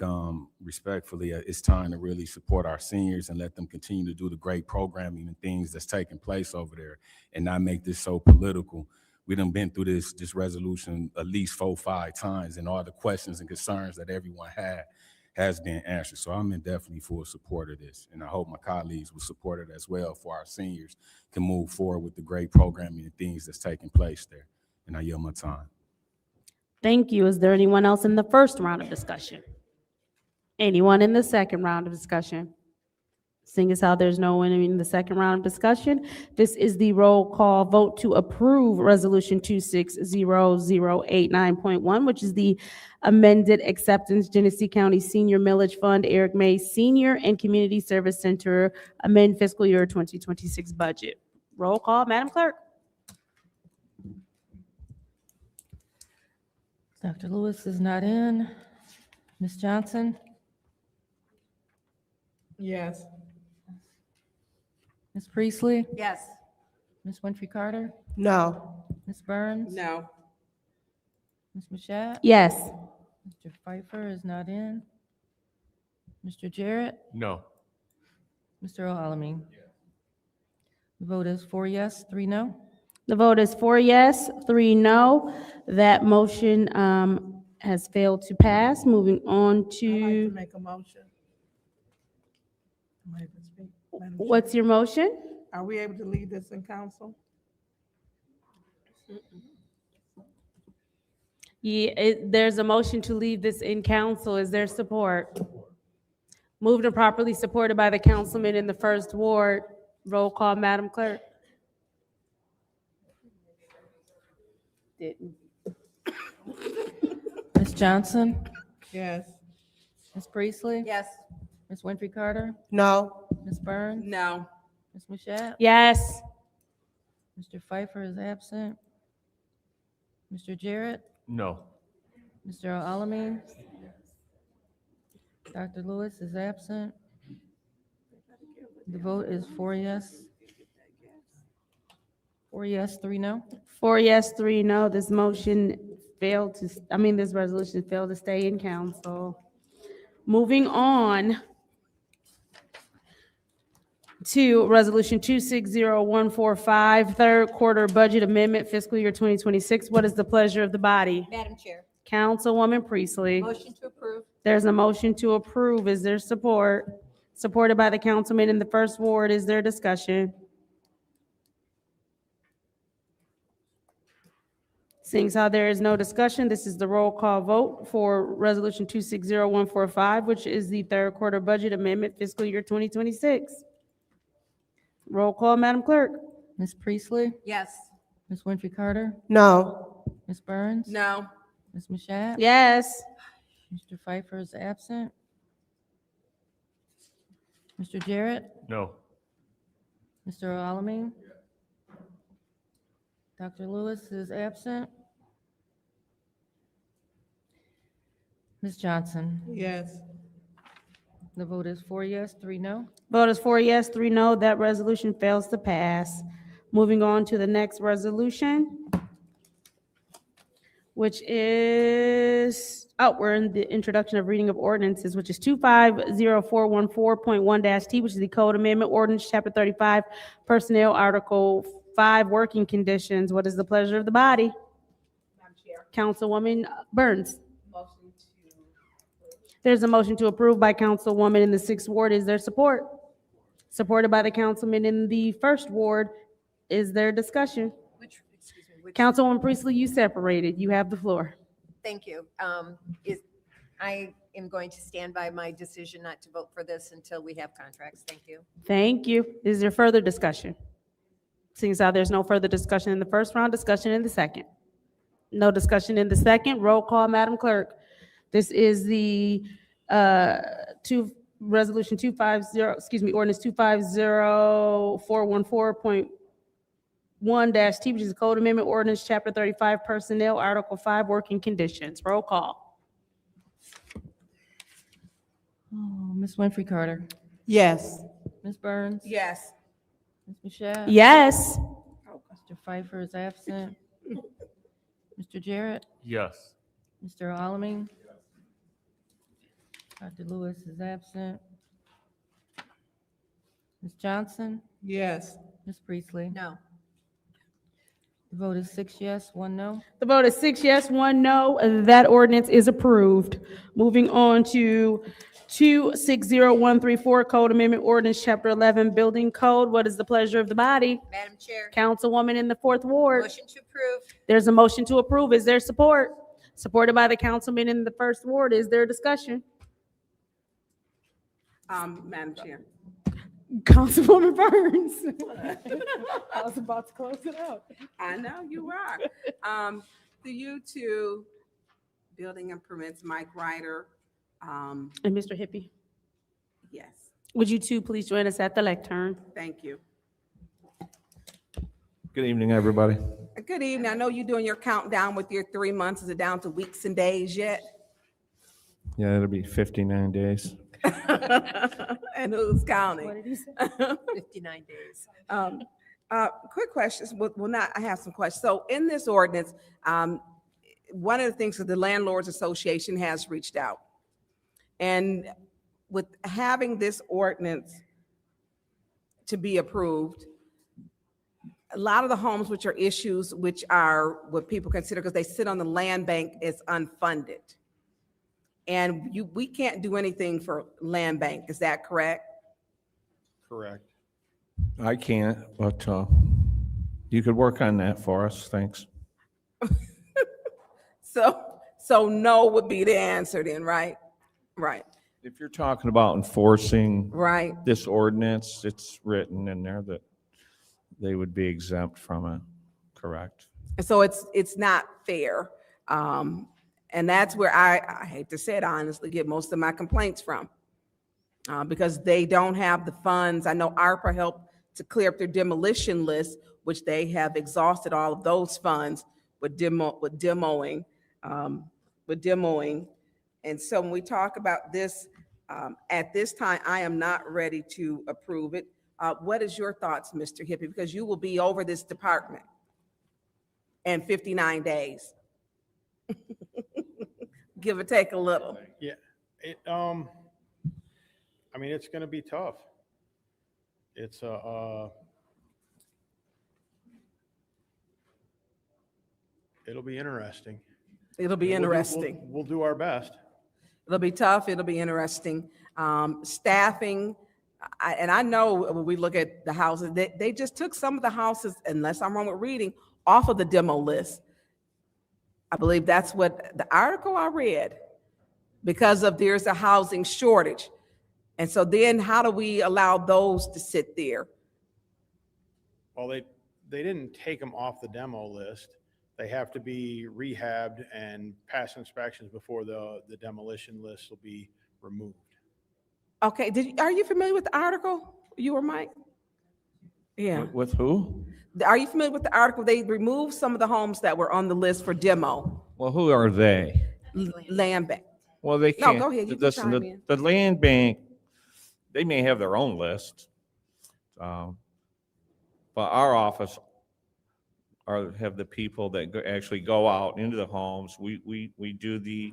respectfully, it's time to really support our seniors and let them continue to do the great programming and things that's taking place over there and not make this so political. We done been through this resolution at least 4 or 5 times, and all the questions and concerns that everyone had has been answered. So I'm in definitely full support of this, and I hope my colleagues will support it as well for our seniors can move forward with the great programming and things that's taking place there. And I yield my time. Thank you. Is there anyone else in the first round of discussion? Anyone in the second round of discussion? Seeing as how there's no one in the second round of discussion, this is the roll call vote to approve Resolution 260089.1, which is the amended acceptance Genesee County Senior Millage Fund, Eric May Senior and Community Service Center, amend fiscal year 2026 budget. Roll call, Madam Clerk. Dr. Lewis is not in. Ms. Johnson? Yes. Ms. Priestley? Yes. Ms. Winfrey Carter? No. Ms. Burns? No. Ms. Mashat? Yes. Mr. Pfeiffer is not in. Mr. Jarrett? No. Mr. Alamin? The vote is 4 yes, 3 no. The vote is 4 yes, 3 no. That motion has failed to pass. Moving on I'd like to to, make a motion. Am I able to speak, Madam Chair? what's your motion? Are we able to leave this in council? Yeah, there's a motion to leave this in council. Is there support? Moved and properly supported by the councilman in the first ward. Roll call, Madam Clerk. Didn't. Ms. Johnson? Yes. Ms. Priestley? Yes. Ms. Winfrey Carter? No. Ms. Burns? No. Ms. Mashat? Yes. Mr. Pfeiffer is absent. Mr. Jarrett? No. Mr. Alamin? Dr. Lewis is absent. The vote is 4 yes. 4 yes, 3 no. 4 yes, 3 no. This motion failed to, this resolution failed to stay in council. Moving on to Resolution 260145, third quarter budget amendment fiscal year 2026. What is the pleasure of the body? Madam Chair. Councilwoman Priestley. Motion to approve. There's a motion to approve. Is there support? Supported by the councilman in the first ward. Is there discussion? Seeing as how there is no discussion, this is the roll call vote for Resolution 260145, which is the third quarter budget amendment fiscal year 2026. Roll call, Madam Clerk. Ms. Priestley? Yes. Ms. Winfrey Carter? No. Ms. Burns? No. Ms. Mashat? Yes. Mr. Pfeiffer is absent. Mr. Jarrett? No. Mr. Alamin? Dr. Lewis is absent. Ms. Johnson? Yes. The vote is 4 yes, 3 no. Vote is 4 yes, 3 no. That resolution fails to pass. Moving on to the next resolution, which is, we're in the introduction of reading of ordinances, which is 250414.1-T, which is the Code Amendment Ordinance, Chapter 35, Personnel, Article 5, Working Conditions. What is the pleasure of the body? Councilwoman Burns. There's a motion to approve by Councilwoman in the 6th Ward. Is there support? Supported by the councilman in the 1st Ward. Is there discussion? Councilwoman Priestley, you separated. You have the floor. Thank you. I am going to stand by my decision not to vote for this until we have contracts. Thank you. Thank you. Is there further discussion? Seeing as how there's no further discussion in the first round, discussion in the second. No discussion in the second. Roll call, Madam Clerk. This is the resolution ordinance 250414.1-T, which is the Code Amendment Ordinance, Chapter 35, Personnel, Article 5, Working Conditions. Roll call. Oh, Ms. Winfrey Carter? Yes. Ms. Burns? Yes. Ms. Michelle? Yes. Mr. Pfeiffer is absent. Mr. Jarrett? Yes. Mr. Alamin? Dr. Lewis is absent. Ms. Johnson? Yes. Ms. Priestley? No. The vote is 6 yes, 1 no. The vote is 6 yes, 1 no. That ordinance is approved. Moving on to 260134, Code Amendment Ordinance, Chapter 11, Building Code. What is the pleasure of the body? Madam Chair. Councilwoman in the 4th Ward. Motion to approve. There's a motion to approve. Is there support? Supported by the councilman in the 1st Ward. Is there discussion? Madam Chair. Councilwoman Burns. I was about to close it out. I know you are. To you two, Building and Permits, Mike Ryder. And Mr. Hippie, Yes, would you two please join us at the lectern? thank you. Good evening, everybody. Good evening. I know you're doing your countdown with your 3 months. Is it down to weeks and days yet? Yeah, it'll be 59 days. And who's counting? What did he say? 59 days. Quick questions. Well, not, I have some questions. So in this ordinance, one of the things that the Landlords Association has reached out. And with having this ordinance to be approved, a lot of the homes which are issues, which are what people consider, because they sit on the land bank, is unfunded. And we can't do anything for land bank. Is that correct? Correct. I can't, but you could work on that for us. Thanks. So no would be the answer then, right? Right. If you're talking about enforcing Right. this ordinance, it's written in there that they would be exempt from it. Correct. And so it's not fair. And that's where I hate to say it honestly, get most of my complaints from. Because they don't have the funds. I know ARPA helped to clear up their demolition list, which they have exhausted all of those funds with demoing. And so when we talk about this, at this time, I am not ready to approve it. What is your thoughts, Mr. Hippie? Because you will be over this department in 59 days. Give or take a little. Yeah, I mean, it's going to be tough. It's it'll be interesting. It'll be interesting. We'll do our best. It'll be tough. It'll be interesting. Staffing, and I know when we look at the houses, they just took some of the houses, unless I'm wrong with reading, off of the demo list. I believe that's what the article I read, because of there's a housing shortage. And so then how do we allow those to sit there? Well, they didn't take them off the demo list. They have to be rehabbed and pass inspections before the demolition list will be removed. Okay, are you familiar with the article, you or Mike? Yeah. With who? Are you familiar with the article? They removed some of the homes that were on the list for demo, Well, who are they? land bank. Well, they No, can't. go ahead, you can Listen, chime in. the land bank, they may have their own list. But our office have the people that actually go out into the homes. We do the,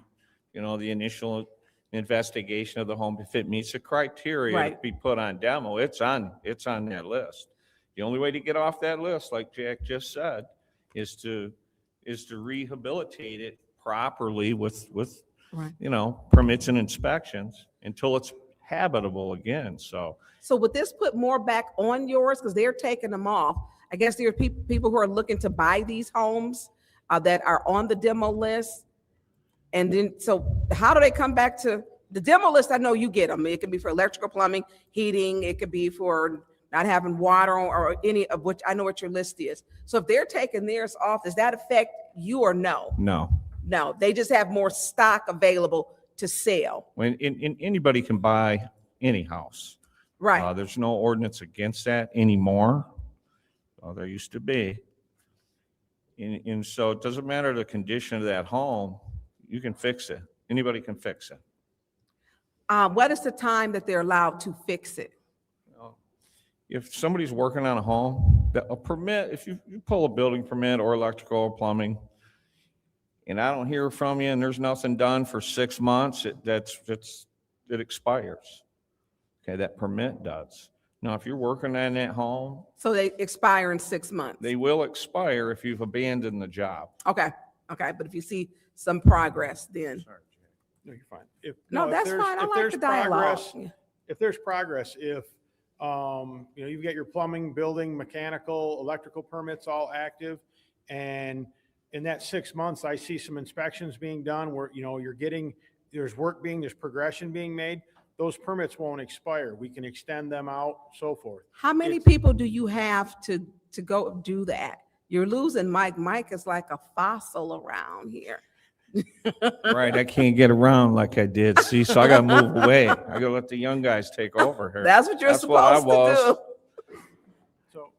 the initial investigation of the home. If it meets the criteria to Right. be put on demo, it's on that list. The only way to get off that list, like Jack just said, is to rehabilitate it properly with Right. permits and inspections until it's habitable again. So would this put more back on yours because they're taking them off? I guess there are people who are looking to buy these homes that are on the demo list. And then, so how do they come back to the demo list? I know you get them. It could be for electrical, plumbing, heating. It could be for not having water or any of which I know what your list is. So if they're taking theirs off, does that affect you or no? no. No, they just have more stock available to sell. When anybody can buy any house. Right. There's no ordinance against that anymore. There used to be. And so it doesn't matter the condition of that home, you can fix it. Anybody can fix it. What is the time that they're allowed to fix it? If somebody's working on a home, a permit, if you pull a building permit or electrical or plumbing, and I don't hear from you and there's nothing done for 6 months, it expires. Okay, that permit does. Now, if you're working on that home, So they expire in 6 months. they will expire if you've abandoned the job. Okay, but if you see some progress, then. No, you're fine. No, that's fine. I like the dialogue. Yeah. If there's progress, if, you've got your plumbing, building, mechanical, electrical permits all active, and in that 6 months, I see some inspections being done where, there's progression being made, those permits won't expire. We can extend them out, so forth. How many people do you have to go do that? You're losing Mike. Mike is like a fossil around here. Right, I can't get around like I did. See, so I got to move away. I got to let the young guys take over here. That's what you're supposed to do. So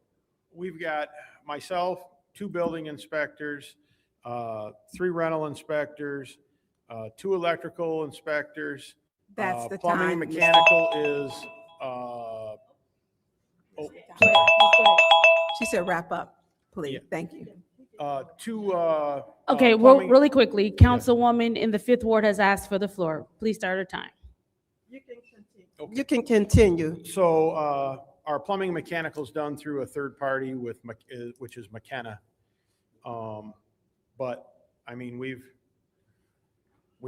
we've got myself, 2 building inspectors, 3 rental inspectors, 2 electrical inspectors. That's the plumbing time. and mechanical is, She said, wrap up, please. Thank you. 2. Okay, well, really quickly, Councilwoman in the 5th Ward has asked for the floor. Please start her time. You can continue. So our plumbing and mechanical is done through a third party which is McKenna. But I mean, we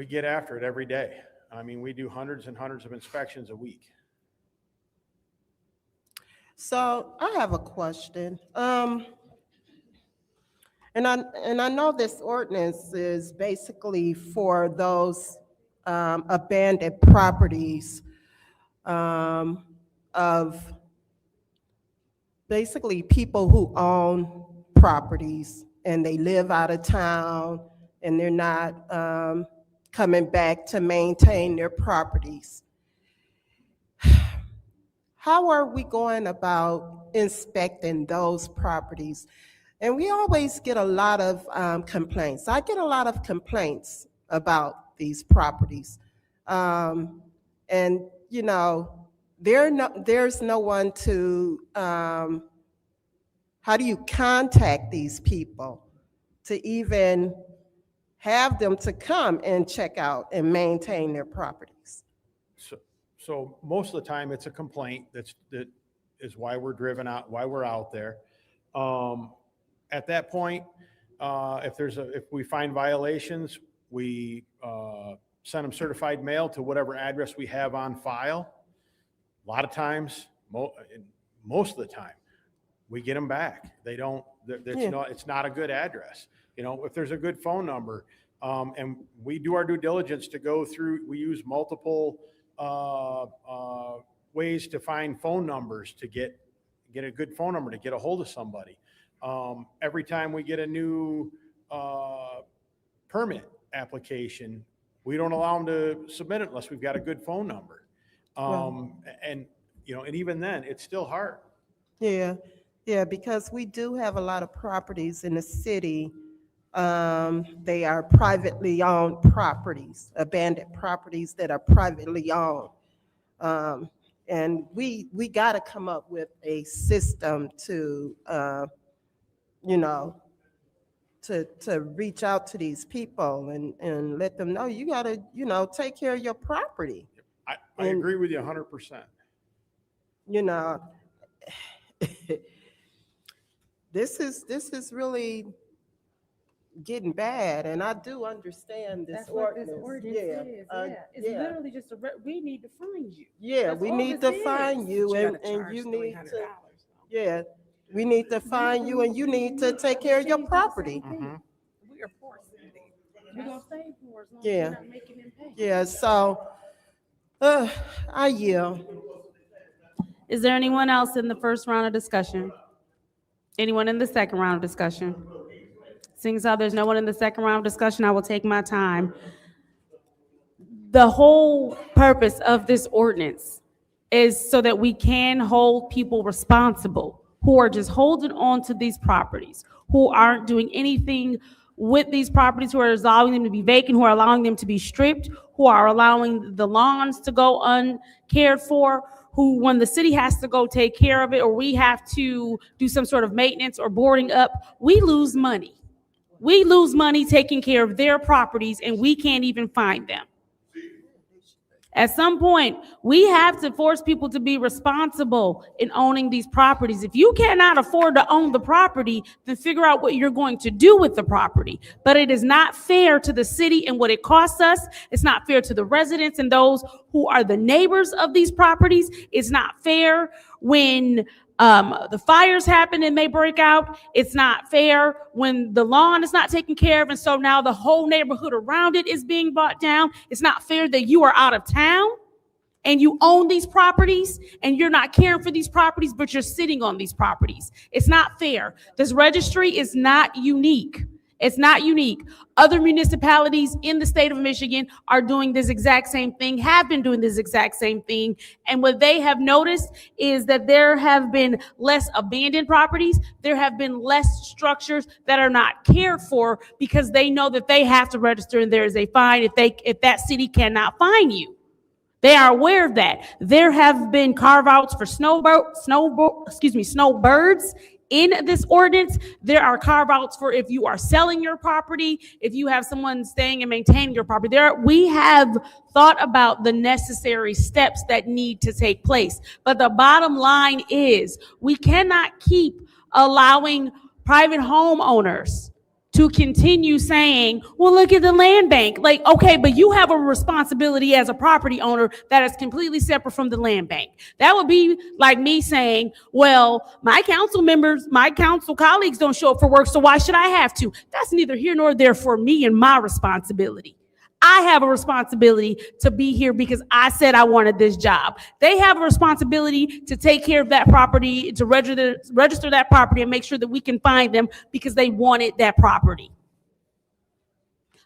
get after it every day. I mean, we do hundreds and hundreds of inspections a week. So I have a question. And I know this ordinance is basically for those abandoned properties of basically people who own properties and they live out of town and they're not coming back to maintain their properties. How are we going about inspecting those properties? And we always get a lot of complaints. I get a lot of complaints about these properties. And, there's no one to, how do you contact these people to even have them to come and check out and maintain their properties? So most of the time it's a complaint that is why we're driven out, why we're out there. At that point, if we find violations, we send them certified mail to whatever address we have on file. A lot of times, most of the time, we get them back. They don't. It's not a good address. If there's a good phone number, and we do our due diligence to go through. We use multiple ways to find phone numbers to get a good phone number to get a hold of somebody. Every time we get a new permit application, we don't allow them to submit it unless we've got a good phone number. And even then, it's still hard. Yeah. Yeah, because we do have a lot of properties in the city. They are privately owned properties, abandoned properties that are privately owned. And we got to come up with a system to, you know, to reach out to these people and let them know you got to, you know, take care of your property. I And- agree with you 100%. You know, this is really getting bad, and I do understand this ordinance. Yeah, It's literally just we need to find you. Yeah, That's we all need this to find is. you, But and gotta you charge need $300. to, yeah, we need to find you, and you need to take care of your property. We are poor city. We're gonna stay poor as long as Yeah. we're not making them pay. Yeah, so, I yield. Is there anyone else in the first round of discussion? Anyone in the second round of discussion? Seeing as how there's no one in the second round of discussion, I will take my time. The whole purpose of this ordinance is so that we can hold people responsible who are just holding on to these properties, who aren't doing anything with these properties, who are allowing them to be vacant, who are allowing them to be stripped, who are allowing the lawns to go uncared for, who, when the city has to go take care of it, or we have to do some sort of maintenance or boarding up, we lose money. We lose money taking care of their properties, and we can't even find them. At some point, we have to force people to be responsible in owning these properties. If you cannot afford to own the property, then figure out what you're going to do with the property. But it is not fair to the city and what it costs us. It's not fair to the residents and those who are the neighbors of these properties. It's not fair when the fires happen and they break out. It's not fair when the lawn is not taken care of, and so now the whole neighborhood around it is being brought down. It's not fair that you are out of town and you own these properties and you're not caring for these properties, but you're sitting on these properties. It's not fair. This registry is not unique. It's not unique. Other municipalities in the state of Michigan are doing this exact same thing, have been doing this exact same thing. And what they have noticed is that there have been less abandoned properties. There have been less structures that are not cared for because they know that they have to register and there is a fine if that city cannot fine you. They are aware of that. There have been carve-outs for snowbirds in this ordinance. There are carve-outs for if you are selling your property, if you have someone staying and maintaining your property. We have thought about the necessary steps that need to take place. But the bottom line is we cannot keep allowing private homeowners to continue saying, well, look at the land bank. Like, okay, but you have a responsibility as a property owner that is completely separate from the land bank. That would be like me saying, well, my council members, my council colleagues don't show up for work, so why should I have to? That's neither here nor there for me and my responsibility. I have a responsibility to be here because I said I wanted this job. They have a responsibility to take care of that property, to register that property and make sure that we can find them because they wanted that property.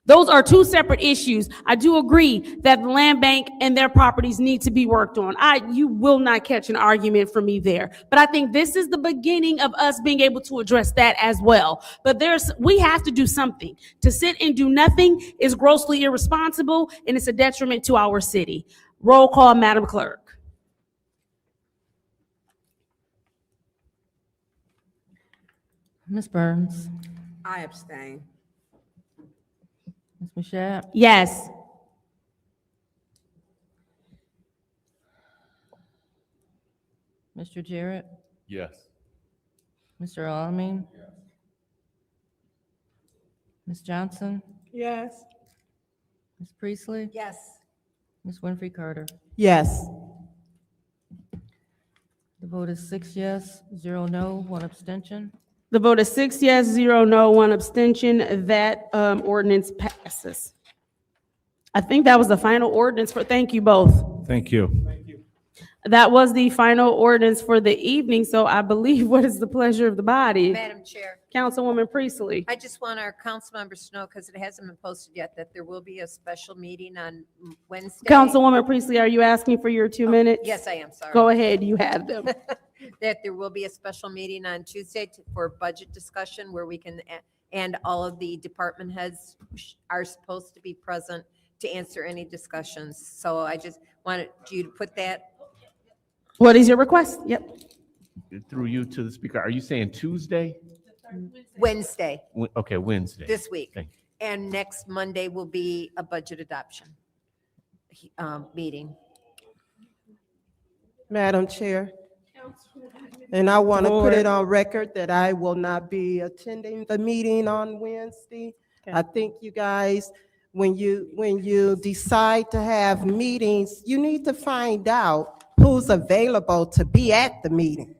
Those are two separate issues. I do agree that the land bank and their properties need to be worked on. You will not catch an argument from me there. But I think this is the beginning of us being able to address that as well. But we have to do something. To sit and do nothing is grossly irresponsible, and it's a detriment to our city. Roll call, Madam Clerk. Ms. Burns, I abstain. Ms. Mashat, Yes. Mr. Jarrett, Yes. Mr. Alamin, Ms. Johnson, Yes. Ms. Priestley, Yes. Ms. Winfrey Carter. Yes. The vote is 6 yes, 0 no, 1 abstention. The vote is 6 yes, 0 no, 1 abstention. That ordinance passes. I think that was the final ordinance thank you both. Thank you. That was the final ordinance for the evening, so I believe what is the pleasure of the body? Madam Chair. Councilwoman Priestley. I just want our council members to know, because it hasn't been posted yet, that there will be a special meeting on Wednesday. Councilwoman Priestley, are you asking for your 2 minutes? Yes, I am, sorry. Go ahead, you have them. That there will be a special meeting on Tuesday for budget discussion where we can, and all of the department heads are supposed to be present to answer any discussions. So I just wanted you to put that. What is your request? Yep. Through you to the speaker, are you saying Tuesday? Wednesday, Okay, Wednesday. this week. Thank you. And next Monday will be a budget adoption meeting. Madam Chair. And I want to put it on record that I will not be attending the meeting on Wednesday. I think you guys, when you decide to have meetings, you need to find out who's available to be at the meetings.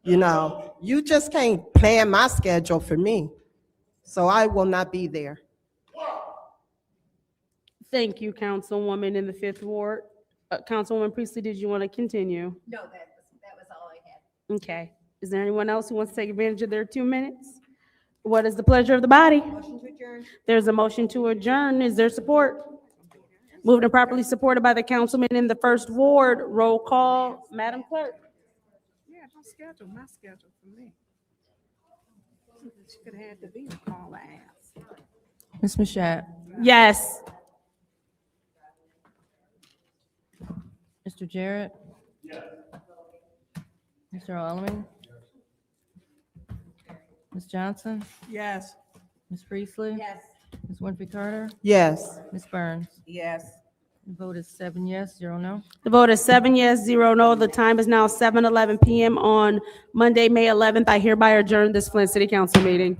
You know, you just can't plan my schedule for me. So I will not be there. Thank you, Councilwoman in the 5th Ward. Councilwoman Priestley, did you want to continue? No, that was all I had. Okay. Is there anyone else who wants to take advantage of their 2 minutes? What is the pleasure of the body? Motion to adjourn. There's a motion to adjourn. Is there support? Moved and properly supported by the councilman in the 1st Ward. Roll call, Madam Clerk. Yeah, my schedule for me. She could have had to be a call I asked. Ms. Mashat? Yes. Mr. Jarrett? Mr. Alamin? Ms. Johnson? Yes. Ms. Priestley? Yes. Ms. Winfrey Carter? Yes. Ms. Burns? Yes. The vote is 7 yes, 0 no. The vote is 7 yes, 0 no. The time is now 7:11 p.m. on Monday, May 11th. I hereby adjourn this Flint City Council meeting.